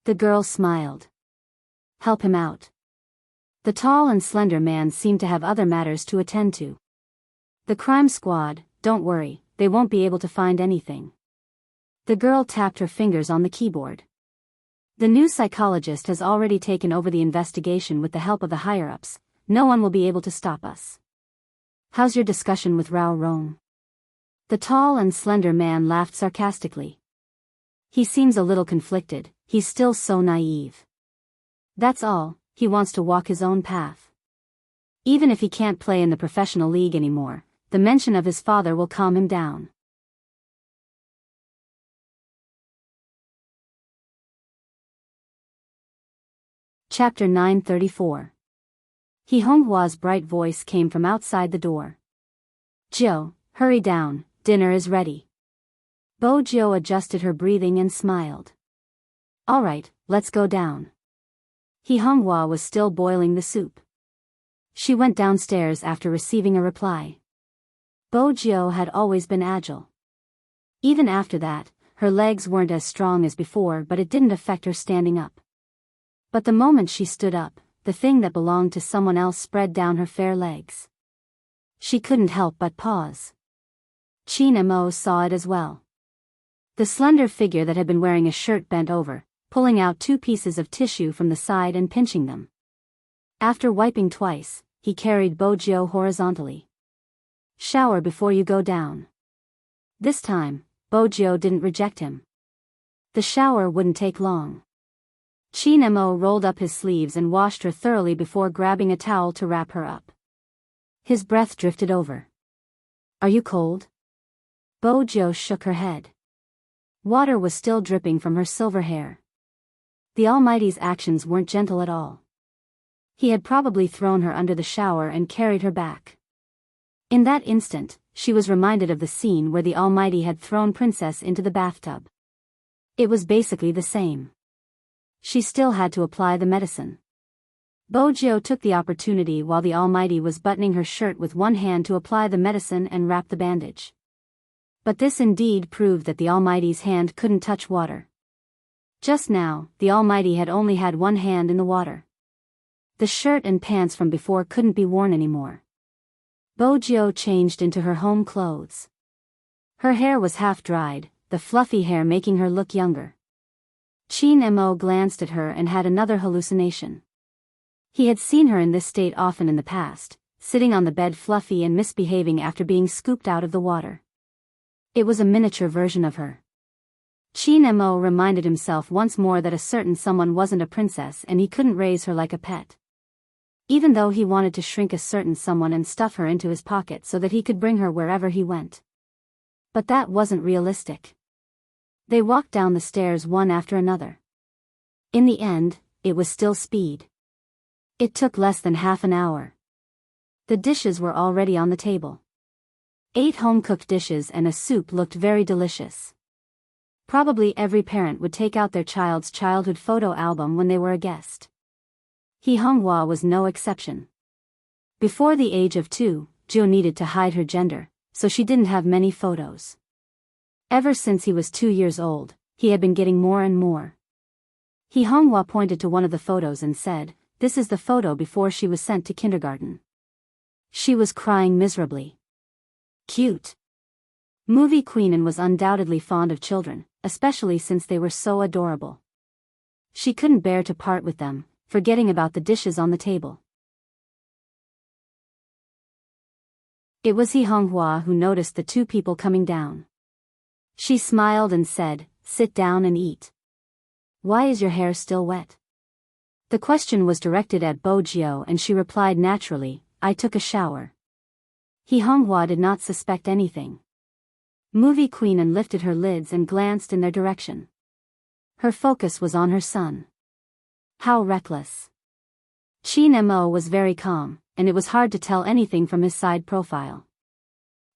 A: The girl smiled. Help him out. The tall and slender man seemed to have other matters to attend to. The crime squad, don't worry, they won't be able to find anything. The girl tapped her fingers on the keyboard. The new psychologist has already taken over the investigation with the help of the higher-ups. No one will be able to stop us. How's your discussion with Rao Rome? The tall and slender man laughed sarcastically. He seems a little conflicted, he's still so naive. That's all, he wants to walk his own path. Even if he can't play in the professional league anymore, the mention of his father will calm him down. Chapter 934. He Honghua's bright voice came from outside the door. Jiu, hurry down, dinner is ready. Bo Jiu adjusted her breathing and smiled. All right, let's go down. He Honghua was still boiling the soup. She went downstairs after receiving a reply. Bo Jiu had always been agile. Even after that, her legs weren't as strong as before, but it didn't affect her standing up. But the moment she stood up, the thing that belonged to someone else spread down her fair legs. She couldn't help but pause. Qin Mo saw it as well. The slender figure that had been wearing a shirt bent over, pulling out 2 pieces of tissue from the side and pinching them. After wiping twice, he carried Bo Jiu horizontally. Shower before you go down. This time, Bo Jiu didn't reject him. The shower wouldn't take long. Qin Mo rolled up his sleeves and washed her thoroughly before grabbing a towel to wrap her up. His breath drifted over. Are you cold? Bo Jiu shook her head. Water was still dripping from her silver hair. The Almighty's actions weren't gentle at all. He had probably thrown her under the shower and carried her back. In that instant, she was reminded of the scene where the Almighty had thrown Princess into the bathtub. It was basically the same. She still had to apply the medicine. Bo Jiu took the opportunity while the Almighty was buttoning her shirt with one hand to apply the medicine and wrap the bandage. But this indeed proved that the Almighty's hand couldn't touch water. Just now, the Almighty had only had one hand in the water. The shirt and pants from before couldn't be worn anymore. Bo Jiu changed into her home clothes. Her hair was half dried, the fluffy hair making her look younger. Qin Mo glanced at her and had another hallucination. He had seen her in this state often in the past, sitting on the bed fluffy and misbehaving after being scooped out of the water. It was a miniature version of her. Qin Mo reminded himself once more that a certain someone wasn't a princess and he couldn't raise her like a pet. Even though he wanted to shrink a certain someone and stuff her into his pocket so that he could bring her wherever he went. But that wasn't realistic. They walked down the stairs one after another. In the end, it was still speed. It took less than half an hour. The dishes were already on the table. 8 home-cooked dishes and a soup looked very delicious. Probably every parent would take out their child's childhood photo album when they were a guest. He Honghua was no exception. Before the age of 2, Jiu needed to hide her gender, so she didn't have many photos. Ever since he was 2 years old, he had been getting more and more. He Honghua pointed to one of the photos and said, "This is the photo before she was sent to kindergarten." She was crying miserably. Cute. Movie Queenan was undoubtedly fond of children, especially since they were so adorable. She couldn't bear to part with them, forgetting about the dishes on the table. It was He Honghua who noticed the 2 people coming down. She smiled and said, "Sit down and eat. Why is your hair still wet?" The question was directed at Bo Jiu and she replied naturally, "I took a shower." He Honghua did not suspect anything. Movie Queenan lifted her lids and glanced in their direction. Her focus was on her son. How reckless. Qin Mo was very calm, and it was hard to tell anything from his side profile.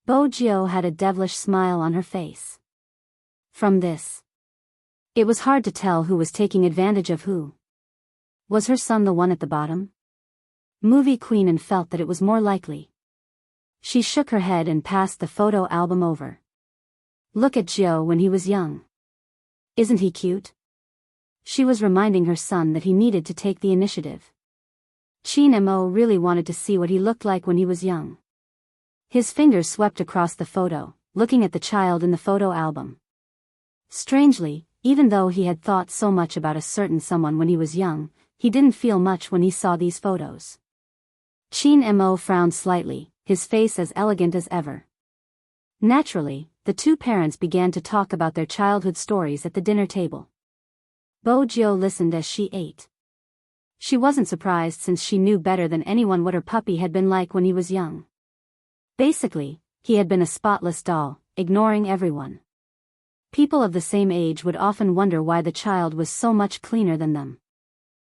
A: Bo Jiu had a devilish smile on her face. From this, It was hard to tell who was taking advantage of who. Was her son the one at the bottom? Movie Queen and felt that it was more likely. She shook her head and passed the photo album over. Look at Joe when he was young. Isn't he cute? She was reminding her son that he needed to take the initiative. Chin Mo really wanted to see what he looked like when he was young. His fingers swept across the photo, looking at the child in the photo album. Strangely, even though he had thought so much about a certain someone when he was young, he didn't feel much when he saw these photos. Chin Mo frowned slightly, his face as elegant as ever. Naturally, the two parents began to talk about their childhood stories at the dinner table. Bo Jio listened as she ate. She wasn't surprised since she knew better than anyone what her puppy had been like when he was young. Basically, he had been a spotless doll, ignoring everyone. People of the same age would often wonder why the child was so much cleaner than them.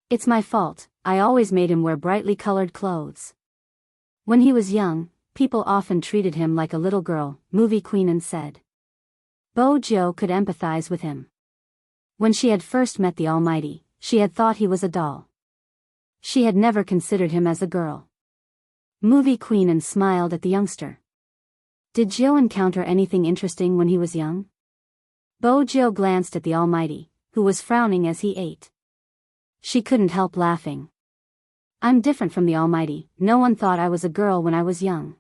A: It's my fault, I always made him wear brightly colored clothes. When he was young, people often treated him like a little girl, Movie Queen said. Bo Jio could empathize with him. When she had first met the Almighty, she had thought he was a doll. She had never considered him as a girl. Movie Queen smiled at the youngster. Did Jio encounter anything interesting when he was young? Bo Jio glanced at the Almighty, who was frowning as he ate. She couldn't help laughing. I'm different from the Almighty, no one thought I was a girl when I was young.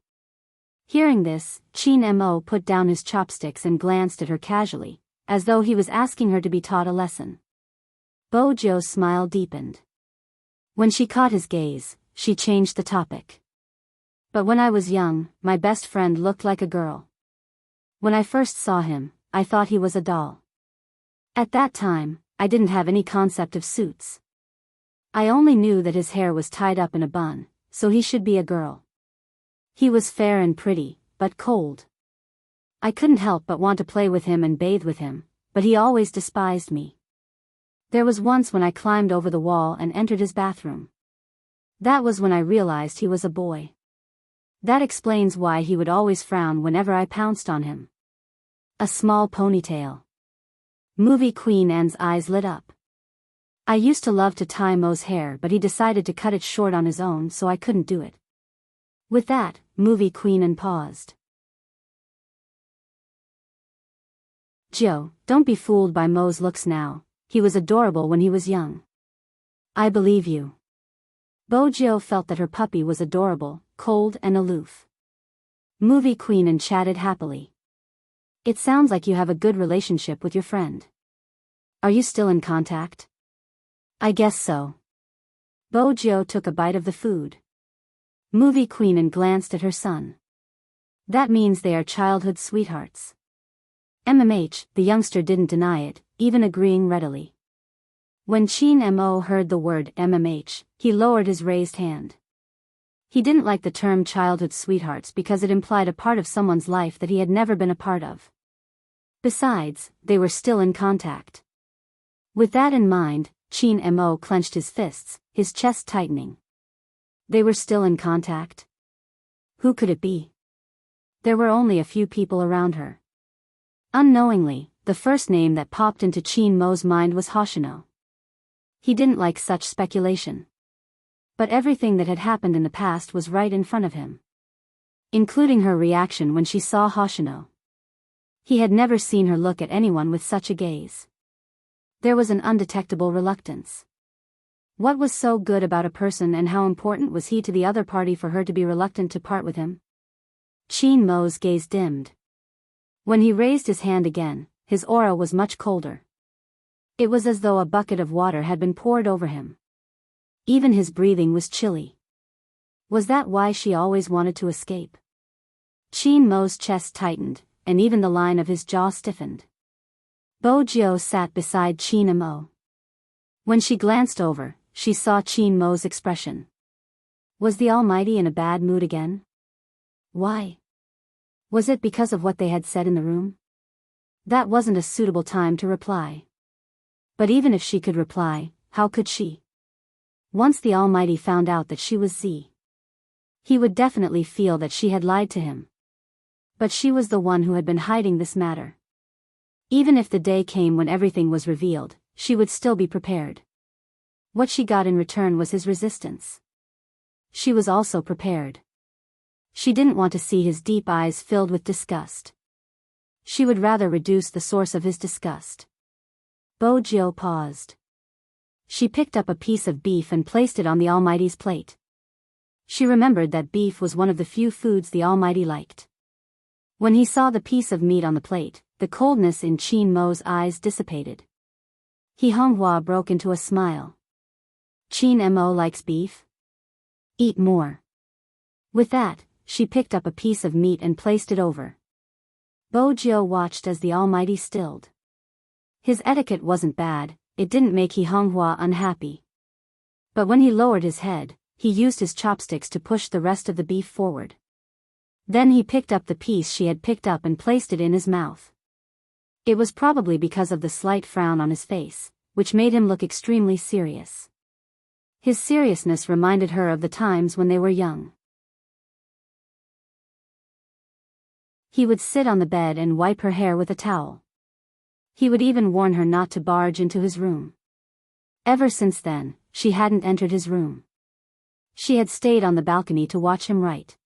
A: Hearing this, Chin Mo put down his chopsticks and glanced at her casually, as though he was asking her to be taught a lesson. Bo Jio's smile deepened. When she caught his gaze, she changed the topic. But when I was young, my best friend looked like a girl. When I first saw him, I thought he was a doll. At that time, I didn't have any concept of suits. I only knew that his hair was tied up in a bun, so he should be a girl. He was fair and pretty, but cold. I couldn't help but want to play with him and bathe with him, but he always despised me. There was once when I climbed over the wall and entered his bathroom. That was when I realized he was a boy. That explains why he would always frown whenever I pounced on him. A small ponytail. Movie Queen's eyes lit up. I used to love to tie Mo's hair, but he decided to cut it short on his own, so I couldn't do it. With that, Movie Queen paused. Joe, don't be fooled by Mo's looks now. He was adorable when he was young. I believe you. Bo Jio felt that her puppy was adorable, cold and aloof. Movie Queen chatted happily. It sounds like you have a good relationship with your friend. Are you still in contact? I guess so. Bo Jio took a bite of the food. Movie Queen glanced at her son. That means they are childhood sweethearts. The youngster didn't deny it, even agreeing readily. When Chin Mo heard the word he lowered his raised hand. He didn't like the term childhood sweethearts because it implied a part of someone's life that he had never been a part of. Besides, they were still in contact. With that in mind, Chin Mo clenched his fists, his chest tightening. They were still in contact? Who could it be? There were only a few people around her. Unknowingly, the first name that popped into Chin Mo's mind was Hoshino. He didn't like such speculation. But everything that had happened in the past was right in front of him. Including her reaction when she saw Hoshino. He had never seen her look at anyone with such a gaze. There was an undetectable reluctance. What was so good about a person, and how important was he to the other party for her to be reluctant to part with him? Chin Mo's gaze dimmed. When he raised his hand again, his aura was much colder. It was as though a bucket of water had been poured over him. Even his breathing was chilly. Was that why she always wanted to escape? Chin Mo's chest tightened, and even the line of his jaw stiffened. Bo Jio sat beside Chin Mo. When she glanced over, she saw Chin Mo's expression. Was the Almighty in a bad mood again? Why? Was it because of what they had said in the room? That wasn't a suitable time to reply. But even if she could reply, how could she? Once the Almighty found out that she was Z, he would definitely feel that she had lied to him. But she was the one who had been hiding this matter. Even if the day came when everything was revealed, she would still be prepared. What she got in return was his resistance. She was also prepared. She didn't want to see his deep eyes filled with disgust. She would rather reduce the source of his disgust. Bojo paused. She picked up a piece of beef and placed it on the Almighty's plate. She remembered that beef was one of the few foods the Almighty liked. When he saw the piece of meat on the plate, the coldness in Qin Mo's eyes dissipated. He Honghua broke into a smile. Qin Mo likes beef? Eat more. With that, she picked up a piece of meat and placed it over. Bojo watched as the Almighty stilled. His etiquette wasn't bad, it didn't make He Honghua unhappy. But when he lowered his head, he used his chopsticks to push the rest of the beef forward. Then he picked up the piece she had picked up and placed it in his mouth. It was probably because of the slight frown on his face, which made him look extremely serious. His seriousness reminded her of the times when they were young. He would sit on the bed and wipe her hair with a towel. He would even warn her not to barge into his room. Ever since then, she hadn't entered his room. She had stayed on the balcony to watch him write.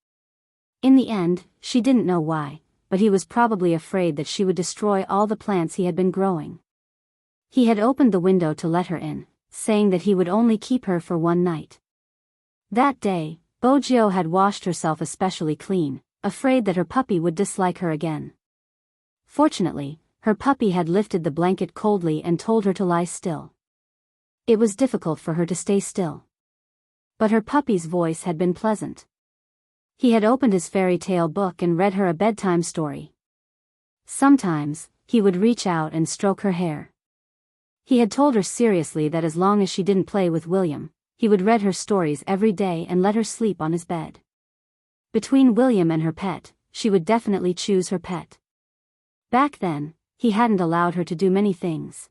A: In the end, she didn't know why, but he was probably afraid that she would destroy all the plants he had been growing. He had opened the window to let her in, saying that he would only keep her for one night. That day, Bojo had washed herself especially clean, afraid that her puppy would dislike her again. Fortunately, her puppy had lifted the blanket coldly and told her to lie still. It was difficult for her to stay still. But her puppy's voice had been pleasant. He had opened his fairy tale book and read her a bedtime story. Sometimes, he would reach out and stroke her hair. He had told her seriously that as long as she didn't play with William, he would read her stories every day and let her sleep on his bed. Between William and her pet, she would definitely choose her pet. Back then, he hadn't allowed her to do many things.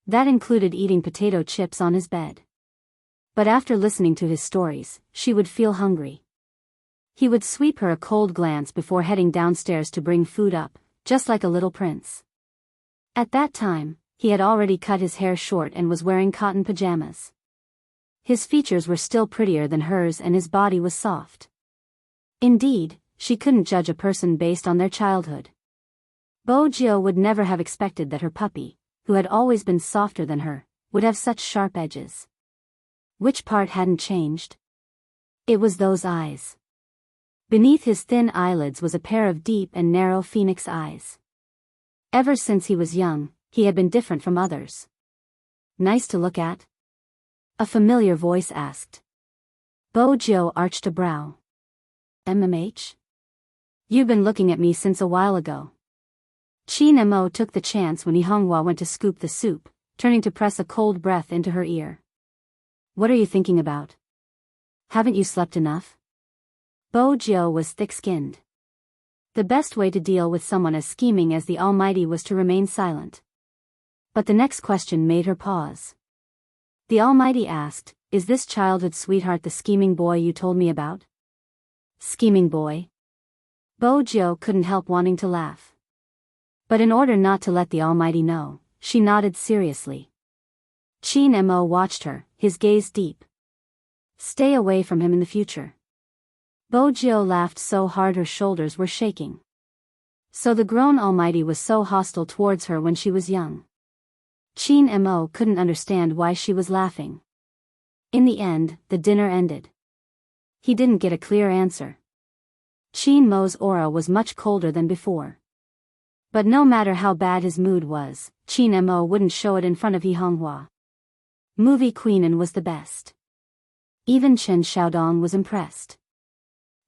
A: That included eating potato chips on his bed. But after listening to his stories, she would feel hungry. He would sweep her a cold glance before heading downstairs to bring food up, just like a little prince. At that time, he had already cut his hair short and was wearing cotton pajamas. His features were still prettier than hers and his body was soft. Indeed, she couldn't judge a person based on their childhood. Bojo would never have expected that her puppy, who had always been softer than her, would have such sharp edges. Which part hadn't changed? It was those eyes. Beneath his thin eyelids was a pair of deep and narrow phoenix eyes. Ever since he was young, he had been different from others. Nice to look at? A familiar voice asked. Bojo arched a brow. MMH? You've been looking at me since a while ago. Qin Mo took the chance when Honghua went to scoop the soup, turning to press a cold breath into her ear. What are you thinking about? Haven't you slept enough? Bojo was thick-skinned. The best way to deal with someone as scheming as the Almighty was to remain silent. But the next question made her pause. The Almighty asked, "Is this childhood sweetheart the scheming boy you told me about?" Scheming boy? Bojo couldn't help wanting to laugh. But in order not to let the Almighty know, she nodded seriously. Qin Mo watched her, his gaze deep. Stay away from him in the future. Bojo laughed so hard her shoulders were shaking. So the grown Almighty was so hostile towards her when she was young. Qin Mo couldn't understand why she was laughing. In the end, the dinner ended. He didn't get a clear answer. Qin Mo's aura was much colder than before. But no matter how bad his mood was, Qin Mo wouldn't show it in front of He Honghua. Movie Queenin was the best. Even Chen Xiaodong was impressed.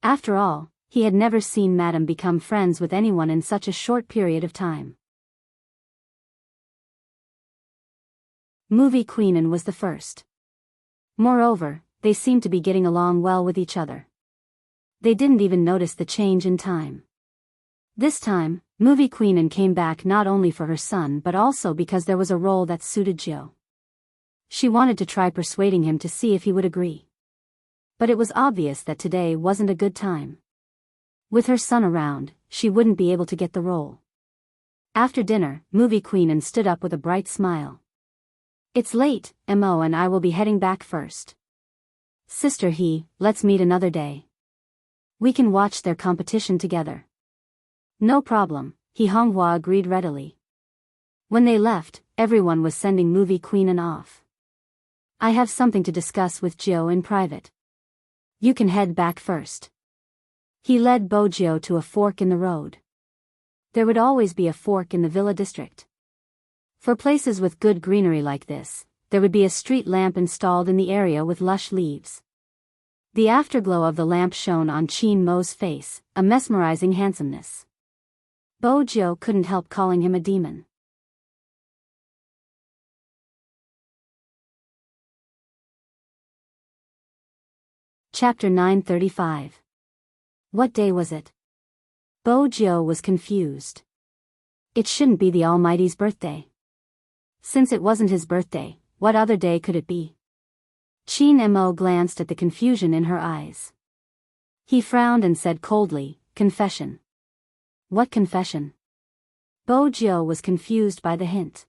A: After all, he had never seen Madame become friends with anyone in such a short period of time. Movie Queenin was the first. Moreover, they seemed to be getting along well with each other. They didn't even notice the change in time. This time, Movie Queenin came back not only for her son but also because there was a role that suited Joe. She wanted to try persuading him to see if he would agree. But it was obvious that today wasn't a good time. With her son around, she wouldn't be able to get the role. After dinner, movie queen stood up with a bright smile. It's late, Mo, and I will be heading back first. Sister let's meet another day. We can watch their competition together. No problem, Honghua agreed readily. When they left, everyone was sending movie queen off. I have something to discuss with Joe in private. You can head back first. He led Bojo to a fork in the road. There would always be a fork in the villa district. For places with good greenery like this, there would be a street lamp installed in the area with lush leaves. The afterglow of the lamp shone on Qin Mo's face, a mesmerizing handsomeness. Bojo couldn't help calling him a demon. Chapter 935. What day was it? Bojo was confused. It shouldn't be the Almighty's birthday. Since it wasn't his birthday, what other day could it be? Qin Mo glanced at the confusion in her eyes. He frowned and said coldly, confession. What confession? Bojo was confused by the hint.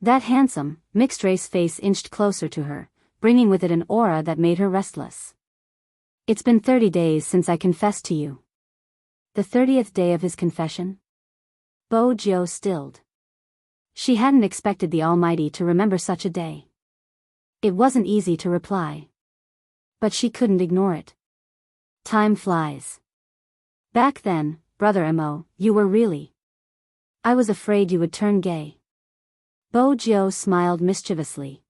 A: That handsome, mixed-race face inched closer to her, bringing with it an aura that made her restless. It's been 30 days since I confessed to you. The 30th day of his confession? Bojo stilled. She hadn't expected the Almighty to remember such a day. It wasn't easy to reply. But she couldn't ignore it. Time flies. Back then, Brother Mo, you were really. I was afraid you would turn gay. Bojo smiled mischievously.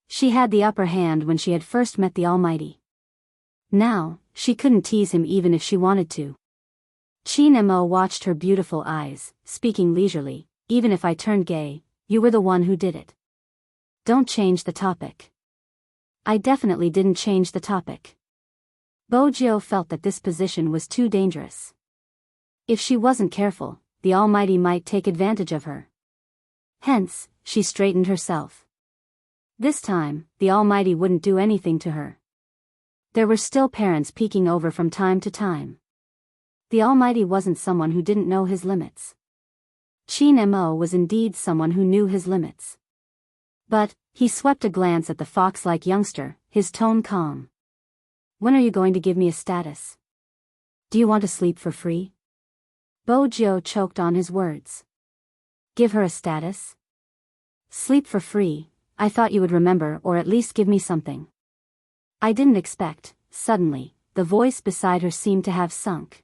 A: She had the upper hand when she had first met the Almighty. Now, she couldn't tease him even if she wanted to. Qin Mo watched her beautiful eyes, speaking leisurely. Even if I turned gay, you were the one who did it. Don't change the topic. I definitely didn't change the topic. Bojo felt that this position was too dangerous. If she wasn't careful, the Almighty might take advantage of her. Hence, she straightened herself. This time, the Almighty wouldn't do anything to her. There were still parents peeking over from time to time. The Almighty wasn't someone who didn't know his limits. Qin Mo was indeed someone who knew his limits. But, he swept a glance at the fox-like youngster, his tone calm. When are you going to give me a status? Do you want to sleep for free? Bojo choked on his words. Give her a status? Sleep for free, I thought you would remember or at least give me something. I didn't expect, suddenly, the voice beside her seemed to have sunk.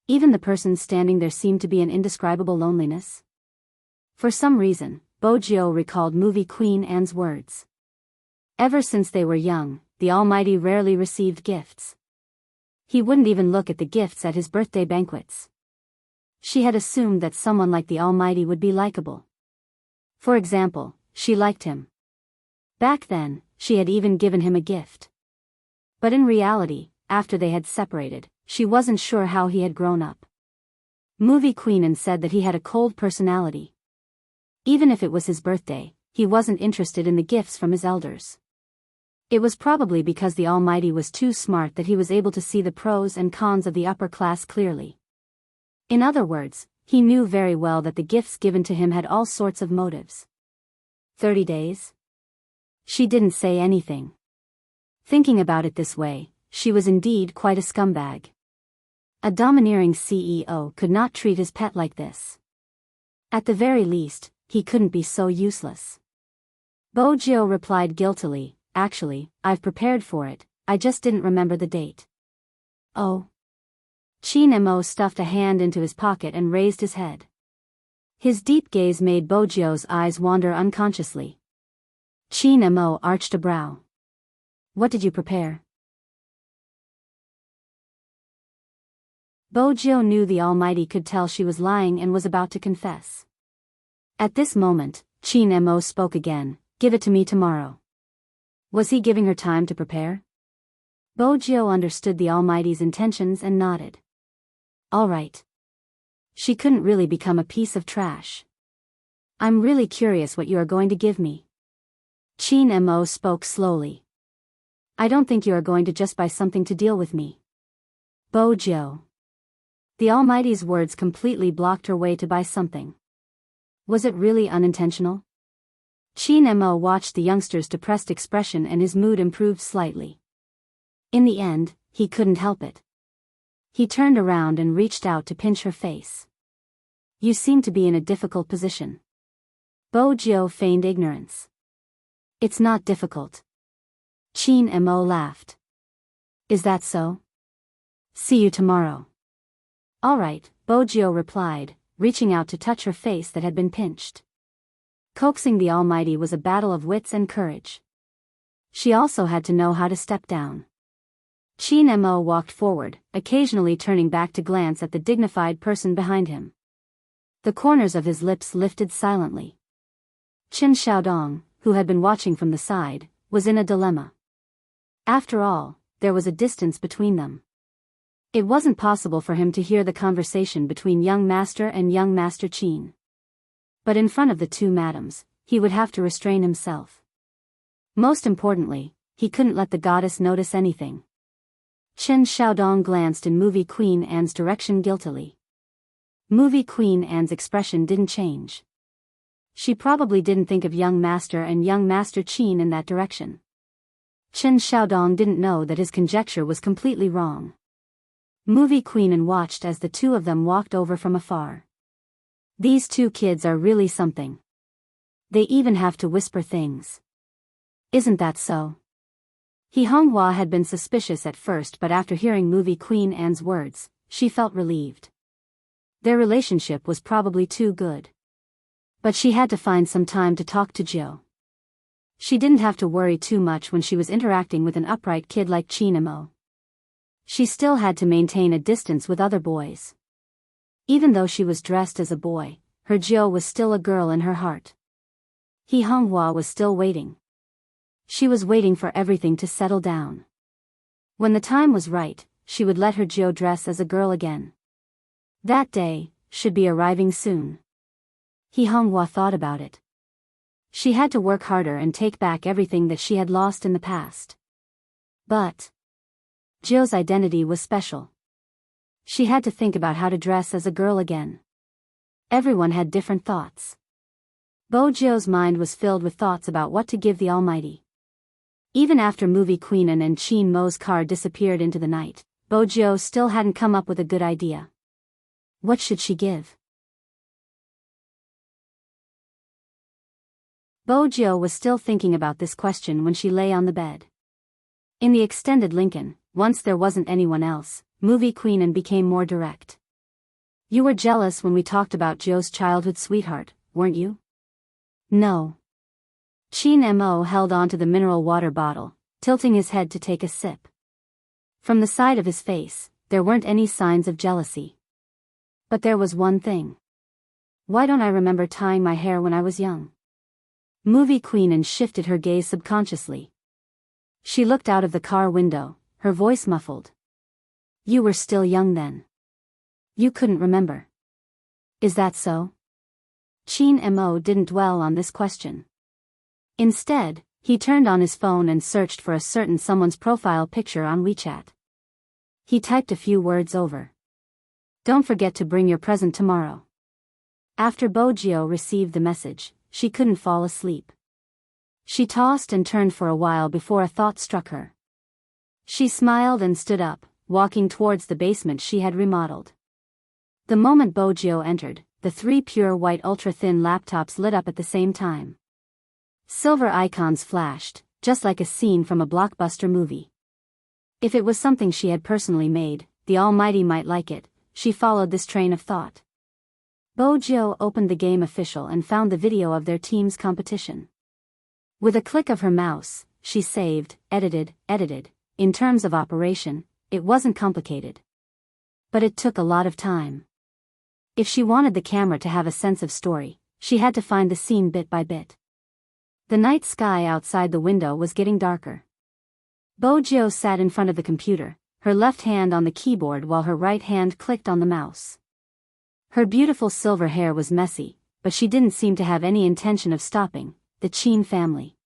A: Even the person standing there seemed to be an indescribable loneliness. For some reason, Bojo recalled movie Queen Anne's words. Ever since they were young, the Almighty rarely received gifts. He wouldn't even look at the gifts at his birthday banquets. She had assumed that someone like the Almighty would be likable. For example, she liked him. Back then, she had even given him a gift. But in reality, after they had separated, she wasn't sure how he had grown up. Movie Queen said that he had a cold personality. Even if it was his birthday, he wasn't interested in the gifts from his elders. It was probably because the Almighty was too smart that he was able to see the pros and cons of the upper class clearly. In other words, he knew very well that the gifts given to him had all sorts of motives. 30 days? She didn't say anything. Thinking about it this way, she was indeed quite a scumbag. A domineering CEO could not treat his pet like this. At the very least, he couldn't be so useless. Bojo replied guiltily, actually, I've prepared for it, I just didn't remember the date. Oh. Qin Mo stuffed a hand into his pocket and raised his head. His deep gaze made Bojo's eyes wander unconsciously. Qin Mo arched a brow. What did you prepare? Bojo knew the Almighty could tell she was lying and was about to confess. At this moment, Qin Mo spoke again, give it to me tomorrow. Was he giving her time to prepare? Bojo understood the Almighty's intentions and nodded. All right. She couldn't really become a piece of trash. I'm really curious what you are going to give me. Qin Mo spoke slowly. I don't think you are going to just buy something to deal with me. Bojo. The Almighty's words completely blocked her way to buy something. Was it really unintentional? Chin Mo watched the youngster's depressed expression and his mood improved slightly. In the end, he couldn't help it. He turned around and reached out to pinch her face. You seem to be in a difficult position. Bo Jiao feigned ignorance. It's not difficult. Chin Mo laughed. Is that so? See you tomorrow. All right, Bo Jiao replied, reaching out to touch her face that had been pinched. Coaxing the Almighty was a battle of wits and courage. She also had to know how to step down. Chin Mo walked forward, occasionally turning back to glance at the dignified person behind him. The corners of his lips lifted silently. Qin Xiaodong, who had been watching from the side, was in a dilemma. After all, there was a distance between them. It wasn't possible for him to hear the conversation between young master and young master Qin. But in front of the two madams, he would have to restrain himself. Most importantly, he couldn't let the goddess notice anything. Qin Xiaodong glanced in Movie Queen Anne's direction guiltily. Movie Queen Anne's expression didn't change. She probably didn't think of young master and young master Qin in that direction. Qin Xiaodong didn't know that his conjecture was completely wrong. Movie Queen Anne watched as the two of them walked over from afar. These two kids are really something. They even have to whisper things. Isn't that so? He Honghua had been suspicious at first, but after hearing Movie Queen Anne's words, she felt relieved. Their relationship was probably too good. But she had to find some time to talk to Jiao. She didn't have to worry too much when she was interacting with an upright kid like Chin Mo. She still had to maintain a distance with other boys. Even though she was dressed as a boy, her Jiao was still a girl in her heart. He Honghua was still waiting. She was waiting for everything to settle down. When the time was right, she would let her Jiao dress as a girl again. That day should be arriving soon. He Honghua thought about it. She had to work harder and take back everything that she had lost in the past. But Jiao's identity was special. She had to think about how to dress as a girl again. Everyone had different thoughts. Bo Jiao's mind was filled with thoughts about what to give the Almighty. Even after Movie Queen Anne and Qin Mo's car disappeared into the night, Bo Jiao still hadn't come up with a good idea. What should she give? Bo Jiao was still thinking about this question when she lay on the bed. In the extended Lincoln, once there wasn't anyone else, Movie Queen Anne became more direct. You were jealous when we talked about Jiao's childhood sweetheart, weren't you? No. Chin Mo held on to the mineral water bottle, tilting his head to take a sip. From the side of his face, there weren't any signs of jealousy. But there was one thing. Why don't I remember tying my hair when I was young? Movie Queen Anne shifted her gaze subconsciously. She looked out of the car window, her voice muffled. You were still young then. You couldn't remember. Is that so? Chin Mo didn't dwell on this question. Instead, he turned on his phone and searched for a certain someone's profile picture on WeChat. He typed a few words over. Don't forget to bring your present tomorrow. After Bo Jiao received the message, she couldn't fall asleep. She tossed and turned for a while before a thought struck her. She smiled and stood up, walking towards the basement she had remodeled. The moment Bo Jiao entered, the three pure white ultra-thin laptops lit up at the same time. Silver icons flashed, just like a scene from a blockbuster movie. If it was something she had personally made, the Almighty might like it. She followed this train of thought. Bo Jiao opened the game official and found the video of their team's competition. With a click of her mouse, she saved, edited. In terms of operation, it wasn't complicated. But it took a lot of time. If she wanted the camera to have a sense of story, she had to find the scene bit by bit. The night sky outside the window was getting darker. Bo Jiao sat in front of the computer, her left hand on the keyboard while her right hand clicked on the mouse. Her beautiful silver hair was messy, but she didn't seem to have any intention of stopping. The Qin family.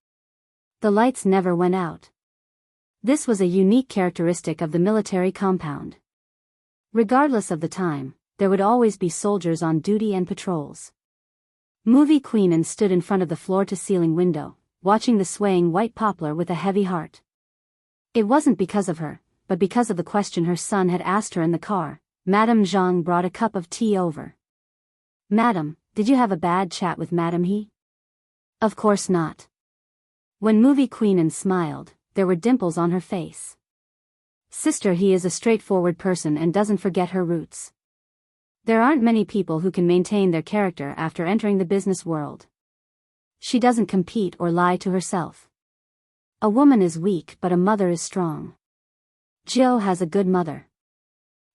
A: The lights never went out. This was a unique characteristic of the military compound. Regardless of the time, there would always be soldiers on duty and patrols. Movie Queen stood in front of the floor-to-ceiling window, watching the swaying white poplar with a heavy heart. It wasn't because of her, but because of the question her son had asked her in the car. Madame Zhang brought a cup of tea over. "Madam, did you have a bad chat with Madame He?" "Of course not." When Movie Queen smiled, there were dimples on her face. "Sister He is a straightforward person and doesn't forget her roots. There aren't many people who can maintain their character after entering the business world. She doesn't compete or lie to herself. A woman is weak but a mother is strong. Jill has a good mother."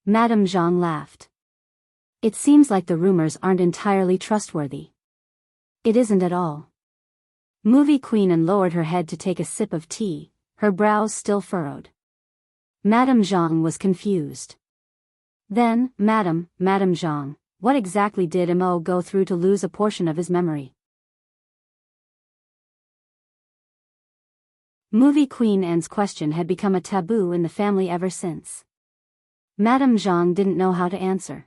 A: Madame Zhang laughed. "It seems like the rumors aren't entirely trustworthy." "It isn't at all." Movie Queen lowered her head to take a sip of tea, her brows still furrowed. Madame Zhang was confused. "Then, Madame Zhang, what exactly did Mo go through to lose a portion of his memory?" Movie Queen's question had become a taboo in the family ever since. Madame Zhang didn't know how to answer.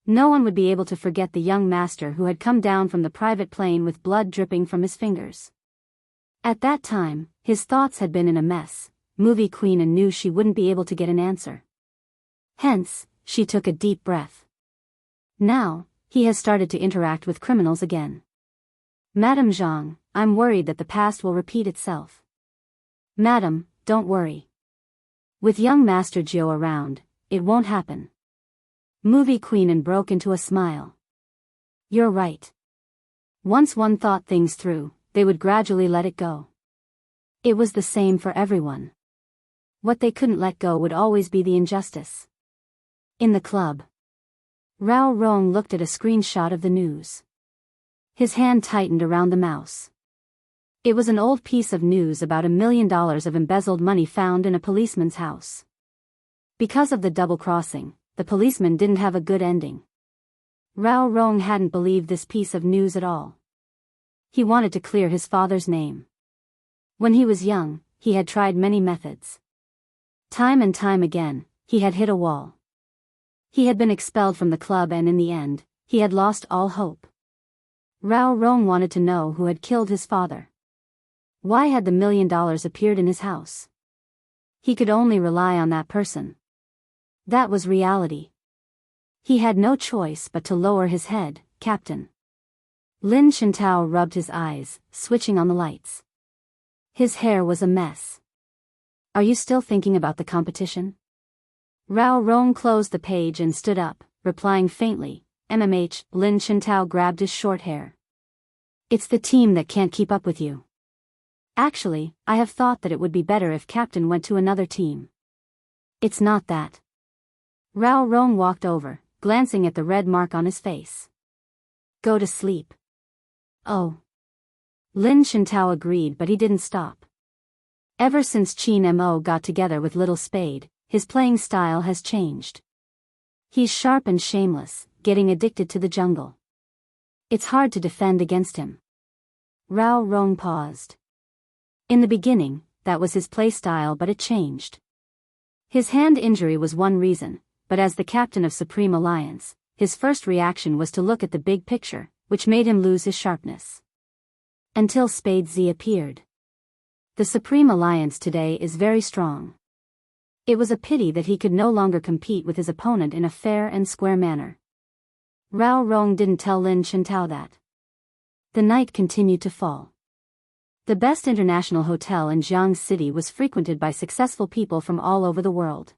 A: No one would be able to forget the young master who had come down from the private plane with blood dripping from his fingers. At that time, his thoughts had been in a mess. Movie Queen knew she wouldn't be able to get an answer. Hence, she took a deep breath. Now, he has started to interact with criminals again. "Madame Zhang, I'm worried that the past will repeat itself." "Madam, don't worry. With young Master Jiu around, it won't happen." Movie Queen broke into a smile. "You're right. Once one thought things through, they would gradually let it go. It was the same for everyone. What they couldn't let go would always be the injustice." In the club, Rao Rong looked at a screenshot of the news. His hand tightened around the mouse. It was an old piece of news about $1 million of embezzled money found in a policeman's house. Because of the double-crossing, the policeman didn't have a good ending. Rao Rong hadn't believed this piece of news at all. He wanted to clear his father's name. When he was young, he had tried many methods. Time and time again, he had hit a wall. He had been expelled from the club and in the end, he had lost all hope. Rao Rong wanted to know who had killed his father. Why had the $1 million appeared in his house? He could only rely on that person. That was reality. He had no choice but to lower his head. "Captain." Lin Shintao rubbed his eyes, switching on the lights. His hair was a mess. "Are you still thinking about the competition?" Rao Rong closed the page and stood up, replying faintly, "MMH." Lin Shintao grabbed his short hair. "It's the team that can't keep up with you. Actually, I have thought that it would be better if Captain went to another team." "It's not that." Rao Rong walked over, glancing at the red mark on his face. "Go to sleep." "Oh." Lin Shintao agreed, but he didn't stop. Ever since Qin Mo got together with Little Spade, his playing style has changed. He's sharp and shameless, getting addicted to the jungle. It's hard to defend against him. Rao Rong paused. In the beginning, that was his play style, but it changed. His hand injury was one reason, but as the captain of Supreme Alliance, his first reaction was to look at the big picture, which made him lose his sharpness. Until Spade Z appeared. The Supreme Alliance today is very strong. It was a pity that he could no longer compete with his opponent in a fair and square manner. Rao Rong didn't tell Lin Shintao that. The night continued to fall. The best international hotel in Jiang City was frequented by successful people from all over the world.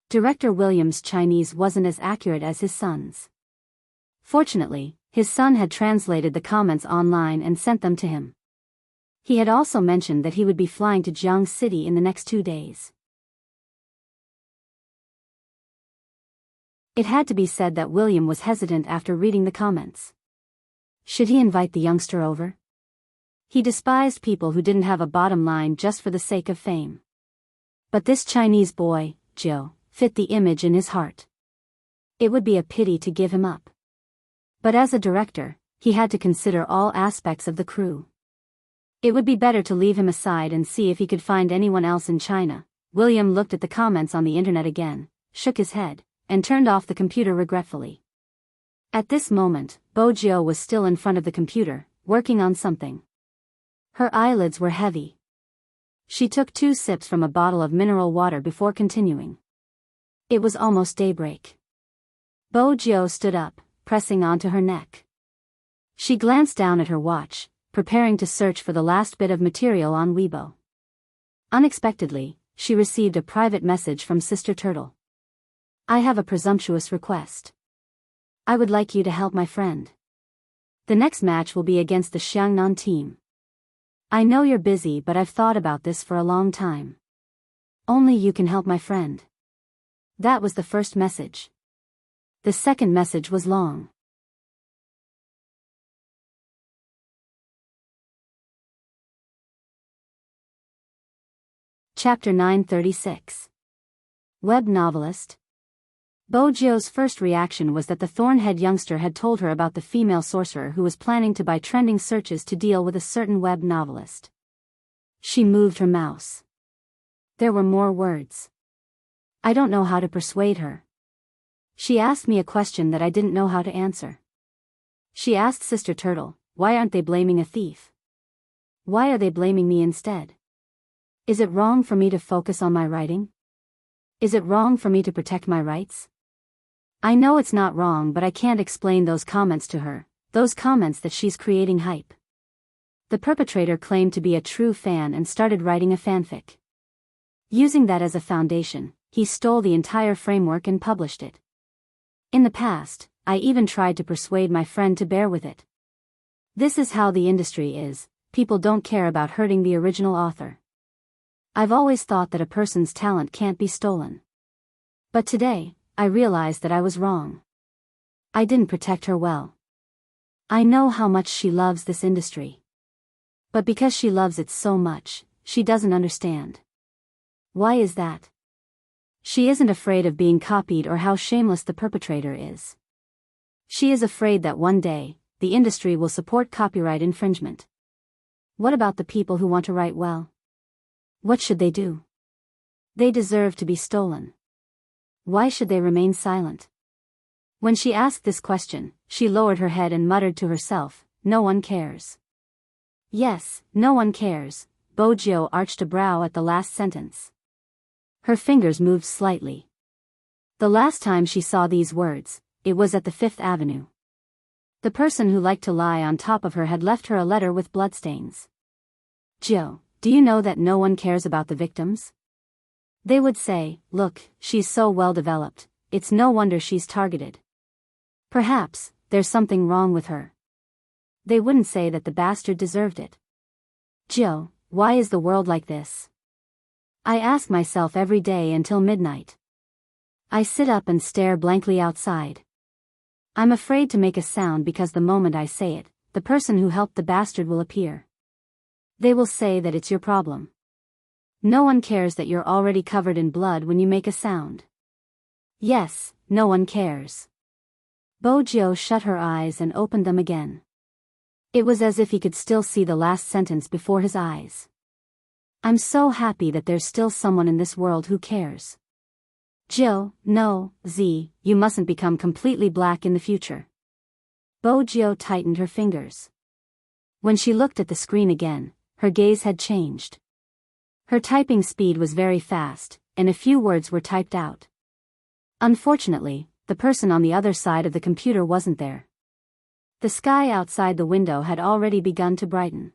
A: Director William's Chinese wasn't as accurate as his son's. Fortunately, his son had translated the comments online and sent them to him. He had also mentioned that he would be flying to Jiang City in the next 2 days. It had to be said that William was hesitant after reading the comments. Should he invite the youngster over? He despised people who didn't have a bottom line just for the sake of fame. But this Chinese boy, Joe, fit the image in his heart. It would be a pity to give him up. But as a director, he had to consider all aspects of the crew. It would be better to leave him aside and see if he could find anyone else in China. William looked at the comments on the internet again, shook his head, and turned off the computer regretfully. At this moment, Bojo was still in front of the computer, working on something. Her eyelids were heavy. She took 2 sips from a bottle of mineral water before continuing. It was almost daybreak. Bojo stood up, pressing onto her neck. She glanced down at her watch, preparing to search for the last bit of material on Weibo. Unexpectedly, she received a private message from Sister Turtle. "I have a presumptuous request. I would like you to help my friend. The next match will be against the Xiangnan team. I know you're busy, but I've thought about this for a long time. Only you can help my friend." That was the first message. The second message was long. Chapter 936. Web novelist. Bojo's first reaction was that the thorn-head youngster had told her about the female sorcerer who was planning to buy trending searches to deal with a certain web novelist. She moved her mouse. There were more words. "I don't know how to persuade her. She asked me a question that I didn't know how to answer." She asked Sister Turtle, "Why aren't they blaming a thief? Why are they blaming me instead? Is it wrong for me to focus on my writing? Is it wrong for me to protect my rights?" I know it's not wrong, but I can't explain those comments to her, those comments that she's creating hype. The perpetrator claimed to be a true fan and started writing a fanfic. Using that as a foundation, he stole the entire framework and published it. In the past, I even tried to persuade my friend to bear with it. This is how the industry is, people don't care about hurting the original author. I've always thought that a person's talent can't be stolen. But today, I realized that I was wrong. I didn't protect her well. I know how much she loves this industry. But because she loves it so much, she doesn't understand. Why is that? She isn't afraid of being copied or how shameless the perpetrator is. She is afraid that one day, the industry will support copyright infringement. What about the people who want to write well? What should they do? They deserve to be stolen. Why should they remain silent? When she asked this question, she lowered her head and muttered to herself, "No one cares." Yes, no one cares. Bojo arched a brow at the last sentence. Her fingers moved slightly. The last time she saw these words, it was at the 5th Avenue. The person who liked to lie on top of her had left her a letter with bloodstains. "Joe, do you know that no one cares about the victims? They would say, 'Look, she's so well developed, it's no wonder she's targeted. Perhaps, there's something wrong with her.' They wouldn't say that the bastard deserved it." Joe, why is the world like this? I ask myself every day until midnight. I sit up and stare blankly outside. I'm afraid to make a sound because the moment I say it, the person who helped the bastard will appear. They will say that it's your problem. No one cares that you're already covered in blood when you make a sound. Yes, no one cares. Bojo shut her eyes and opened them again. It was as if he could still see the last sentence before his eyes. I'm so happy that there's still someone in this world who cares. Joe, no, Z, you mustn't become completely black in the future. Bojo tightened her fingers. When she looked at the screen again, her gaze had changed. Her typing speed was very fast, and a few words were typed out. Unfortunately, the person on the other side of the computer wasn't there. The sky outside the window had already begun to brighten.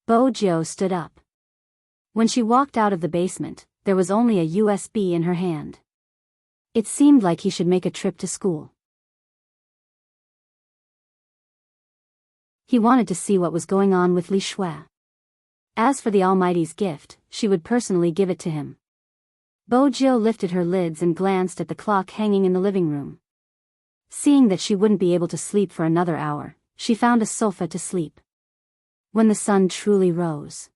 A: Bojo stood up. When she walked out of the basement, there was only a USB in her hand. It seemed like he should make a trip to school. He wanted to see what was going on with Li Shui. As for the Almighty's gift, she would personally give it to him. Bojo lifted her lids and glanced at the clock hanging in the living room. Seeing that she wouldn't be able to sleep for another hour, she found a sofa to sleep. When the sun truly rose.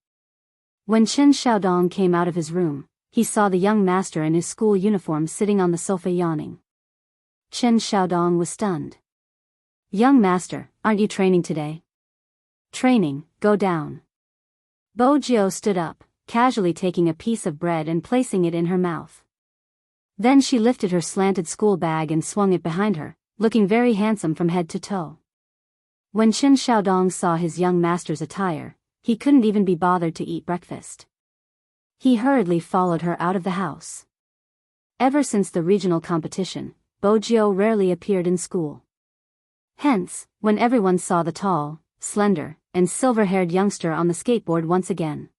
A: When Chen Xiaodong came out of his room, he saw the young master in his school uniform sitting on the sofa yawning. Chen Xiaodong was stunned. "Young master, aren't you training today?" "Training, go down." Bojo stood up, casually taking a piece of bread and placing it in her mouth. Then she lifted her slanted school bag and swung it behind her, looking very handsome from head to toe. When Qin Xiaodong saw his young master's attire, he couldn't even be bothered to eat breakfast. He hurriedly followed her out of the house. Ever since the regional competition, Bojiu rarely appeared in school. Hence, when everyone saw the tall, slender, and silver-haired youngster on the skateboard once again,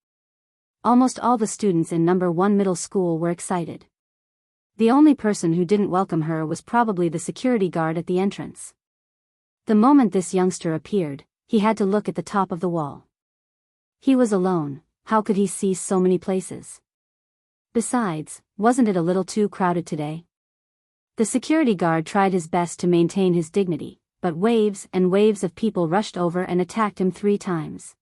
A: almost all the students in number 1 middle school were excited. The only person who didn't welcome her was probably the security guard at the entrance. The moment this youngster appeared, he had to look at the top of the wall. He was alone, how could he see so many places? Besides, wasn't it a little too crowded today? The security guard tried his best to maintain his dignity, but waves and waves of people rushed over and attacked him 3 times.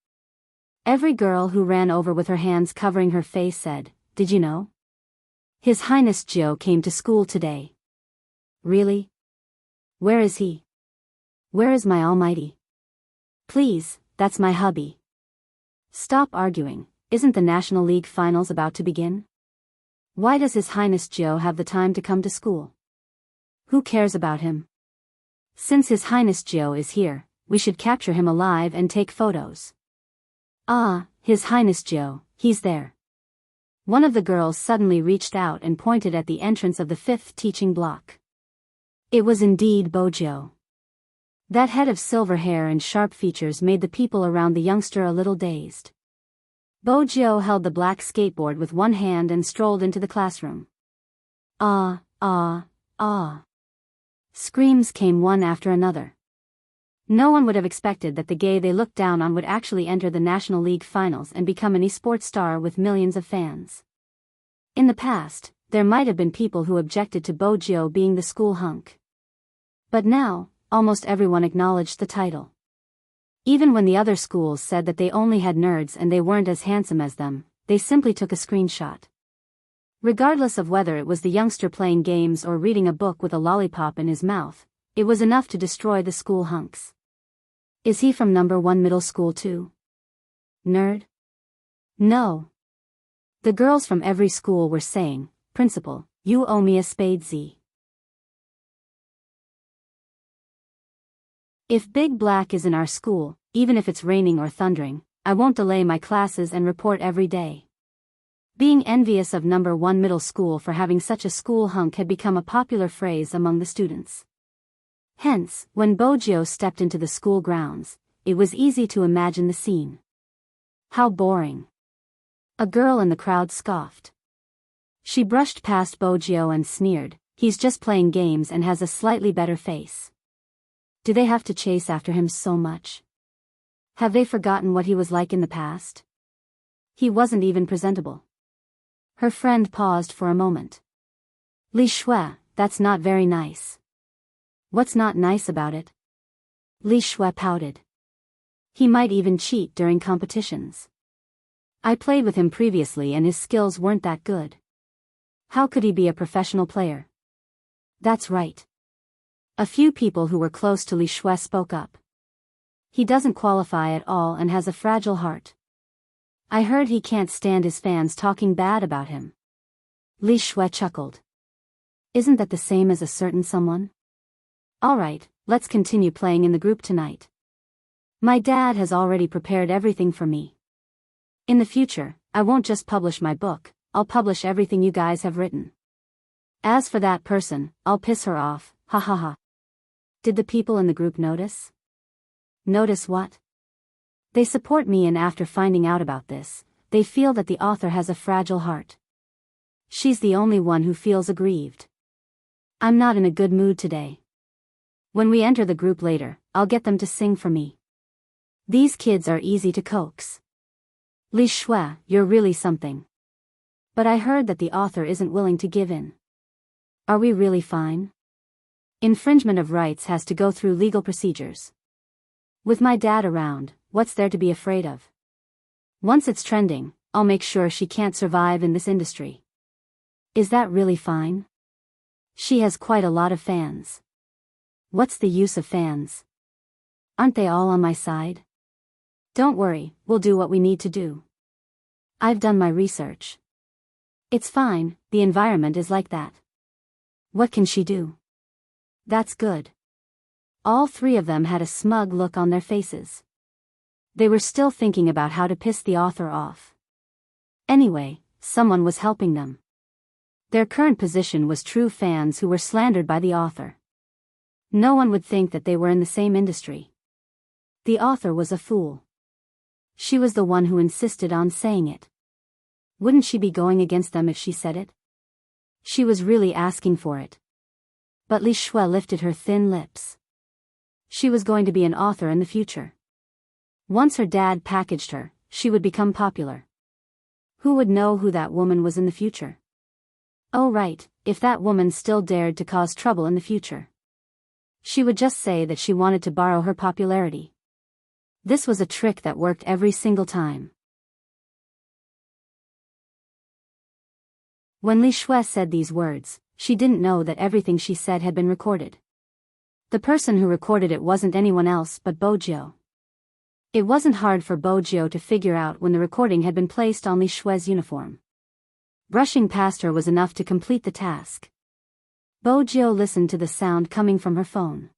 A: Every girl who ran over with her hands covering her face said, "Did you know? His Highness Jiu came to school today." Really? Where is he? Where is my almighty? Please, that's my hubby. Stop arguing, isn't the National League finals about to begin? Why does His Highness Jiu have the time to come to school? Who cares about him? Since His Highness Jiu is here, we should capture him alive and take photos. Ah, His Highness Jiu, he's there. One of the girls suddenly reached out and pointed at the entrance of the 5th teaching block. It was indeed Bojiu. That head of silver hair and sharp features made the people around the youngster a little dazed. Bojiu held the black skateboard with one hand and strolled into the classroom. Ah, ah, ah. Screams came one after another. No one would have expected that the gay they looked down on would actually enter the National League finals and become an esports star with millions of fans. In the past, there might have been people who objected to Bojiu being the school hunk. But now, almost everyone acknowledged the title. Even when the other schools said that they only had nerds and they weren't as handsome as them, they simply took a screenshot. Regardless of whether it was the youngster playing games or reading a book with a lollipop in his mouth, it was enough to destroy the school hunks. Is he from number 1 middle school too? Nerd? No. The girls from every school were saying, "Principal, you owe me a spade Z." If Big Black is in our school, even if it's raining or thundering, I won't delay my classes and report every day. Being envious of number 1 middle school for having such a school hunk had become a popular phrase among the students. Hence, when Bojiu stepped into the school grounds, it was easy to imagine the scene. How boring. A girl in the crowd scoffed. She brushed past Bojiu and sneered, "He's just playing games and has a slightly better face. Do they have to chase after him so much? Have they forgotten what he was like in the past? He wasn't even presentable." Her friend paused for a moment. "Li Shui, that's not very nice." "What's not nice about it?" Li Shui pouted. "He might even cheat during competitions. I played with him previously and his skills weren't that good. How could he be a professional player?" "That's right." A few people who were close to Li Shui spoke up. "He doesn't qualify at all and has a fragile heart. I heard he can't stand his fans talking bad about him." Li Shui chuckled. "Isn't that the same as a certain someone? Alright, let's continue playing in the group tonight. My dad has already prepared everything for me. In the future, I won't just publish my book, I'll publish everything you guys have written. As for that person, I'll piss her off, ha ha ha." Did the people in the group notice? Notice what? They support me, and after finding out about this, they feel that the author has a fragile heart. She's the only one who feels aggrieved. I'm not in a good mood today. When we enter the group later, I'll get them to sing for me. These kids are easy to coax. Li Shui, you're really something. But I heard that the author isn't willing to give in. Are we really fine? Infringement of rights has to go through legal procedures. With my dad around, what's there to be afraid of? Once it's trending, I'll make sure she can't survive in this industry. Is that really fine? She has quite a lot of fans. What's the use of fans? Aren't they all on my side? Don't worry, we'll do what we need to do. I've done my research. It's fine, the environment is like that. What can she do? That's good. All three of them had a smug look on their faces. They were still thinking about how to piss the author off. Anyway, someone was helping them. Their current position was true fans who were slandered by the author. No one would think that they were in the same industry. The author was a fool. She was the one who insisted on saying it. Wouldn't she be going against them if she said it? She was really asking for it. But Li Shui lifted her thin lips. She was going to be an author in the future. Once her dad packaged her, she would become popular. Who would know who that woman was in the future? Oh right, if that woman still dared to cause trouble in the future. She would just say that she wanted to borrow her popularity. This was a trick that worked every single time. When Li Shui said these words, she didn't know that everything she said had been recorded. The person who recorded it wasn't anyone else but Bojiu. It wasn't hard for Bojiu to figure out when the recording had been placed on Li Shui's uniform. Brushing past her was enough to complete the task. Bojiu listened to the sound coming from her phone.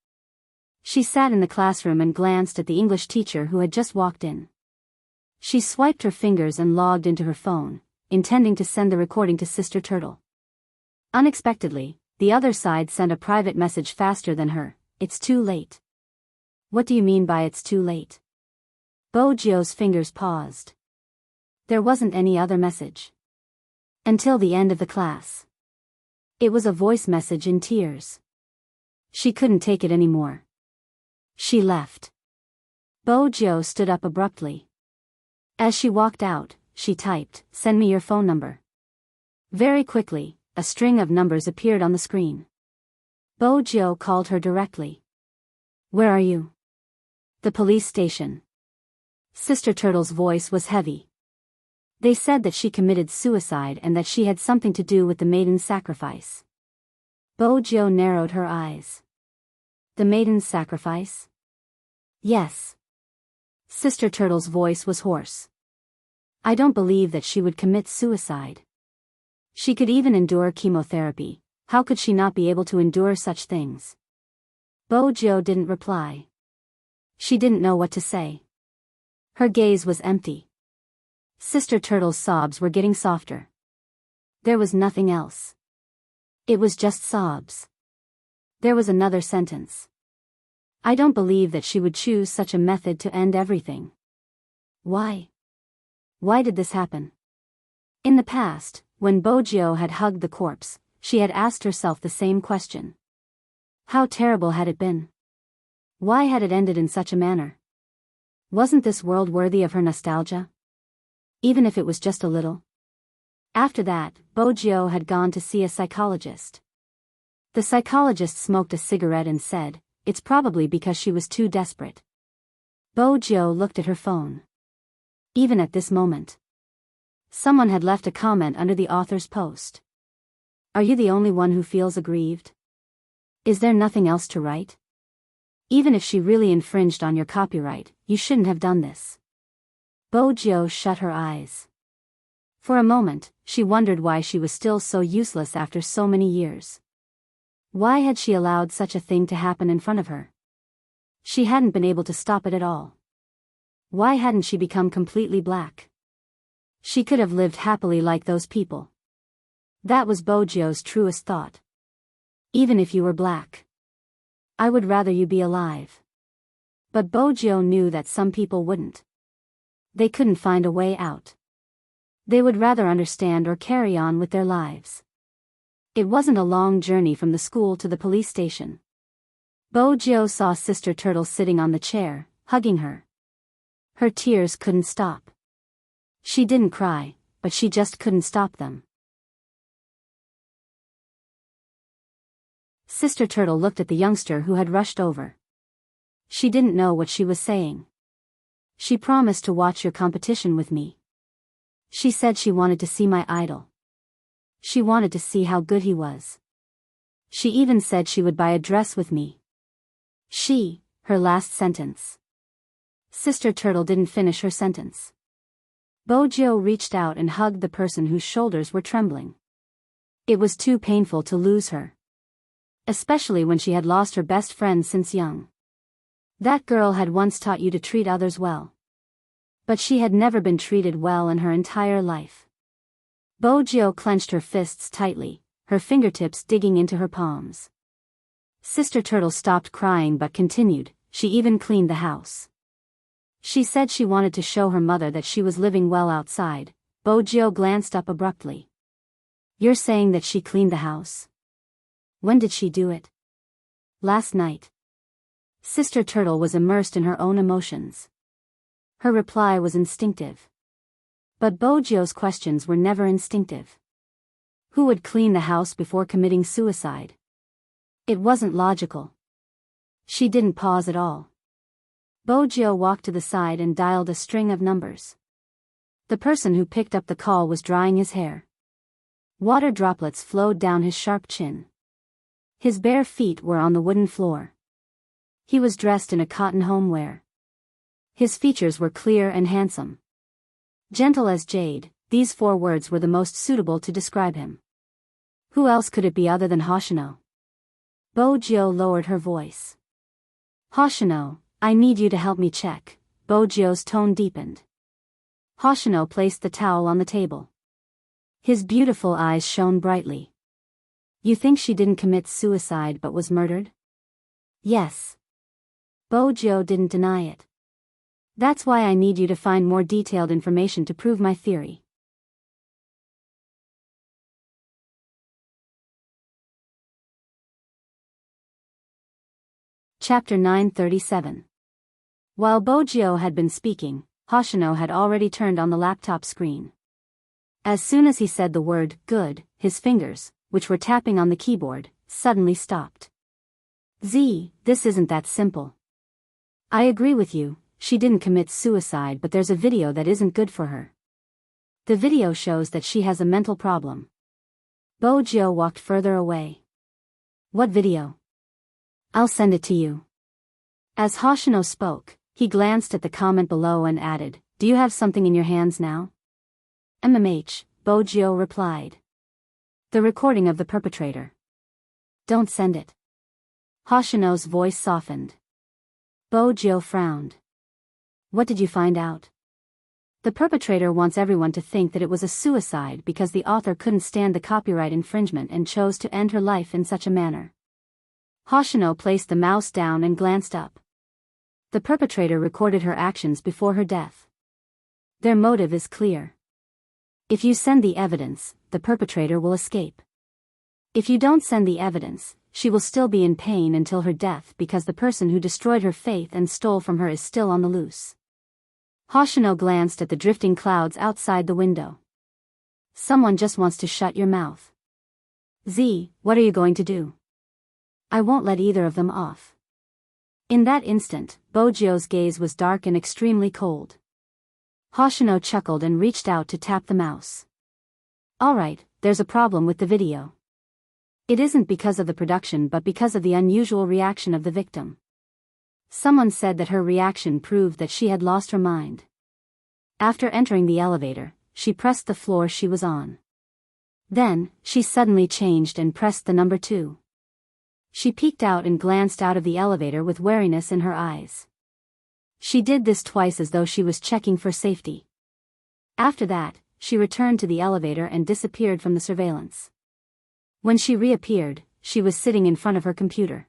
A: She sat in the classroom and glanced at the English teacher who had just walked in. She swiped her fingers and logged into her phone, intending to send the recording to Sister Turtle. Unexpectedly, the other side sent a private message faster than her. It's too late. What do you mean by it's too late? Bojiu's fingers paused. There wasn't any other message. Until the end of the class. It was a voice message in tears. She couldn't take it anymore. She left. Bojiu stood up abruptly. As she walked out, she typed, "Send me your phone number." Very quickly, a string of numbers appeared on the screen. Bojiu called her directly. "Where are you?" "The police station." Sister Turtle's voice was heavy. They said that she committed suicide and that she had something to do with the maiden's sacrifice. Bojiu narrowed her eyes. The maiden's sacrifice? Yes. Sister Turtle's voice was hoarse. I don't believe that she would commit suicide. She could even endure chemotherapy. How could she not be able to endure such things? Bojiu didn't reply. She didn't know what to say. Her gaze was empty. Sister Turtle's sobs were getting softer. There was nothing else. It was just sobs. There was another sentence. I don't believe that she would choose such a method to end everything. Why? Why did this happen? In the past, when Bojiu had hugged the corpse, she had asked herself the same question. How terrible had it been? Why had it ended in such a manner? Wasn't this world worthy of her nostalgia? Even if it was just a little. After that, Bojiu had gone to see a psychologist. The psychologist smoked a cigarette and said, it's probably because she was too desperate. Bojiu looked at her phone. Even at this moment. Someone had left a comment under the author's post. Are you the only one who feels aggrieved? Is there nothing else to write? Even if she really infringed on your copyright, you shouldn't have done this. Bojiu shut her eyes. For a moment, she wondered why she was still so useless after so many years. Why had she allowed such a thing to happen in front of her? She hadn't been able to stop it at all. Why hadn't she become completely black? She could have lived happily like those people. That was Bojiu's truest thought. Even if you were black. I would rather you be alive. But Bojiu knew that some people wouldn't. They couldn't find a way out. They would rather understand or carry on with their lives. It wasn't a long journey from the school to the police station. Bojiu saw Sister Turtle sitting on the chair, hugging her. Her tears couldn't stop. She didn't cry, but she just couldn't stop them. Sister Turtle looked at the youngster who had rushed over. She didn't know what she was saying. She promised to watch your competition with me. She said she wanted to see my idol. She wanted to see how good he was. She even said she would buy a dress with me. Her last sentence. Sister Turtle didn't finish her sentence. Bojiu reached out and hugged the person whose shoulders were trembling. It was too painful to lose her. Especially when she had lost her best friend since young. That girl had once taught you to treat others well. But she had never been treated well in her entire life. Bojo clenched her fists tightly, her fingertips digging into her palms. Sister Turtle stopped crying but continued. She even cleaned the house. She said she wanted to show her mother that she was living well outside. Bojo glanced up abruptly. You're saying that she cleaned the house? When did she do it? Last night. Sister Turtle was immersed in her own emotions. Her reply was instinctive. But Bojo's questions were never instinctive. Who would clean the house before committing suicide? It wasn't logical. She didn't pause at all. Bojo walked to the side and dialed a string of numbers. The person who picked up the call was drying his hair. Water droplets flowed down his sharp chin. His bare feet were on the wooden floor. He was dressed in a cotton homewear. His features were clear and handsome. Gentle as jade, these 4 words were the most suitable to describe him. Who else could it be other than Hoshino? Bojo lowered her voice. Hoshino, I need you to help me check. Bojo's tone deepened. Hoshino placed the towel on the table. His beautiful eyes shone brightly. You think she didn't commit suicide but was murdered? Yes. Bojo didn't deny it. That's why I need you to find more detailed information to prove my theory. Chapter 937. While Bojo had been speaking, Hoshino had already turned on the laptop screen. As soon as he said the word, good, his fingers, which were tapping on the keyboard, suddenly stopped. This isn't that simple. I agree with you, she didn't commit suicide, but there's a video that isn't good for her. The video shows that she has a mental problem. Bojo walked further away. What video? I'll send it to you. As Hoshino spoke, he glanced at the comment below and added, do you have something in your hands now? Bojo replied. The recording of the perpetrator. Don't send it. Hoshino's voice softened. Bojo frowned. What did you find out? The perpetrator wants everyone to think that it was a suicide because the author couldn't stand the copyright infringement and chose to end her life in such a manner. Hoshino placed the mouse down and glanced up. The perpetrator recorded her actions before her death. Their motive is clear. If you send the evidence, the perpetrator will escape. If you don't send the evidence, she will still be in pain until her death because the person who destroyed her faith and stole from her is still on the loose. Hoshino glanced at the drifting clouds outside the window. Someone just wants to shut your mouth. What are you going to do? I won't let either of them off. In that instant, Bojo's gaze was dark and extremely cold. Hoshino chuckled and reached out to tap the mouse. Alright, there's a problem with the video. It isn't because of the production but because of the unusual reaction of the victim. Someone said that her reaction proved that she had lost her mind. After entering the elevator, she pressed the floor she was on. Then, she suddenly changed and pressed the number 2. She peeked out and glanced out of the elevator with wariness in her eyes. She did this twice as though she was checking for safety. After that, she returned to the elevator and disappeared from the surveillance. When she reappeared, she was sitting in front of her computer.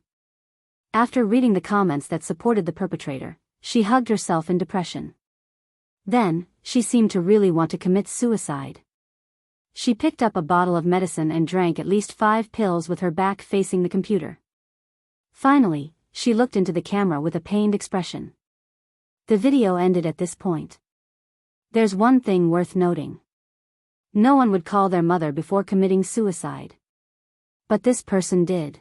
A: After reading the comments that supported the perpetrator, she hugged herself in depression. Then, she seemed to really want to commit suicide. She picked up a bottle of medicine and drank at least 5 pills with her back facing the computer. Finally, she looked into the camera with a pained expression. The video ended at this point. There's one thing worth noting. No one would call their mother before committing suicide. But this person did.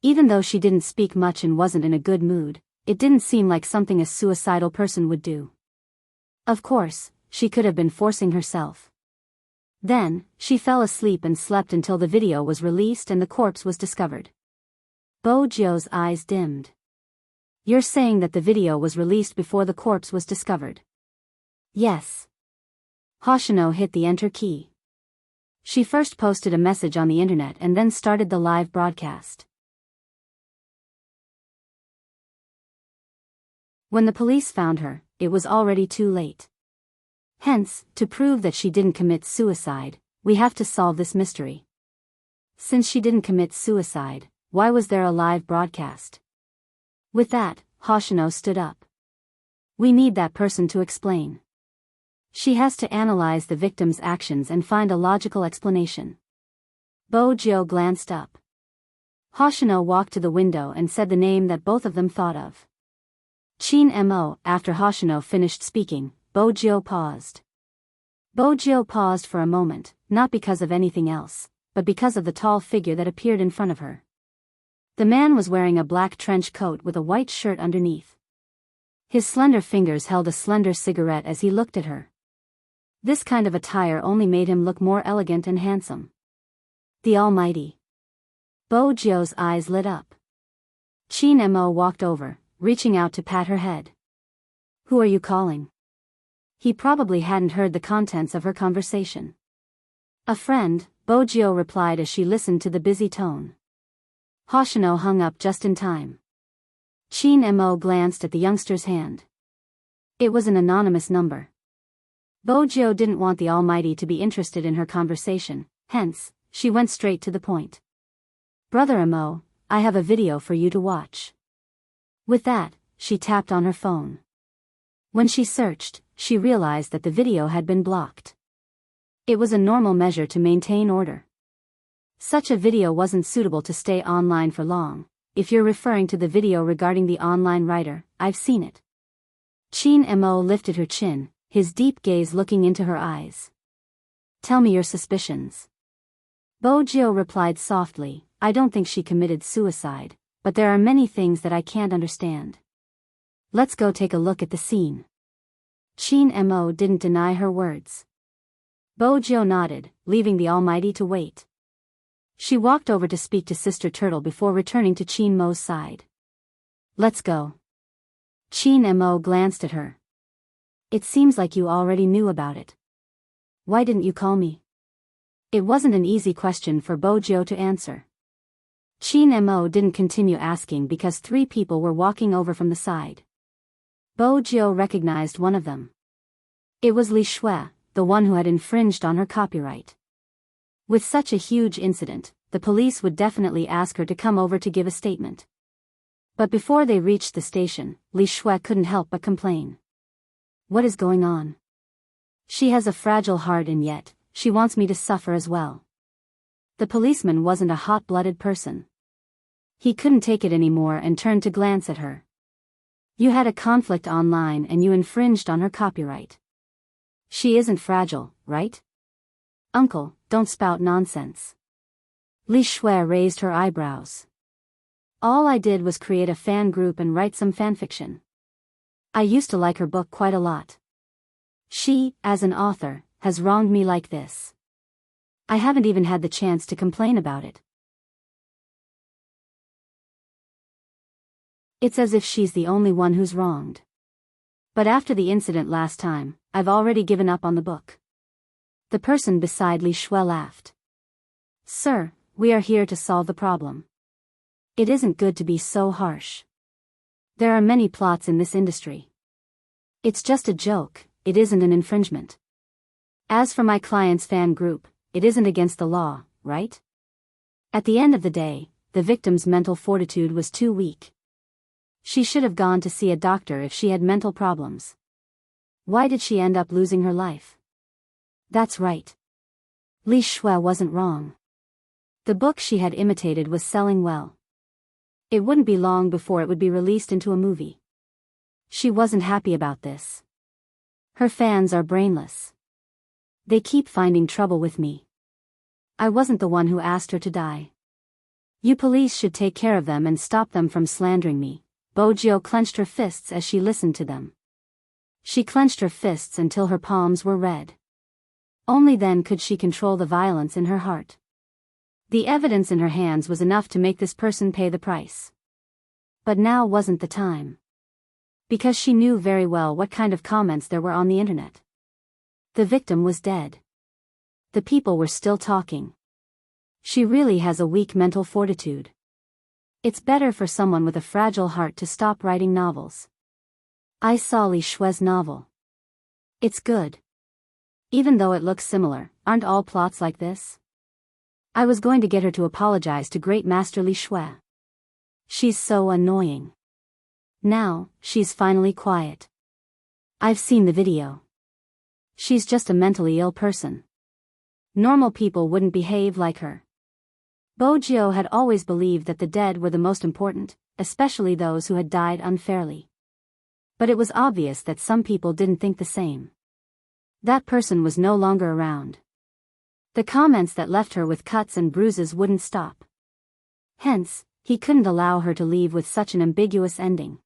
A: Even though she didn't speak much and wasn't in a good mood, it didn't seem like something a suicidal person would do. Of course, she could have been forcing herself. Then, she fell asleep and slept until the video was released and the corpse was discovered. Bojo's eyes dimmed. You're saying that the video was released before the corpse was discovered? Yes. Hoshino hit the enter key. She first posted a message on the internet and then started the live broadcast. When the police found her, it was already too late. Hence, to prove that she didn't commit suicide, we have to solve this mystery. Since she didn't commit suicide, why was there a live broadcast? With that, Hoshino stood up. We need that person to explain. She has to analyze the victim's actions and find a logical explanation. Bojo glanced up. Hoshino walked to the window and said the name that both of them thought of. Chin Mo. After Hoshino finished speaking, Bojo paused. Bojo paused for a moment, not because of anything else, but because of the tall figure that appeared in front of her. The man was wearing a black trench coat with a white shirt underneath. His slender fingers held a slender cigarette as he looked at her. This kind of attire only made him look more elegant and handsome. The Almighty. Bojo's eyes lit up. Chin Mo walked over, reaching out to pat her head. Who are you calling? He probably hadn't heard the contents of her conversation. A friend, Bojo replied as she listened to the busy tone. Hoshino hung up just in time. Chin Mo glanced at the youngster's hand. It was an anonymous number. Bojo didn't want the Almighty to be interested in her conversation, hence, she went straight to the point. Brother Mo, I have a video for you to watch. With that, she tapped on her phone. When she searched, she realized that the video had been blocked. It was a normal measure to maintain order. Such a video wasn't suitable to stay online for long. If you're referring to the video regarding the online writer, I've seen it. Chin Mo lifted her chin, his deep gaze looking into her eyes. Tell me your suspicions. Bojo replied softly, I don't think she committed suicide, but there are many things that I can't understand. Let's go take a look at the scene. Chin Mo didn't deny her words. Bojo nodded, leaving the Almighty to wait. She walked over to speak to Sister Turtle before returning to Chin Mo's side. Let's go. Chin Mo glanced at her. It seems like you already knew about it. Why didn't you call me? It wasn't an easy question for Bojo to answer. Chin Mo didn't continue asking because 3 people were walking over from the side. Bojo recognized one of them. It was Li Shui, the one who had infringed on her copyright. With such a huge incident, the police would definitely ask her to come over to give a statement. But before they reached the station, Li Shui couldn't help but complain. What is going on? She has a fragile heart and yet, she wants me to suffer as well. The policeman wasn't a hot-blooded person. He couldn't take it anymore and turned to glance at her. You had a conflict online and you infringed on her copyright. She isn't fragile, right? Uncle, don't spout nonsense. Li Shui raised her eyebrows. All I did was create a fan group and write some fanfiction. I used to like her book quite a lot. She, as an author, has wronged me like this. I haven't even had the chance to complain about it. It's as if she's the only one who's wronged. But after the incident last time, I've already given up on the book. The person beside Li Shui laughed. Sir, we are here to solve the problem. It isn't good to be so harsh. There are many plots in this industry. It's just a joke, it isn't an infringement. As for my client's fan group, it isn't against the law, right? At the end of the day, the victim's mental fortitude was too weak. She should have gone to see a doctor if she had mental problems. Why did she end up losing her life? That's right. Li Shui wasn't wrong. The book she had imitated was selling well. It wouldn't be long before it would be released into a movie. She wasn't happy about this. Her fans are brainless. They keep finding trouble with me. I wasn't the one who asked her to die. You police should take care of them and stop them from slandering me. Bojo clenched her fists as she listened to them. She clenched her fists until her palms were red. Only then could she control the violence in her heart. The evidence in her hands was enough to make this person pay the price. But now wasn't the time. Because she knew very well what kind of comments there were on the internet. The victim was dead. The people were still talking. She really has a weak mental fortitude. It's better for someone with a fragile heart to stop writing novels. I saw Li Shui's novel. It's good. Even though it looks similar, aren't all plots like this? I was going to get her to apologize to Great Master Li Shui. She's so annoying. Now, she's finally quiet. I've seen the video. She's just a mentally ill person. Normal people wouldn't behave like her. Bojiu had always believed that the dead were the most important, especially those who had died unfairly. But it was obvious that some people didn't think the same. That person was no longer around. The comments that left her with cuts and bruises wouldn't stop. Hence, he couldn't allow her to leave with such an ambiguous ending.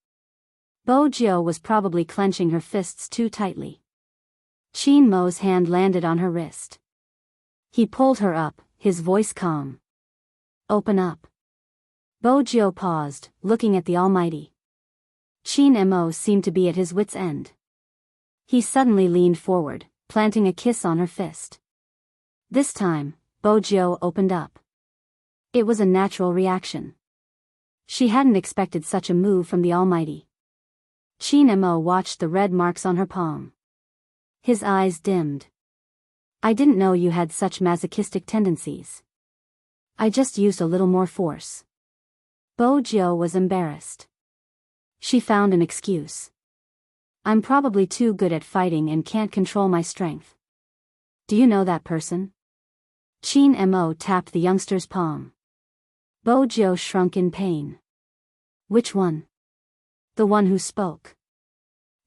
A: Bojiu was probably clenching her fists too tightly. Qin Mo's hand landed on her wrist. He pulled her up, his voice calm. Open up. Bojiu paused, looking at the Almighty. Qin Mo seemed to be at his wit's end. He suddenly leaned forward, planting a kiss on her fist. This time, Bojiu opened up. It was a natural reaction. She hadn't expected such a move from the Almighty. Qin Mo watched the red marks on her palm. His eyes dimmed. I didn't know you had such masochistic tendencies. I just used a little more force. Bojiu was embarrassed. She found an excuse. I'm probably too good at fighting and can't control my strength. Do you know that person? Qin Mo tapped the youngster's palm. Bojiu shrunk in pain. Which one? The one who spoke.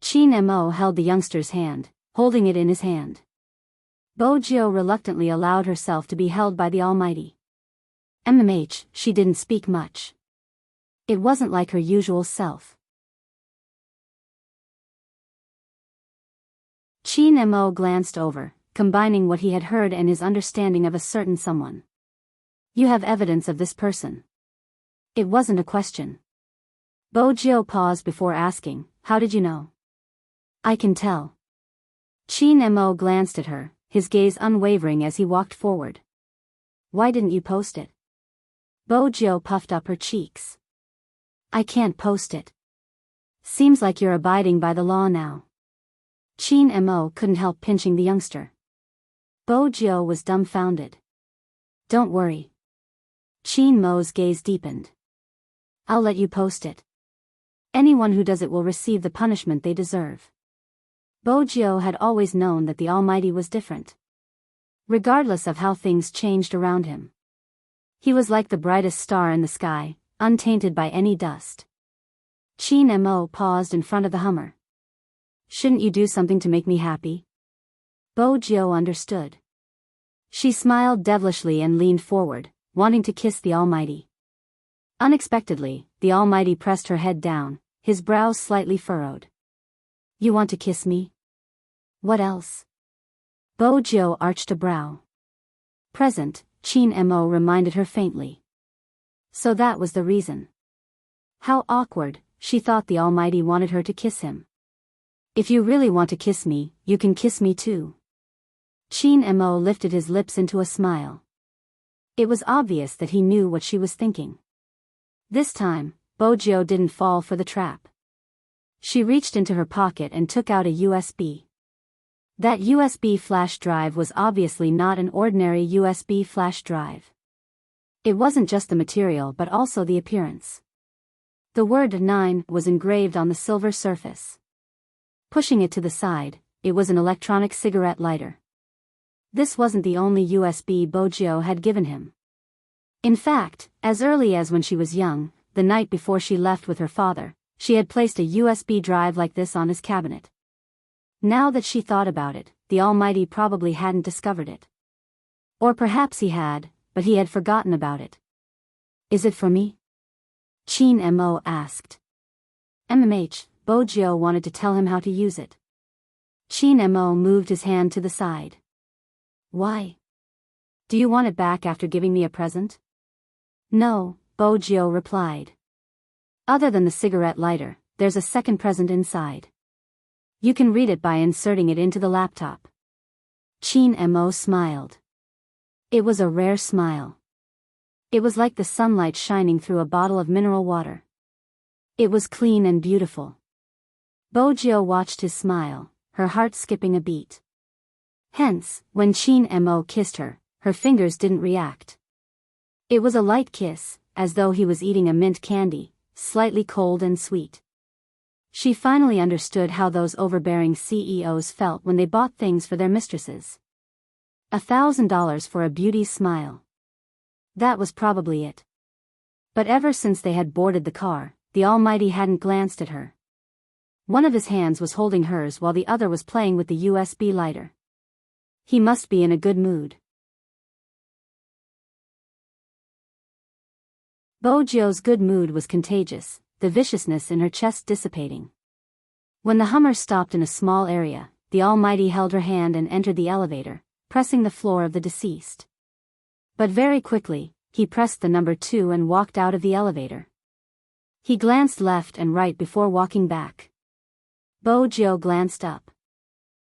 A: Qin Mo held the youngster's hand, holding it in his hand. Bojiu reluctantly allowed herself to be held by the Almighty. She didn't speak much. It wasn't like her usual self. Qin Mo glanced over, combining what he had heard and his understanding of a certain someone. You have evidence of this person. It wasn't a question. Bojiu paused before asking, how did you know? I can tell. Qin Mo glanced at her, his gaze unwavering as he walked forward. Why didn't you post it? Bojiu puffed up her cheeks. I can't post it. Seems like you're abiding by the law now. Qin Mo couldn't help pinching the youngster. Bojiu was dumbfounded. Don't worry. Qin Mo's gaze deepened. I'll let you post it. Anyone who does it will receive the punishment they deserve. Bojiu had always known that the Almighty was different. Regardless of how things changed around him. He was like the brightest star in the sky, untainted by any dust. Qin Mo paused in front of the Hummer. Shouldn't you do something to make me happy? Bojiu understood. She smiled devilishly and leaned forward, wanting to kiss the Almighty. Unexpectedly, the Almighty pressed her head down, his brows slightly furrowed. You want to kiss me? What else? Bojiu arched a brow. Present, Qin Mo reminded her faintly. So that was the reason. How awkward, she thought the Almighty wanted her to kiss him. If you really want to kiss me, you can kiss me too. Qin Mo lifted his lips into a smile. It was obvious that he knew what she was thinking. This time, Bojiu didn't fall for the trap. She reached into her pocket and took out a USB. That USB flash drive was obviously not an ordinary USB flash drive. It wasn't just the material but also the appearance. The word 9 was engraved on the silver surface. Pushing it to the side, it was an electronic cigarette lighter. This wasn't the only USB Bojiu had given him. In fact, as early as when she was young, the night before she left with her father, she had placed a USB drive like this on his cabinet. Now that she thought about it, the Almighty probably hadn't discovered it. Or perhaps he had, but he had forgotten about it. Is it for me? Qin Mo asked. Bojiu wanted to tell him how to use it. Qin Mo moved his hand to the side. Why? Do you want it back after giving me a present? No, Bojiu replied. Other than the cigarette lighter, there's a second present inside. You can read it by inserting it into the laptop. Qin Mo smiled. It was a rare smile. It was like the sunlight shining through a bottle of mineral water. It was clean and beautiful. Bojo watched his smile, her heart skipping a beat. Hence, when Chin Mo kissed her, her fingers didn't react. It was a light kiss, as though he was eating a mint candy, slightly cold and sweet. She finally understood how those overbearing CEOs felt when they bought things for their mistresses. $1,000 for a beauty's smile. That was probably it. But ever since they had boarded the car, the Almighty hadn't glanced at her. One of his hands was holding hers while the other was playing with the USB lighter. He must be in a good mood. Bojo's good mood was contagious, the viciousness in her chest dissipating. When the Hummer stopped in a small area, the Almighty held her hand and entered the elevator, pressing the floor of the deceased. But very quickly, he pressed the number 2 and walked out of the elevator. He glanced left and right before walking back. Bojo glanced up.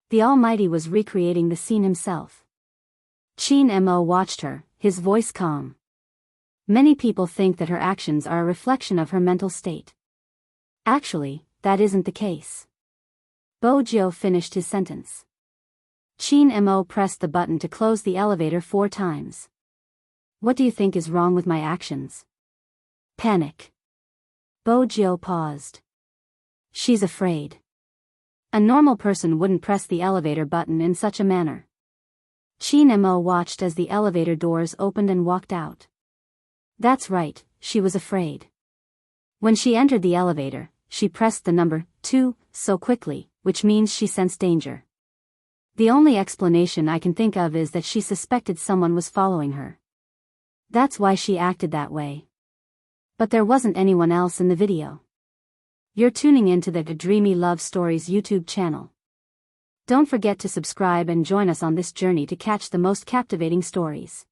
A: The Almighty was recreating the scene himself. Chin Mo watched her, his voice calm. Many people think that her actions are a reflection of her mental state. Actually, that isn't the case. Bojo finished his sentence. Chin Mo pressed the button to close the elevator 4 times. What do you think is wrong with my actions? Panic. Bojo paused. She's afraid. A normal person wouldn't press the elevator button in such a manner. Chin Mo watched as the elevator doors opened and walked out. That's right, she was afraid. When she entered the elevator, she pressed the number 2 so quickly, which means she sensed danger. The only explanation I can think of is that she suspected someone was following her. That's why she acted that way. But there wasn't anyone else in the video. You're tuning into the Dreamy Love Stories YouTube channel. Don't forget to subscribe and join us on this journey to catch the most captivating stories.